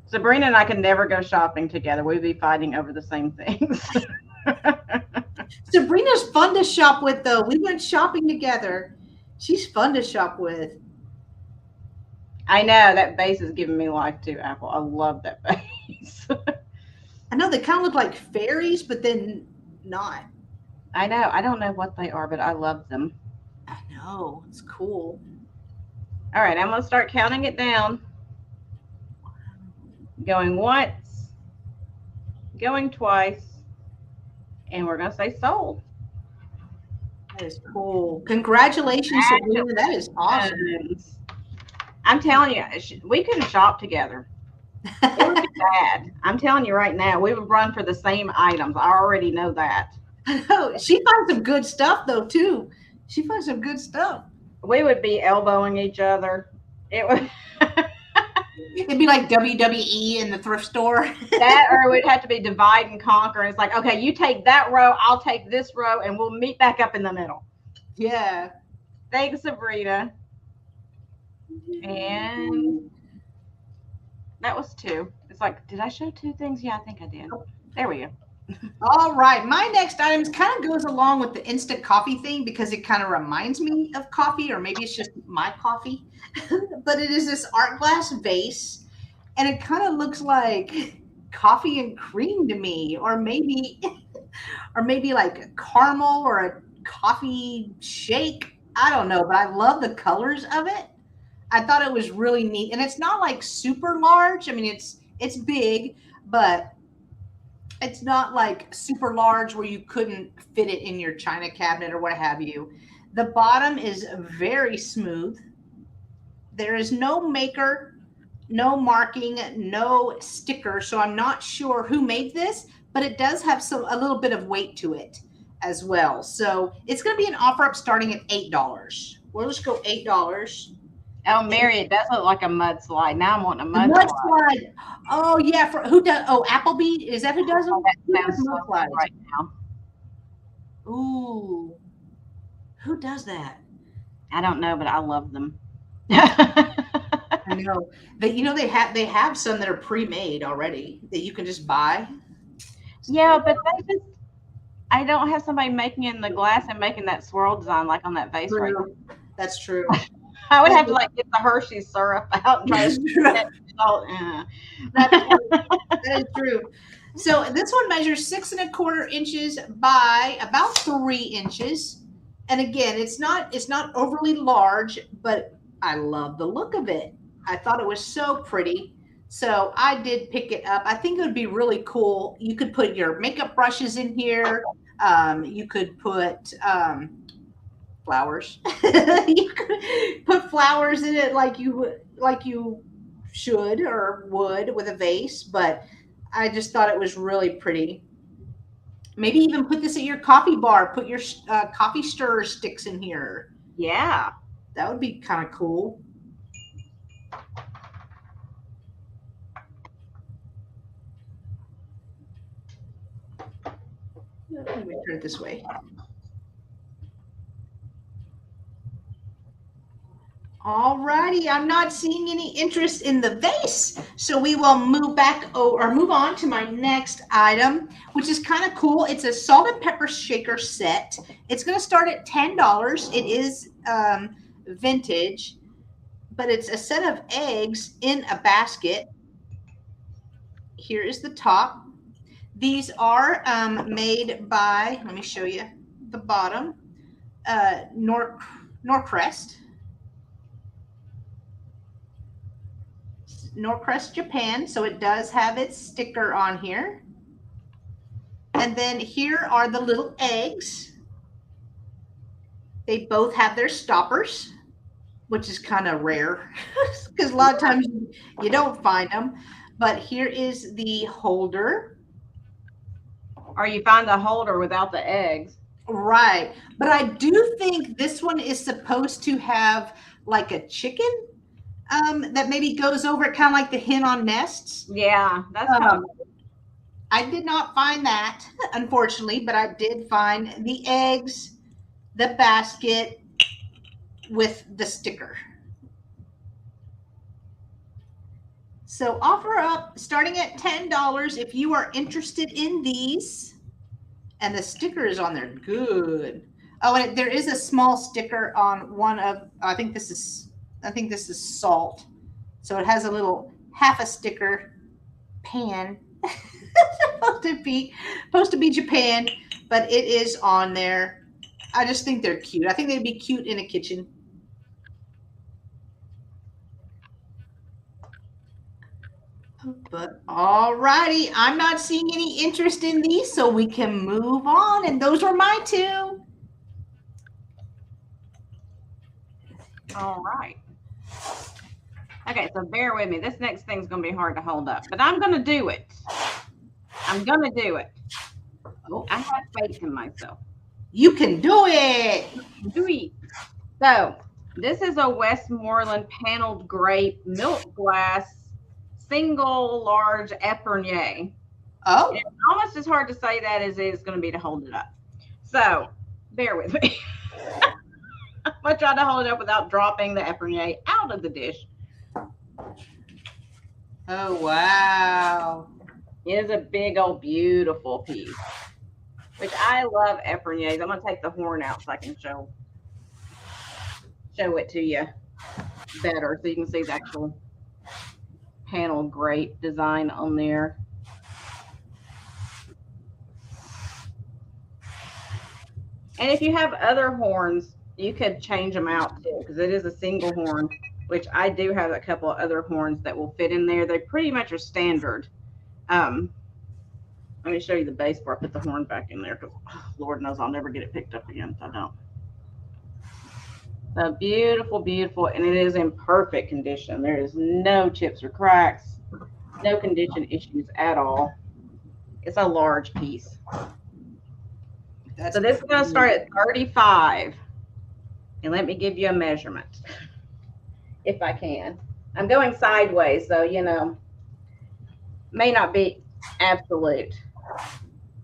Sabrina and I could never go shopping together. We'd be fighting over the same things. Sabrina's fun to shop with, though. We went shopping together. She's fun to shop with. I know that base is giving me life too, Apple. I love that base. I know they kind of look like fairies, but then not. I know. I don't know what they are, but I love them. I know. It's cool. All right, I'm going to start counting it down. Going once, going twice, and we're going to say sold. That is cool. Congratulations, Sabrina. That is awesome. Congratulations. I'm telling you, we couldn't shop together. It would be bad. I'm telling you right now, we would run for the same items. I already know that. Oh, she finds some good stuff though too. She finds some good stuff. We would be elbowing each other. It would It'd be like WWE in the thrift store. that, or we'd have to be divide and conquer. It's like, okay, you take that row, I'll take this row, and we'll meet back up in the middle. Yeah. Thanks, Sabrina. And that was two. It's like, did I show two things? Yeah, I think I did. There we go. All right. My next item kind of goes along with the instant coffee thing because it kind of reminds me of coffee, or maybe it's just my coffee. But it is this art glass vase, and it kind of looks like coffee and cream to me, or maybe like a caramel or a coffee shake. I don't know, but I love the colors of it. I thought it was really neat, and it's not like super large. I mean, it's big, but it's not like super large where you couldn't fit it in your china cabinet or what have you. The bottom is very smooth. There is no maker, no marking, no sticker, so I'm not sure who made this, but it does have a little bit of weight to it as well. So it's going to be an offer up starting at $8. We'll just go $8. Oh, Mary, it does look like a mudslide. Now I'm wanting a The mudslide. mudslide. Oh yeah, for who does? Oh, Applebee. Is that who does them? That sounds so good right now. Ooh, who does that? I don't know, but I love them. I know. They have some that are pre-made already that you can just buy. Yeah, but I don't have somebody making it in the glass and making that swirl design like on that vase right now. That's true. I would have to like get the Hershey syrup out and try That's to true. That's That is true. So this one measures 6¼ inches by about 3 inches. And again, it's not overly large, but I love the look of it. I thought it was so pretty. So I did pick it up. I think it would be really cool. You could put your makeup brushes in here. You could put flowers. You could put flowers in it like you should or would with a vase, but I just thought it was really pretty. Maybe even put this at your coffee bar. Put your coffee stirrer sticks in here. Yeah. That would be kind of cool. Let me turn it this way. All righty, I'm not seeing any interest in the vase, so we will move on to my next item, which is kind of cool. It's a salt and pepper shaker set. It's going to start at $10. It is vintage, but it's a set of eggs in a basket. Here is the top. These are made by, let me show you the bottom, Norcrest, Japan. So it does have its sticker on here. And then here are the little eggs. They both have their stoppers, which is kind of rare because a lot of times you don't find them. But here is the holder. Or you find the holder without the eggs. Right. But I do think this one is supposed to have like a chicken that maybe goes over it, kind of like the hen on nests. Yeah, that's kind of cool. I did not find that, unfortunately, but I did find the eggs, the basket with the sticker. So offer up starting at $10 if you are interested in these. And the sticker is on there. Good. Oh, and there is a small sticker on one of, I think this is salt. So it has a little half a sticker pan. supposed to be Japan, but it is on there. I just think they're cute. I think they'd be cute in a kitchen. But all righty, I'm not seeing any interest in these, so we can move on. And those were my two. All right. Okay, so bear with me. This next thing's going to be hard to hold up, but I'm going to do it. I'm going to do it. Oh, I have faith in myself. You can do it. Do it. So this is a Westmoreland paneled grape milk glass single large Epergne. Oh. And it's almost as hard to say that as it is going to be to hold it up. So bear with me. I'm going to try to hold it up without dropping the Epergne out of the dish. Oh, wow. It is a big old beautiful piece, which I love Epergnes. I'm going to take the horn out so I can show it to you better so you can see the actual panel grape design on there. And if you have other horns, you could change them out too, because it is a single horn, which I do have a couple of other horns that will fit in there. They pretty much are standard. Let me show you the base before I put the horn back in there, because Lord knows I'll never get it picked up again if I don't. So beautiful, beautiful, and it is in perfect condition. There is no chips or cracks, no condition issues at all. It's a large piece. So this is going to start at 35. And let me give you a measurement, if I can. I'm going sideways, so, you know, may not be absolute.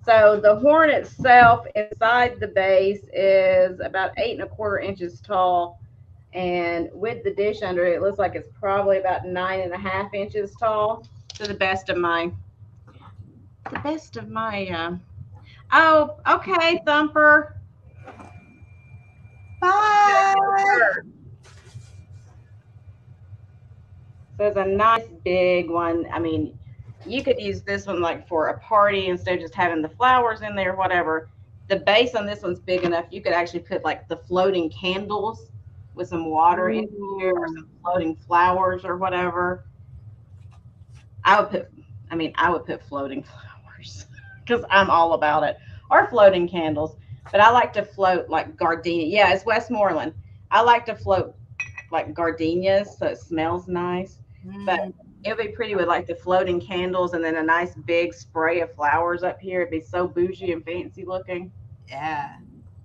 So the horn itself inside the base is about 8 1/4 inches tall. And with the dish under it, it looks like it's probably about 9 1/2 inches tall, to the best of my, oh, okay, Thumper. Bye. So it's a nice big one. I mean, you could use this one like for a party instead of just having the flowers in there, whatever. The base on this one's big enough. You could actually put like the floating candles with some water in here, or some floating flowers or whatever. I would put floating flowers because I'm all about it, or floating candles. But I like to float like gardenia. Yeah, it's Westmoreland. I like to float like gardenias so it smells nice. But it would be pretty with like the floating candles and then a nice big spray of flowers up here. It'd be so bougie and fancy looking. Yeah.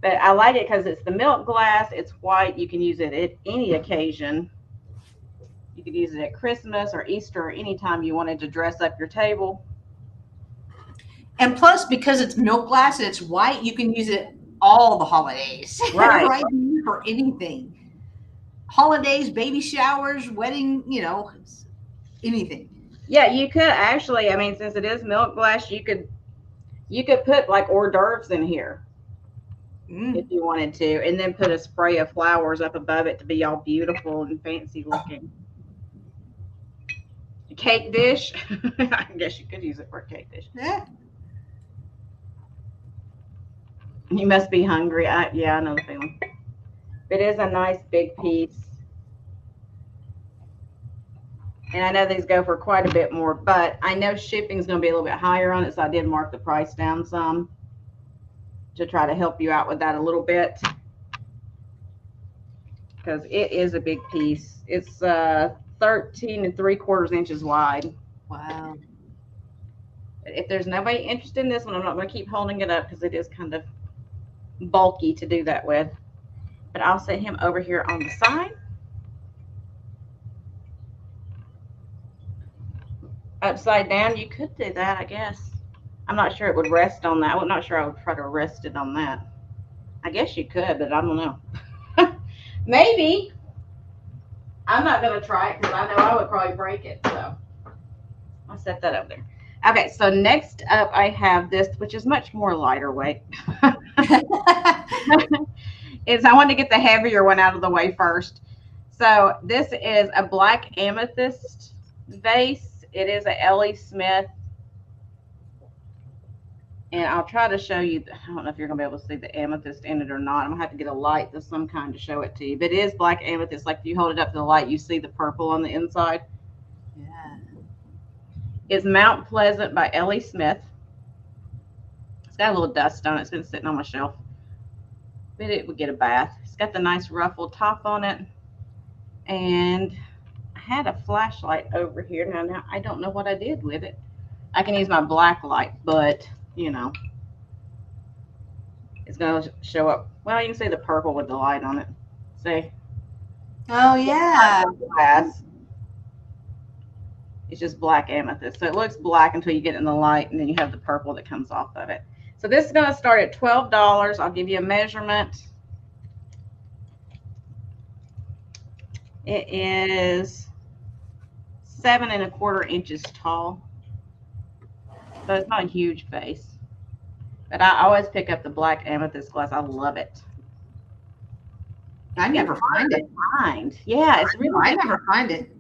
But I like it because it's the milk glass. It's white. You can use it at any occasion. You could use it at Christmas or Easter or any time you wanted to dress up your table. And plus, because it's milk glass and it's white, you can use it all the holidays. Right. Right, for anything. Holidays, baby showers, wedding, you know, anything. Yeah, you could actually, I mean, since it is milk glass, you could put like hors d'oeuvres in here if you wanted to, and then put a spray of flowers up above it to be all beautiful and fancy looking. A cake dish. I guess you could use it for a cake dish. Yeah. You must be hungry. Yeah, I know the feeling. It is a nice big piece. And I know these go for quite a bit more, but I know shipping is going to be a little bit higher on it, so I did mark the price down some to try to help you out with that a little bit, because it is a big piece. It's 13 3/4 inches wide. Wow. If there's nobody interested in this one, I'm not going to keep holding it up because it is kind of bulky to do that with. But I'll set him over here on the side. Upside down, you could do that, I guess. I'm not sure it would rest on that. I'm not sure I would try to rest it on that. I guess you could, but I don't know. Maybe. I'm not going to try it because I know I would probably break it. So I'll set that up there. Okay, so next up I have this, which is much more lighter weight. I want to get the heavier one out of the way first. So this is a black amethyst vase. It is a Ellie Smith And I'll try to show you, I don't know if you're going to be able to see the amethyst in it or not. I'm going to have to get a light of some kind to show it to you. But it is black amethyst. Like if you hold it up to the light, you see the purple on the inside. Yeah. It's Mount Pleasant by Ellie Smith. It's got a little dust on it. It's been sitting on my shelf. But it would get a bath. It's got the nice ruffled top on it. And I had a flashlight over here. Now I don't know what I did with it. I can use my black light, but you know, it's going to show up. Well, you can see the purple with the light on it. See? Oh yeah. Glass. It's just black amethyst. So it looks black until you get in the light, and then you have the purple that comes off of it. So this is going to start at $12. I'll give you a measurement. It is 7 1/4 inches tall. So it's not a huge face. But I always pick up the black amethyst glass. I love it. I never find it. Yeah, it's really. I never find it.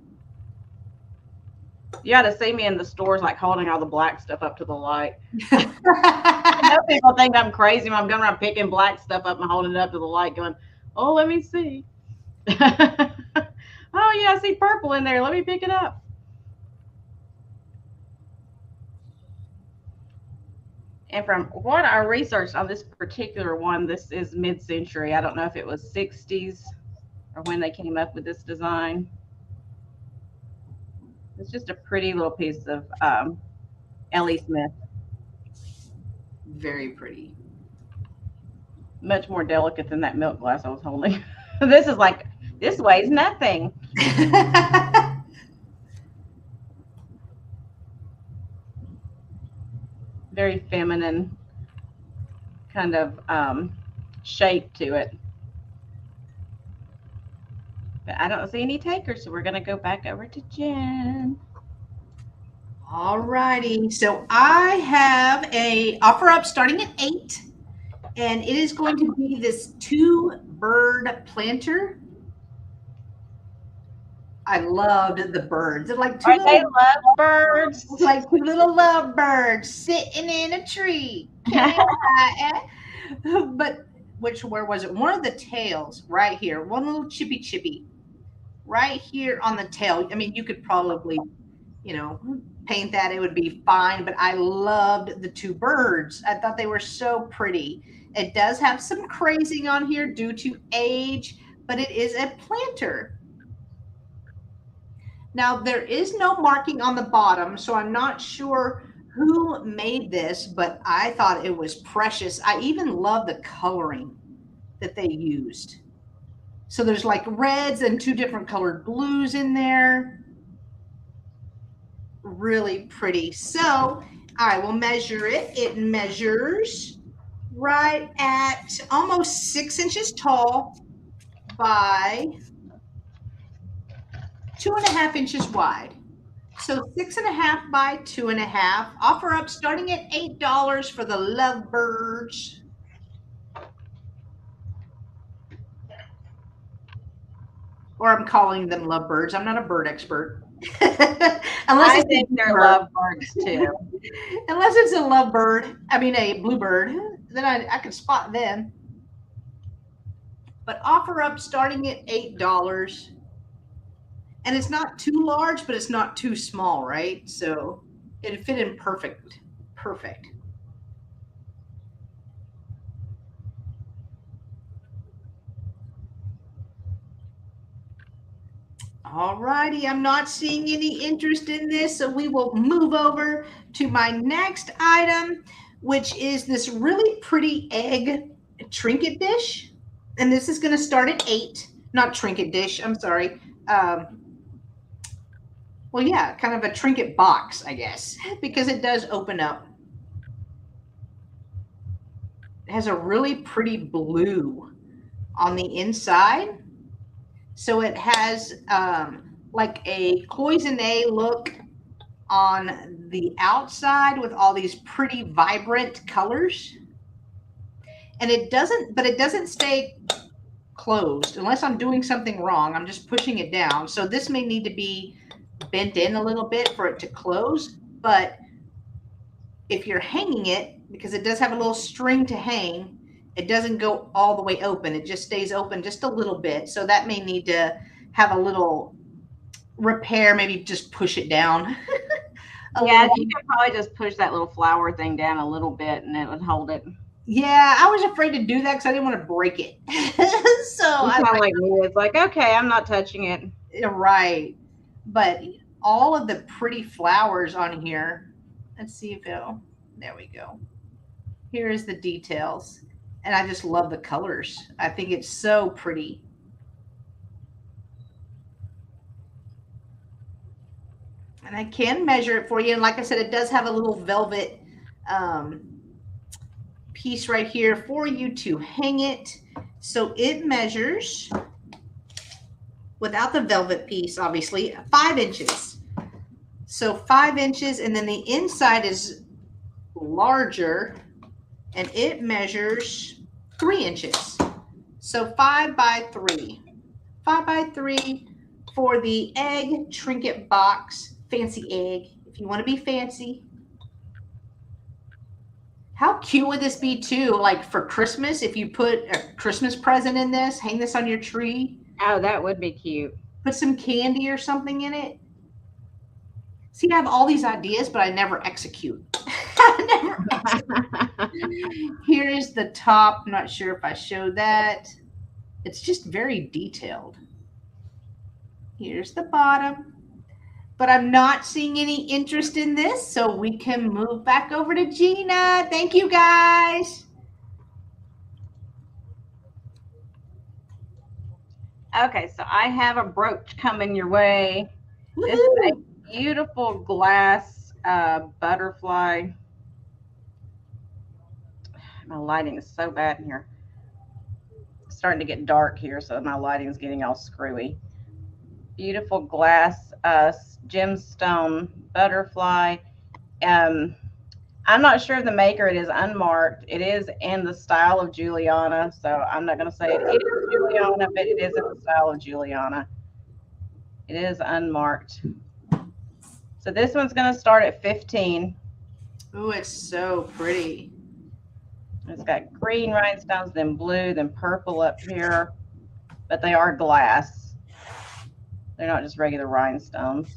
You got to see me in the stores, like holding all the black stuff up to the light. I know people think I'm crazy when I'm going around picking black stuff up and holding it up to the light, going, "Oh, let me see." Oh yeah, I see purple in there. Let me pick it up. And from what I researched on this particular one, this is mid-century. I don't know if it was 60s or when they came up with this design. It's just a pretty little piece of Ellie Smith. Very pretty. Much more delicate than that milk glass I was holding. This is like, this weighs nothing. Very feminine kind of shape to it. But I don't see any takers, so we're going to go back over to Jen. All righty. So I have a offer up starting at $8, and it is going to be this 2-bird planter. I loved the birds. They're like two They love birds. Like 2 little love birds sitting in a tree. But where was it? One of the tails right here. One little chippy right here on the tail. I mean, you could probably, paint that. It would be fine. But I loved the 2 birds. I thought they were so pretty. It does have some crazing on here due to age, but it is a planter. Now, there is no marking on the bottom, so I'm not sure who made this, but I thought it was precious. I even love the coloring that they used. So there's like reds and 2 different colored blues in there. Really pretty. So I will measure it. It measures right at almost 6 inches tall by 2.5 inches wide. So 6.5 by 2.5. Offer up starting at $8 for the lovebirds. Or I'm calling them lovebirds. I'm not a bird expert. I think they're lovebirds too. Unless it's a lovebird, a bluebird, then I can spot them. But offer up starting at $8. And it's not too large, but it's not too small, right? So it'd fit in perfect. All righty, I'm not seeing any interest in this, so we will move over to my next item, which is this really pretty egg trinket dish. And this is going to start at $8. Not trinket dish, I'm sorry. Well, yeah, kind of a trinket box, I guess, because it does open up. It has a really pretty blue on the inside. So it has like a cloisonne look on the outside with all these pretty vibrant colors. And it doesn't stay closed unless I'm doing something wrong. I'm just pushing it down. So this may need to be bent in a little bit for it to close, but if you're hanging it, because it does have a little string to hang. It doesn't go all the way open. It just stays open just a little bit. So that may need to have a little repair, maybe just push it down. Yeah, you could probably just push that little flower thing down a little bit and it would hold it. Yeah, I was afraid to do that because I didn't want to break it. So You I sound like me. It's like, okay, I'm not touching it. right. But all of the pretty flowers on here. Let's see if it'll. There we go. Here is the details. And I just love the colors. I think it's so pretty. And I can measure it for you. And like I said, it does have a little velvet piece right here for you to hang it. So it measures, without the velvet piece, obviously, 5 inches. So 5 inches, and then the inside is larger, and it measures 3 inches. So 5 by 3. 5 by 3 for the egg trinket box. Fancy egg, if you want to be fancy. How cute would this be too? Like for Christmas, if you put a Christmas present in this, hang this on your tree. Oh, that would be cute. Put some candy or something in it. See, I have all these ideas, but I never execute. I never execute. Here is the top. I'm not sure if I showed that. It's just very detailed. Here's the bottom. But I'm not seeing any interest in this, so we can move back over to Gina. Thank you, guys. Okay, so I have a brooch coming your way. This is a beautiful glass butterfly. My lighting is so bad in here. It's starting to get dark here, so my lighting is getting all screwy. Beautiful glass gemstone butterfly. I'm not sure of the maker. It is unmarked. It is in the style of Juliana, so I'm not going to say it is Juliana, but it is in the style of Juliana. It is unmarked. So this one's going to start at 15. Oh, it's so pretty. It's got green rhinestones, then blue, then purple up here, but they are glass. They're not just regular rhinestones.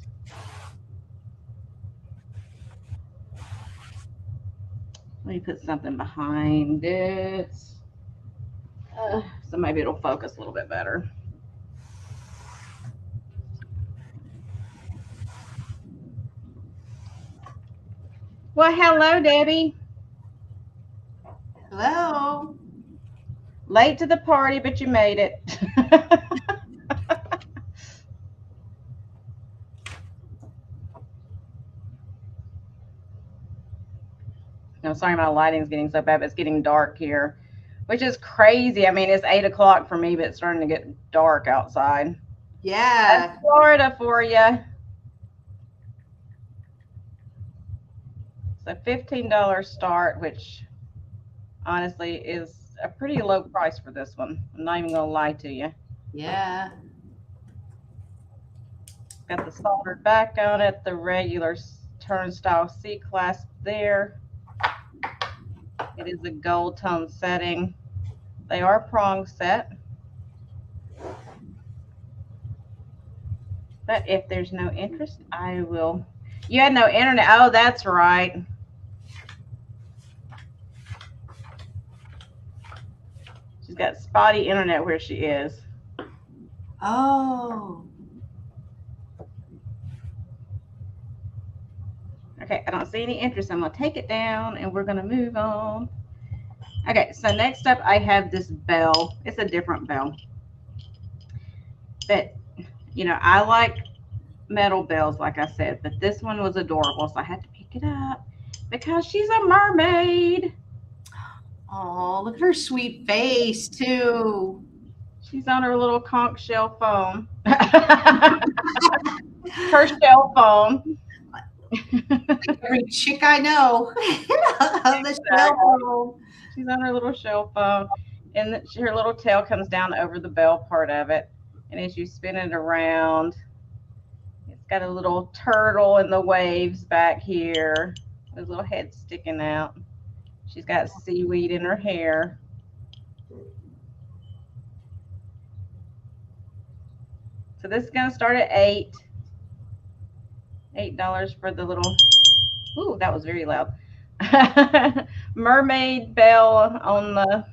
Let me put something behind it. So maybe it'll focus a little bit better. Well, hello, Debbie. Hello. Late to the party, but you made it. No, sorry, my lighting's getting so bad, but it's getting dark here, which is crazy. I mean, it's 8 o'clock for me, but it's starting to get dark outside. Yeah. That's Florida for you. So $15 start, which honestly is a pretty low price for this one. I'm not even going to lie to you. Yeah. Got the soldered back on it, the regular turnstile C-clasp there. It is a gold tone setting. They are prong set. But if there's no interest, I will. You had no internet. Oh, that's right. She's got spotty internet where she is. Oh. Okay, I don't see any interest. I'm going to take it down and we're going to move on. Okay, so next up I have this bell. It's a different bell. But, you know, I like metal bells, like I said, but this one was adorable, so I had to pick it up because she's a mermaid. Oh, look at her sweet face, too. She's on her little conch shell phone. Her shell phone. Every chick I know. The shell phone. She's on her little shell phone, and her little tail comes down over the bell part of it. And as you spin it around, it's got a little turtle in the waves back here. His little head sticking out. She's got seaweed in her hair. So this is going to start at $8 for the little, ooh, that was very loud. Mermaid bell on the,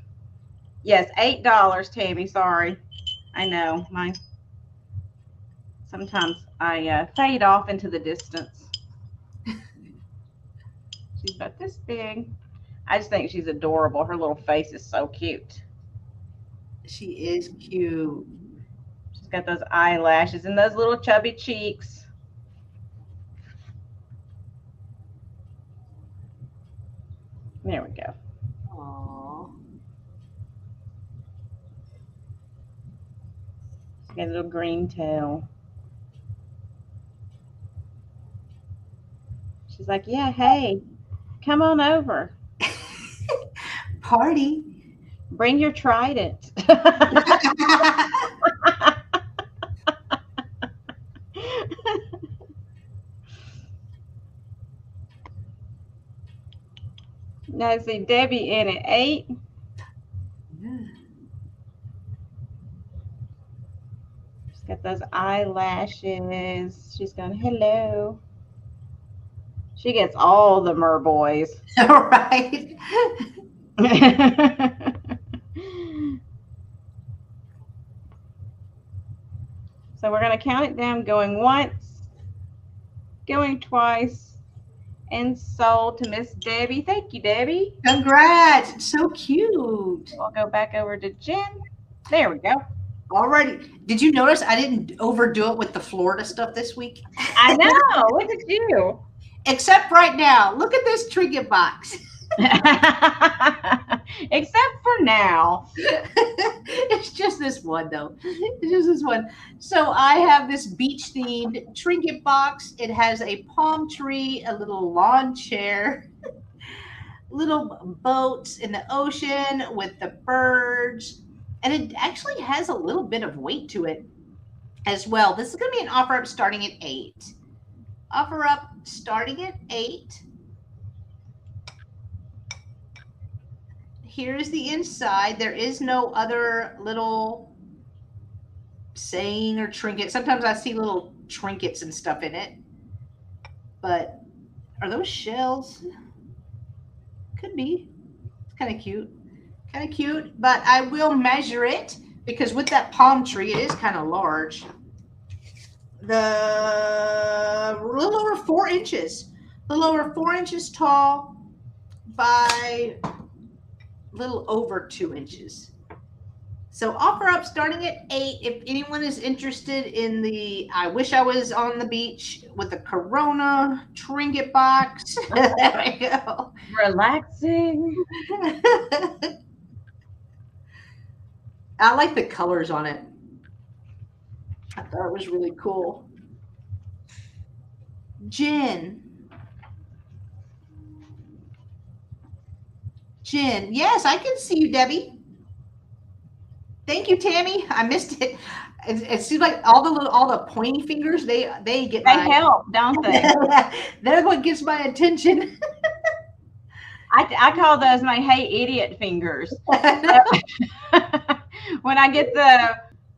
yes, $8, Tammy, sorry. I know, sometimes I fade off into the distance. She's about this big. I just think she's adorable. Her little face is so cute. She is cute. She's got those eyelashes and those little chubby cheeks. There we go. Aww. She's got a little green tail. She's like, yeah, hey, come on over. Party. Bring your trident. Now see Debbie in at 8. She's got those eyelashes. She's going, hello. She gets all the mer boys. Right. So we're going to count it down, going once, going twice, and sold to Miss Debbie. Thank you, Debbie. Congrats. It's so cute. We'll go back over to Jen. There we go. Alrighty. Did you notice I didn't overdo it with the Florida stuff this week? I know. Look at you. Except right now. Look at this trinket box. Except for now. It's just this one, though. It's just this one. So I have this beach-themed trinket box. It has a palm tree, a little lawn chair, little boats in the ocean with the birds. And it actually has a little bit of weight to it as well. This is going to be an offer up starting at 8. Offer up starting at 8. Here's the inside. There is no other little saying or trinket. Sometimes I see little trinkets and stuff in it. But are those shells? Could be. It's kind of cute. Kind of cute. But I will measure it because with that palm tree, it is kind of large. A little over 4 inches. A little over 4 inches tall by little over 2 inches. So offer up starting at 8. If anyone is interested in the, I wish I was on the beach with the Corona trinket box. There we go. Relaxing. I like the colors on it. I thought it was really cool. Jenn. Jenn. Yes, I can see you, Debbie. Thank you, Tammy. I missed it. It seems like all the pointy fingers, they get They help, don't they? They're what gets my attention. I call those my hey idiot fingers. When I get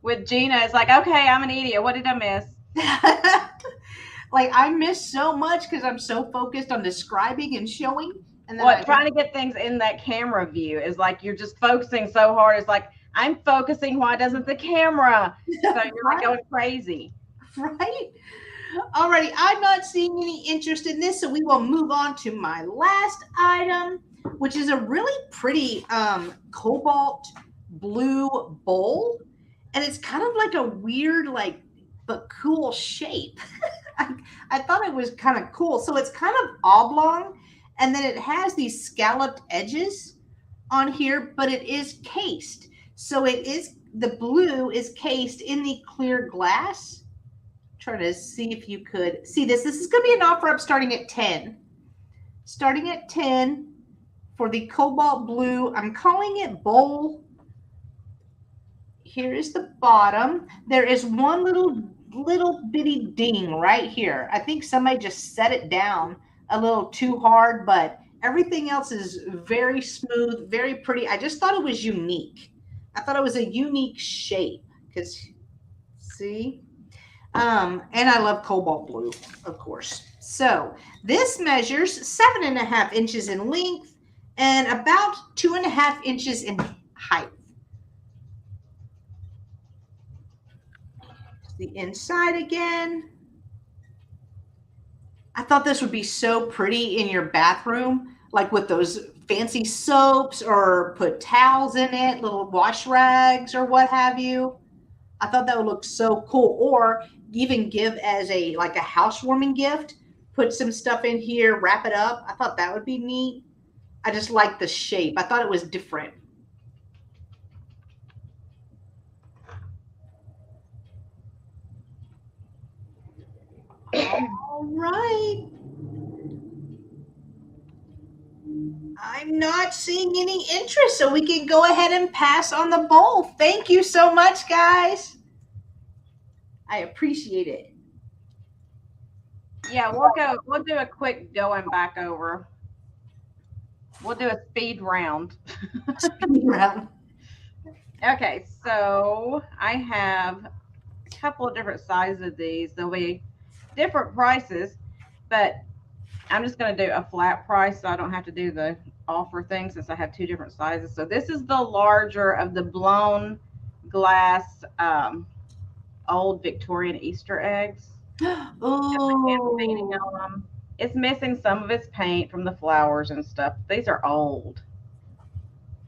with Gina, it's like, okay, I'm an idiot. What did I miss? Like I miss so much because I'm so focused on describing and showing. And then trying to get things in that camera view is like you're just focusing so hard. It's like I'm focusing. Why doesn't the camera? So you're like going crazy. Right? Alrighty, I'm not seeing any interest in this, so we will move on to my last item, which is a really pretty cobalt blue bowl. And it's kind of like a weird, but cool shape. I thought it was kind of cool. So it's kind of oblong, and then it has these scalloped edges on here, but it is cased. So the blue is cased in the clear glass. Try to see if you could see this. This is going to be an offer up starting at 10. Starting at 10 for the cobalt blue. I'm calling it bowl. Here is the bottom. There is one little bitty ding right here. I think somebody just set it down a little too hard, but Everything else is very smooth, very pretty. I just thought it was unique. I thought it was a unique shape because see, and I love cobalt blue, of course. So this measures 7.5 inches in length and about 2.5 inches in height. The inside again. I thought this would be so pretty in your bathroom, like with those fancy soaps or put towels in it, little wash rags or what have you. I thought that would look so cool. Or even give as a like a housewarming gift, put some stuff in here, wrap it up. I thought that would be neat. I just like the shape. I thought it was different. All right. I'm not seeing any interest, so we can go ahead and pass on the bowl. Thank you so much, guys. I appreciate it. Yeah, we'll do a quick going back over. We'll do a speed round. Speed round. Okay, so I have a couple of different sizes of these. There'll be different prices, but I'm just going to do a flat price so I don't have to do the offer thing since I have two different sizes. So this is the larger of the blown glass old Victorian Easter eggs. Oh. It's missing some of its paint from the flowers and stuff. These are old.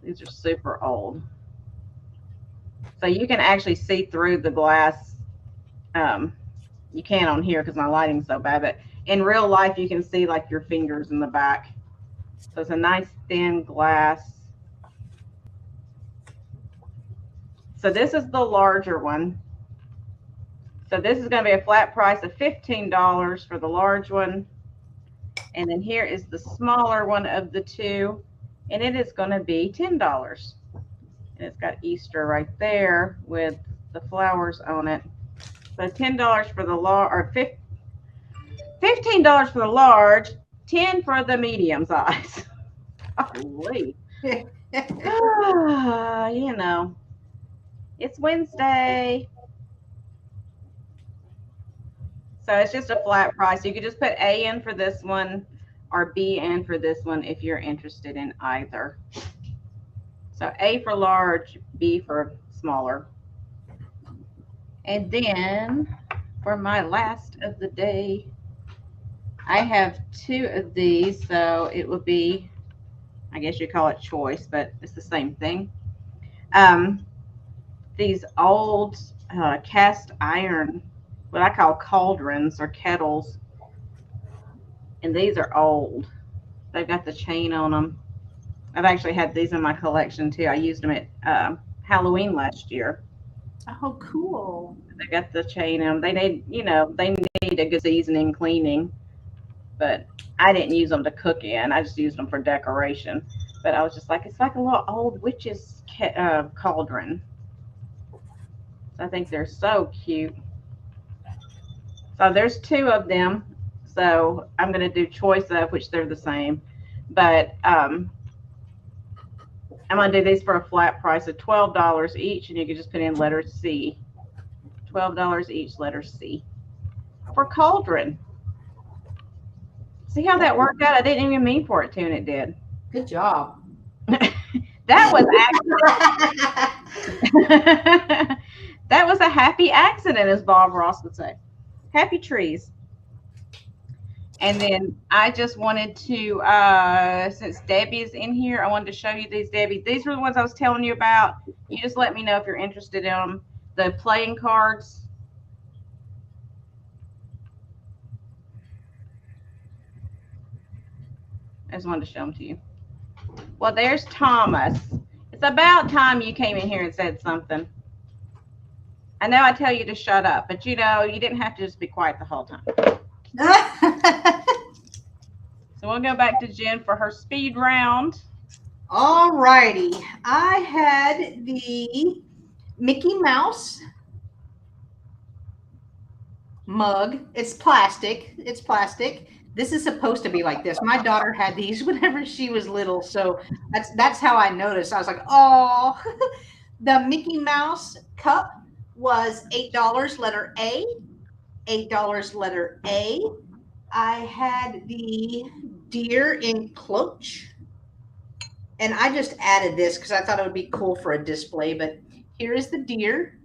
These are super old. So you can actually see through the glass. You can on here because my lighting's so bad, but in real life you can see like your fingers in the back. So it's a nice thin glass. So this is the larger one. So this is going to be a flat price of $15 for the large one. And then here is the smaller one of the two, and it is going to be $10. And it's got Easter right there with the flowers on it. So $10 for the large, or $15 for the large, $10 for the medium size. Holy. You know, it's Wednesday. So it's just a flat price. You could just put A in for this one or B in for this one if you're interested in either. So A for large, B for smaller. And then for my last of the day, I have two of these. So it would be, I guess you call it choice, but it's the same thing. These old cast iron, what I call cauldrons or kettles. And these are old. They've got the chain on them. I've actually had these in my collection too. I used them at Halloween last year. Oh, cool. They got the chain on them. They need, they need a good seasoning cleaning, but I didn't use them to cook in. I just used them for decoration. But I was just like, it's like a little old witch's cauldron. So I think they're so cute. So there's two of them. So I'm going to do choice of, which they're the same. But I'm going to do these for a flat price of $12 each. And you can just put in letter C. $12 each, letter C. For cauldron. See how that worked out? I didn't even mean for it to, and it did. Good job. That was that was a happy accident, as Bob Ross would say. Happy trees. And then I just wanted to, since Debbie's in here, I wanted to show you these, Debbie. These were the ones I was telling you about. You just let me know if you're interested in them. The playing cards. I just wanted to show them to you. Well, there's Thomas. It's about time you came in here and said something. I know I tell you to shut up, but you didn't have to just be quiet the whole time. So we'll go back to Jen for her speed round. All righty. I had the Mickey Mouse mug. It's plastic. This is supposed to be like this. My daughter had these whenever she was little, so that's how I noticed. I was like, oh, the Mickey Mouse cup was $8, letter A. $8, letter A. I had the deer in cloche, and I just added this because I thought it would be cool for a display. But here is the deer,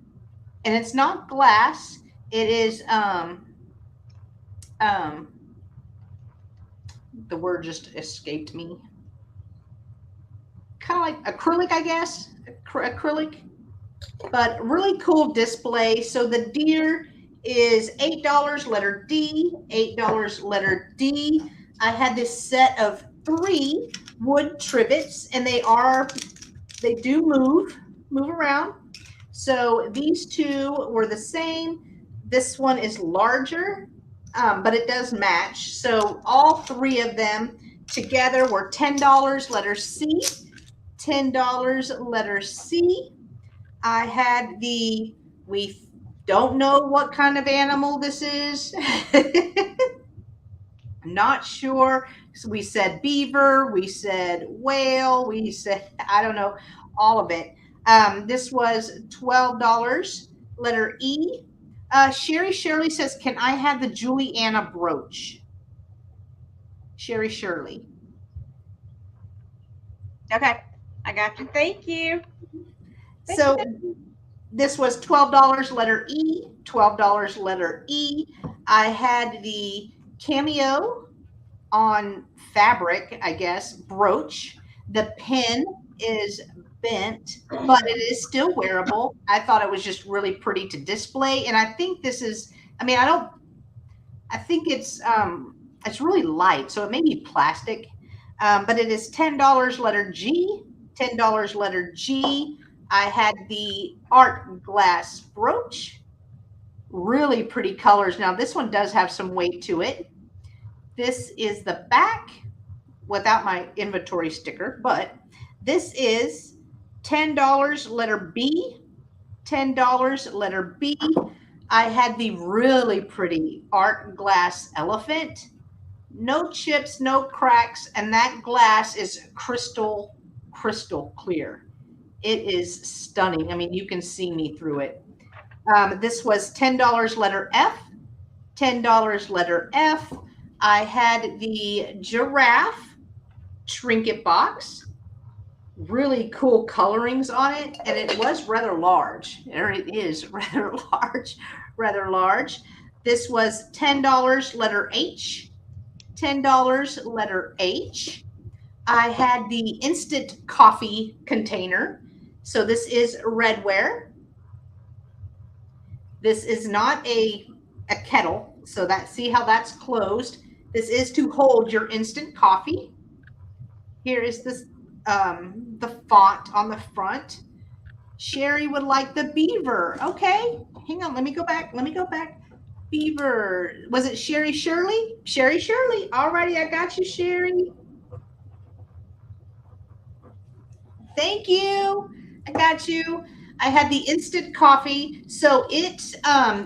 and it's not glass. It is the word just escaped me. Kind of like acrylic, I guess. Acrylic, but really cool display. So the deer is $8, letter D. $8, letter D. I had this set of 3 wood trivets, and they do move around. So these 2 were the same. This one is larger, but it does match. So all 3 of them together were $10, letter C. $10, letter C. I had we don't know what kind of animal this is. Not sure. So we said beaver, we said whale, we said, I don't know, all of it. This was $12, letter E. Sherry Shirley says, can I have the Juliana brooch? Sherry Shirley. Okay, I got you. Thank you. So this was $12, letter E. $12, letter E. I had the cameo on fabric, I guess, brooch. The pin is bent, but it is still wearable. I thought it was just really pretty to display. And I think this is, I think it's really light, so it may be plastic, but it is $10, letter G. $10, letter G. I had the art glass brooch. Really pretty colors. Now this one does have some weight to it. This is the back without my inventory sticker, but this is $10, letter B. $10, letter B. I had the really pretty art glass elephant. No chips, no cracks, and that glass is crystal clear. It is stunning. I mean, you can see me through it. This was $10, letter F. $10, letter F. I had the giraffe trinket box. Really cool colorings on it, and it was rather large. Or it is rather large. This was $10, letter H. $10, letter H. I had the instant coffee container. So this is redware. This is not a kettle. So see how that's closed. This is to hold your instant coffee. Here is this the font on the front. Sherry would like the beaver. Okay, hang on. Let me go back. Beaver. Was it Sherry Shirley? Sherry Shirley. Alrighty, I got you, Sherry. Thank you. I got you. I had the instant coffee. So it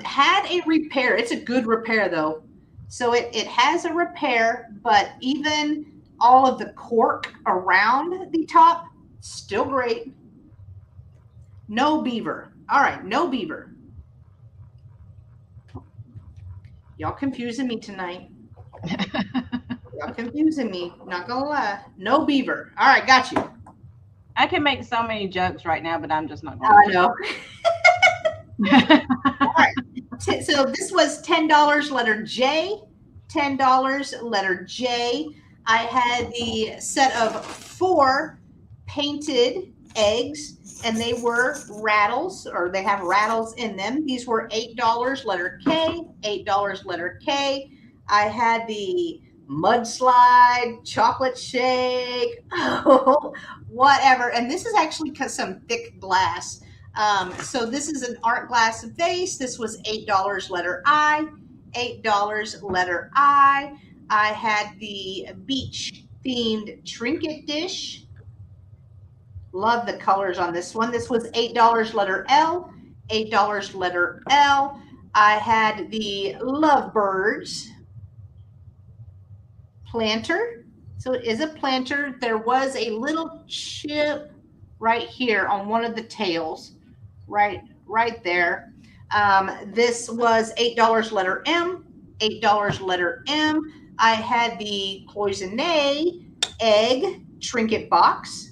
had a repair. It's a good repair though. So it has a repair, but even all of the cork around the top, still great. No beaver. All right, no beaver. Y'all confusing me tonight. Y'all confusing me. Not gonna lie. No beaver. All right, got you. I can make so many jokes right now, but I'm just not going to. I know. All right. So this was $10, letter J. $10, letter J. I had the set of 4 painted eggs, and they were rattles, or they have rattles in them. These were $8, letter K. $8, letter K. I had the mudslide, chocolate shake, whatever. And this is actually some thick glass. So this is an art glass vase. This was $8, letter I. $8, letter I. I had the beach themed trinket dish. Love the colors on this one. This was $8, letter L. $8, letter L. I had the lovebirds. planter. So it is a planter. There was a little chip right here on one of the tails, right there. This was $8 letter M, $8 letter M. I had the Cloisonne egg trinket box.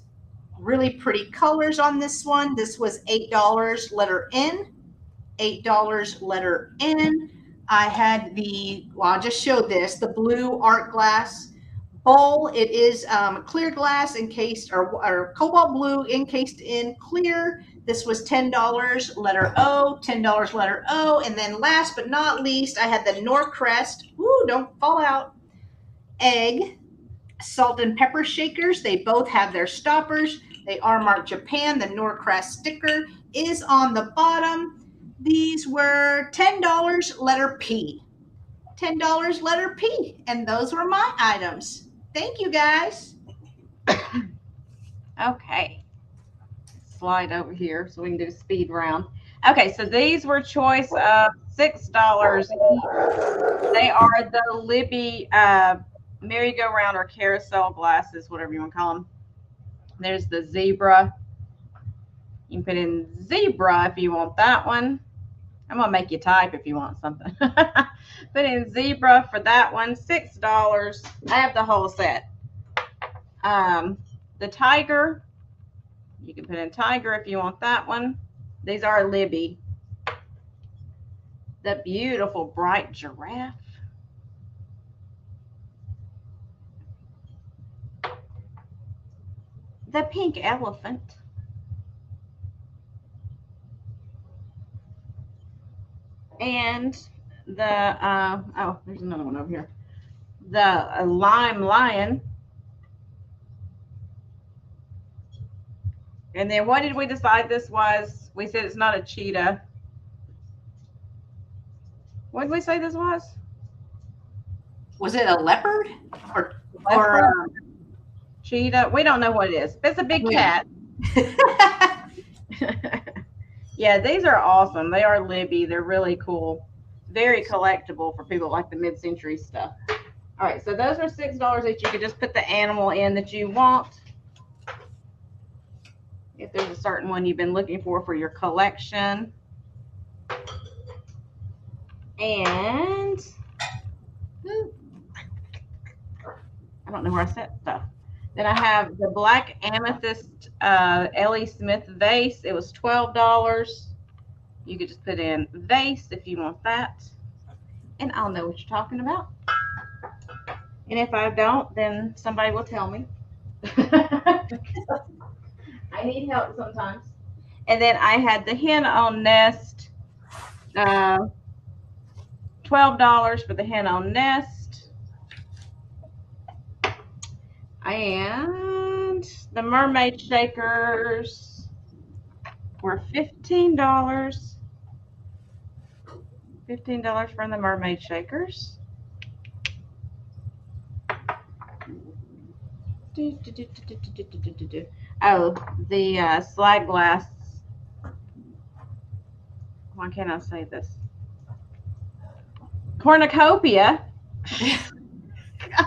Really pretty colors on this one. This was $8 letter N, $8 letter N. I had I'll just show this, the blue art glass bowl. It is clear glass encased or cobalt blue encased in clear. This was $10 letter O, $10 letter O. And then last but not least, I had the Norcrest, ooh, don't fall out, egg salt and pepper shakers. They both have their stoppers. They are marked Japan. The Norcrest sticker is on the bottom. These were $10 letter P. $10 letter P. And those were my items. Thank you, guys. Okay. Slide over here so we can do a speed round. Okay, so these were choice of $6 each. They are the Libby merry-go-round or carousel glasses, whatever you want to call them. There's the zebra. You can put in zebra if you want that one. I'm going to make you type if you want something. Put in zebra for that one, $6. I have the whole set. The tiger, you can put in tiger if you want that one. These are Libby. The beautiful bright giraffe. The pink elephant. And the, oh, there's another one over here. The lime lion. And then what did we decide this was? We said it's not a cheetah. What did we say this was? Was it a leopard or cheetah? We don't know what it is. It's a big cat. Yeah, these are awesome. They are Libby. They're really cool. Very collectible for people like the mid-century stuff. All right, so those are $6 each. You can just put the animal in that you want. If there's a certain one you've been looking for your collection. And I don't know where I set stuff. Then I have the black amethyst Ellie Smith vase. It was $12. You could just put in vase if you want that. And I'll know what you're talking about. And if I don't, then somebody will tell me. I need help sometimes. And then I had the hen on nest. $12 for the hen on nest. And the mermaid shakers were $15. $15 for the mermaid shakers. Oh, the slide glass. Why can't I say this? Cornucopia.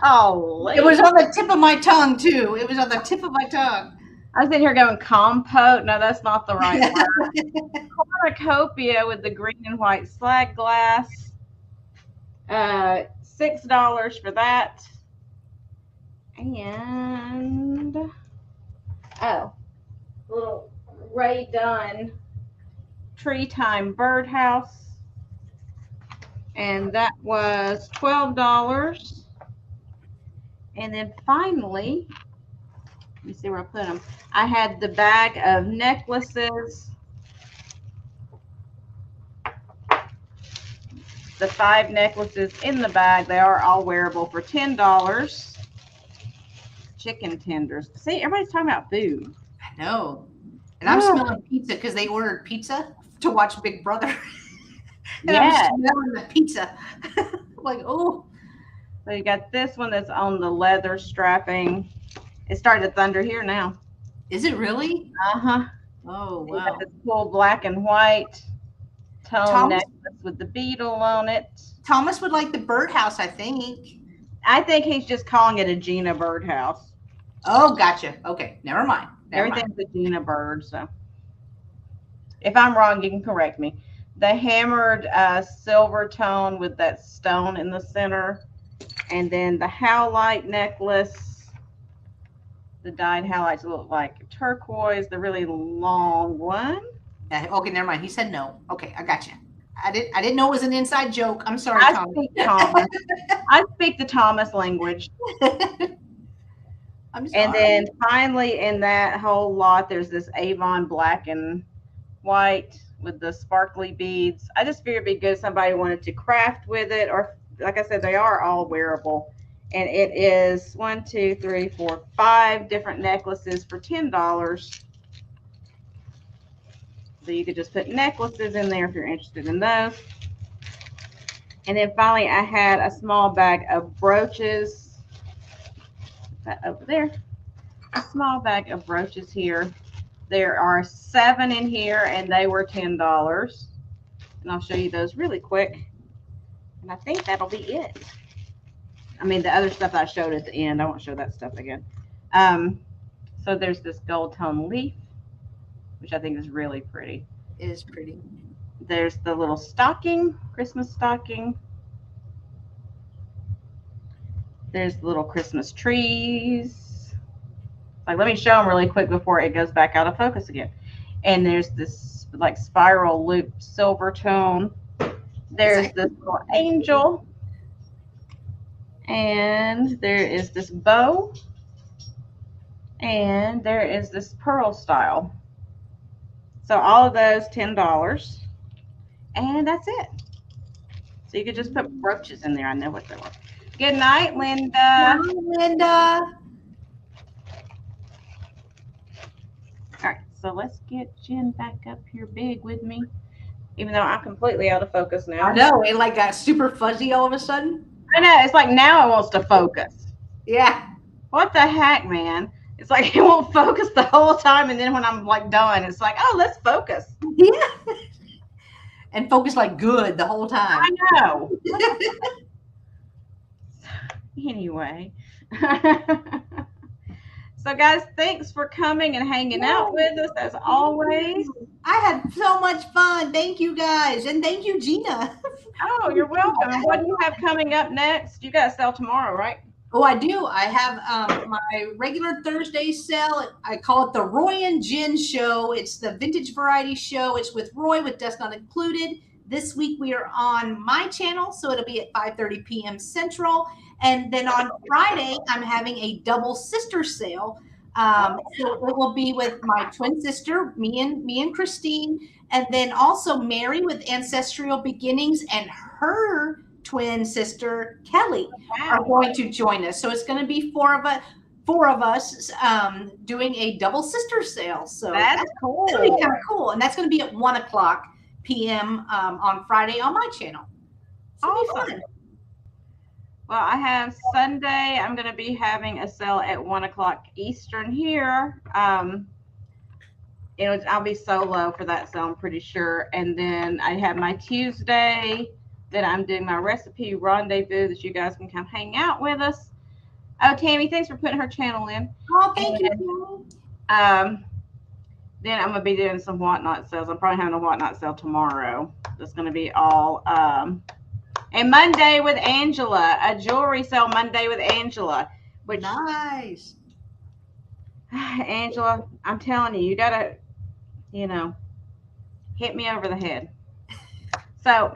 Oh, it was on the tip of my tongue too. It was on the tip of my tongue. I was sitting here going compote. No, that's not the right word. Cornucopia with the green and white slag glass. $6 for that. And little Ray Dunn Tree Time Birdhouse. And that was $12. And then finally, let me see where I put them. I had the bag of necklaces. The 5 necklaces in the bag. They are all wearable for $10. Chicken tenders. See, everybody's talking about food. I know. And I'm smelling pizza because they ordered pizza to watch Big Brother. And I'm smelling the pizza. Like, oh. So you got this one that's on the leather strapping. It started to thunder here now. Is it really? Uh-huh. Oh, wow. You got this cool black and white tone necklace with the beetle on it. Thomas would like the birdhouse, I think. I think he's just calling it a Gina birdhouse. Oh, gotcha. Okay, never mind. Everything's a Gina bird. So if I'm wrong, you can correct me. The hammered silver tone with that stone in the center, and then the howlite necklace. The dyed howlites look like turquoise. The really long one. Okay, never mind. He said no. Okay, I got you. I didn't know it was an inside joke. I'm sorry, I Tom. speak Thomas. I speak the Thomas language. I'm sorry. And then finally, in that whole lot, there's this Avon black and white with the sparkly beads. I just figured it'd be good if somebody wanted to craft with it, or like I said, they are all wearable. And it is 1, 2, 3, 4, 5 different necklaces for $10. So you could just put necklaces in there if you're interested in those. And then finally, I had a small bag of brooches. Put that over there. A small bag of brooches here. There are 7 in here, and they were $10. And I'll show you those really quick. And I think that'll be it. I mean, the other stuff I showed at the end, I won't show that stuff again. So there's this gold tone leaf, which I think is really pretty. It is pretty. There's the little stocking, Christmas stocking. There's the little Christmas trees. Like, let me show them really quick before it goes back out of focus again. And there's this like spiral loop silver tone. There's this little angel. And there is this bow. And there is this pearl style. So all of those $10. And that's it. So you could just put brooches in there. I know what they were. Good night, Linda. Hi, Linda. All right, so let's get Jen back up here big with me. Even though I'm completely out of focus now. I know, it like got super fuzzy all of a sudden. I know, it's like now it wants to focus. Yeah. What the heck, man? It's like it won't focus the whole time, and then when I'm like done, it's like, oh, let's focus. Yeah. And focus like good the whole time. I know. Anyway. So guys, thanks for coming and hanging out with us as always. I had so much fun. Thank you guys. And thank you, Gina. Oh, you're welcome. And what do you have coming up next? You got to sell tomorrow, right? Oh, I do. I have my regular Thursday sale. I call it the Roy and Jen show. It's the vintage variety show. It's with Roy with Dust Not Included. This week we are on my channel, so it'll be at 5:30 p.m. Central. And then on Friday, I'm having a double sister sale. So it will be with my twin sister, me and Christine, and then also Mary with Ancestral Beginnings and her twin sister Kelly are going to join us. So it's going to be four of us doing a double sister sale. So that's cool. That'll be kind of cool, and that's going to be at 1:00 p.m. On Friday on my channel. So it'll be fun. Well, I have Sunday. I'm going to be having a sale at 1:00 Eastern here. I'll be solo for that sale, I'm pretty sure. And then I have my Tuesday that I'm doing my recipe rendezvous that you guys can come hang out with us. Oh, Tammy, thanks for putting her channel in. Oh, thank you. Then I'm going to be doing some whatnot sales. I'm probably having a whatnot sale tomorrow. That's going to be all and Monday with Angela, a jewelry sale Monday with Angela. Which, nice. Angela, I'm telling you, you got to, hit me over the head. So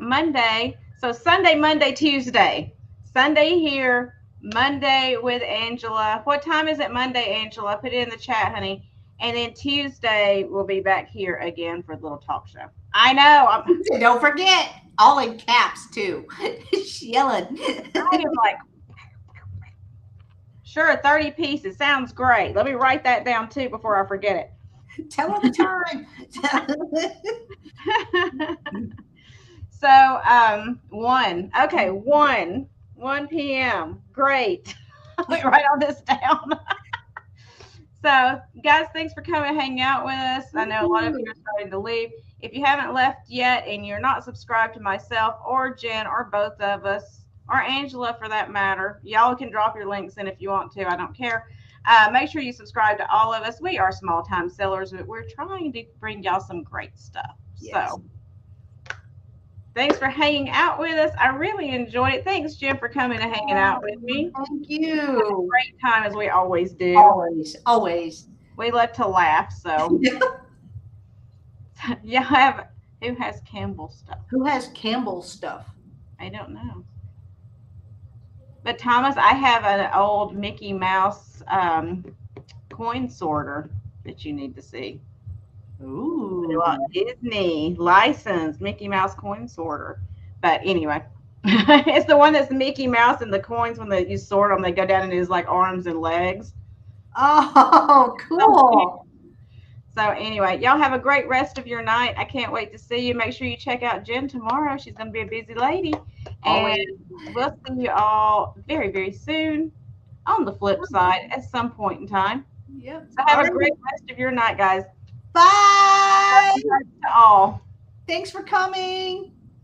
Sunday, Monday, Tuesday. Sunday here, Monday with Angela. What time is it Monday, Angela? Put it in the chat, honey. And then Tuesday, we'll be back here again for the little talk show. I know. Don't forget, all in caps too. She's yelling. I am like, sure, 30 pieces. Sounds great. Let me write that down too before I forget it. Tell her the time. So, 1. Okay, 1 p.m. Great. Let me write all this down. So, guys, thanks for coming and hang out with us. I know a lot of you are starting to leave. If you haven't left yet and you're not subscribed to myself or Jen or both of us or Angela for that matter. Y'all can drop your links in if you want to. I don't care. Make sure you subscribe to all of us. We are small time sellers, but we're trying to bring y'all some great stuff. Yes. So thanks for hanging out with us. I really enjoyed it. Thanks, Jen, for coming and hanging out with me. Thank you. Great time as we always do. Always, always. We love to laugh. So you have who has Campbell stuff? Who has Campbell stuff? I don't know. But Thomas, I have an old Mickey Mouse coin sorter that you need to see. Ooh. Disney licensed Mickey Mouse coin sorter. But anyway, it's the one that's Mickey Mouse and the coins when you sort them, they go down into his like arms and legs. Oh, cool. So anyway, y'all have a great rest of your night. I can't wait to see you. Make sure you check out Jen tomorrow. She's going to be a busy lady. And we'll see you all very, very soon on the flip side at some point in time. Yep. So have a great rest of your night, guys. Bye. To all. Thanks for coming.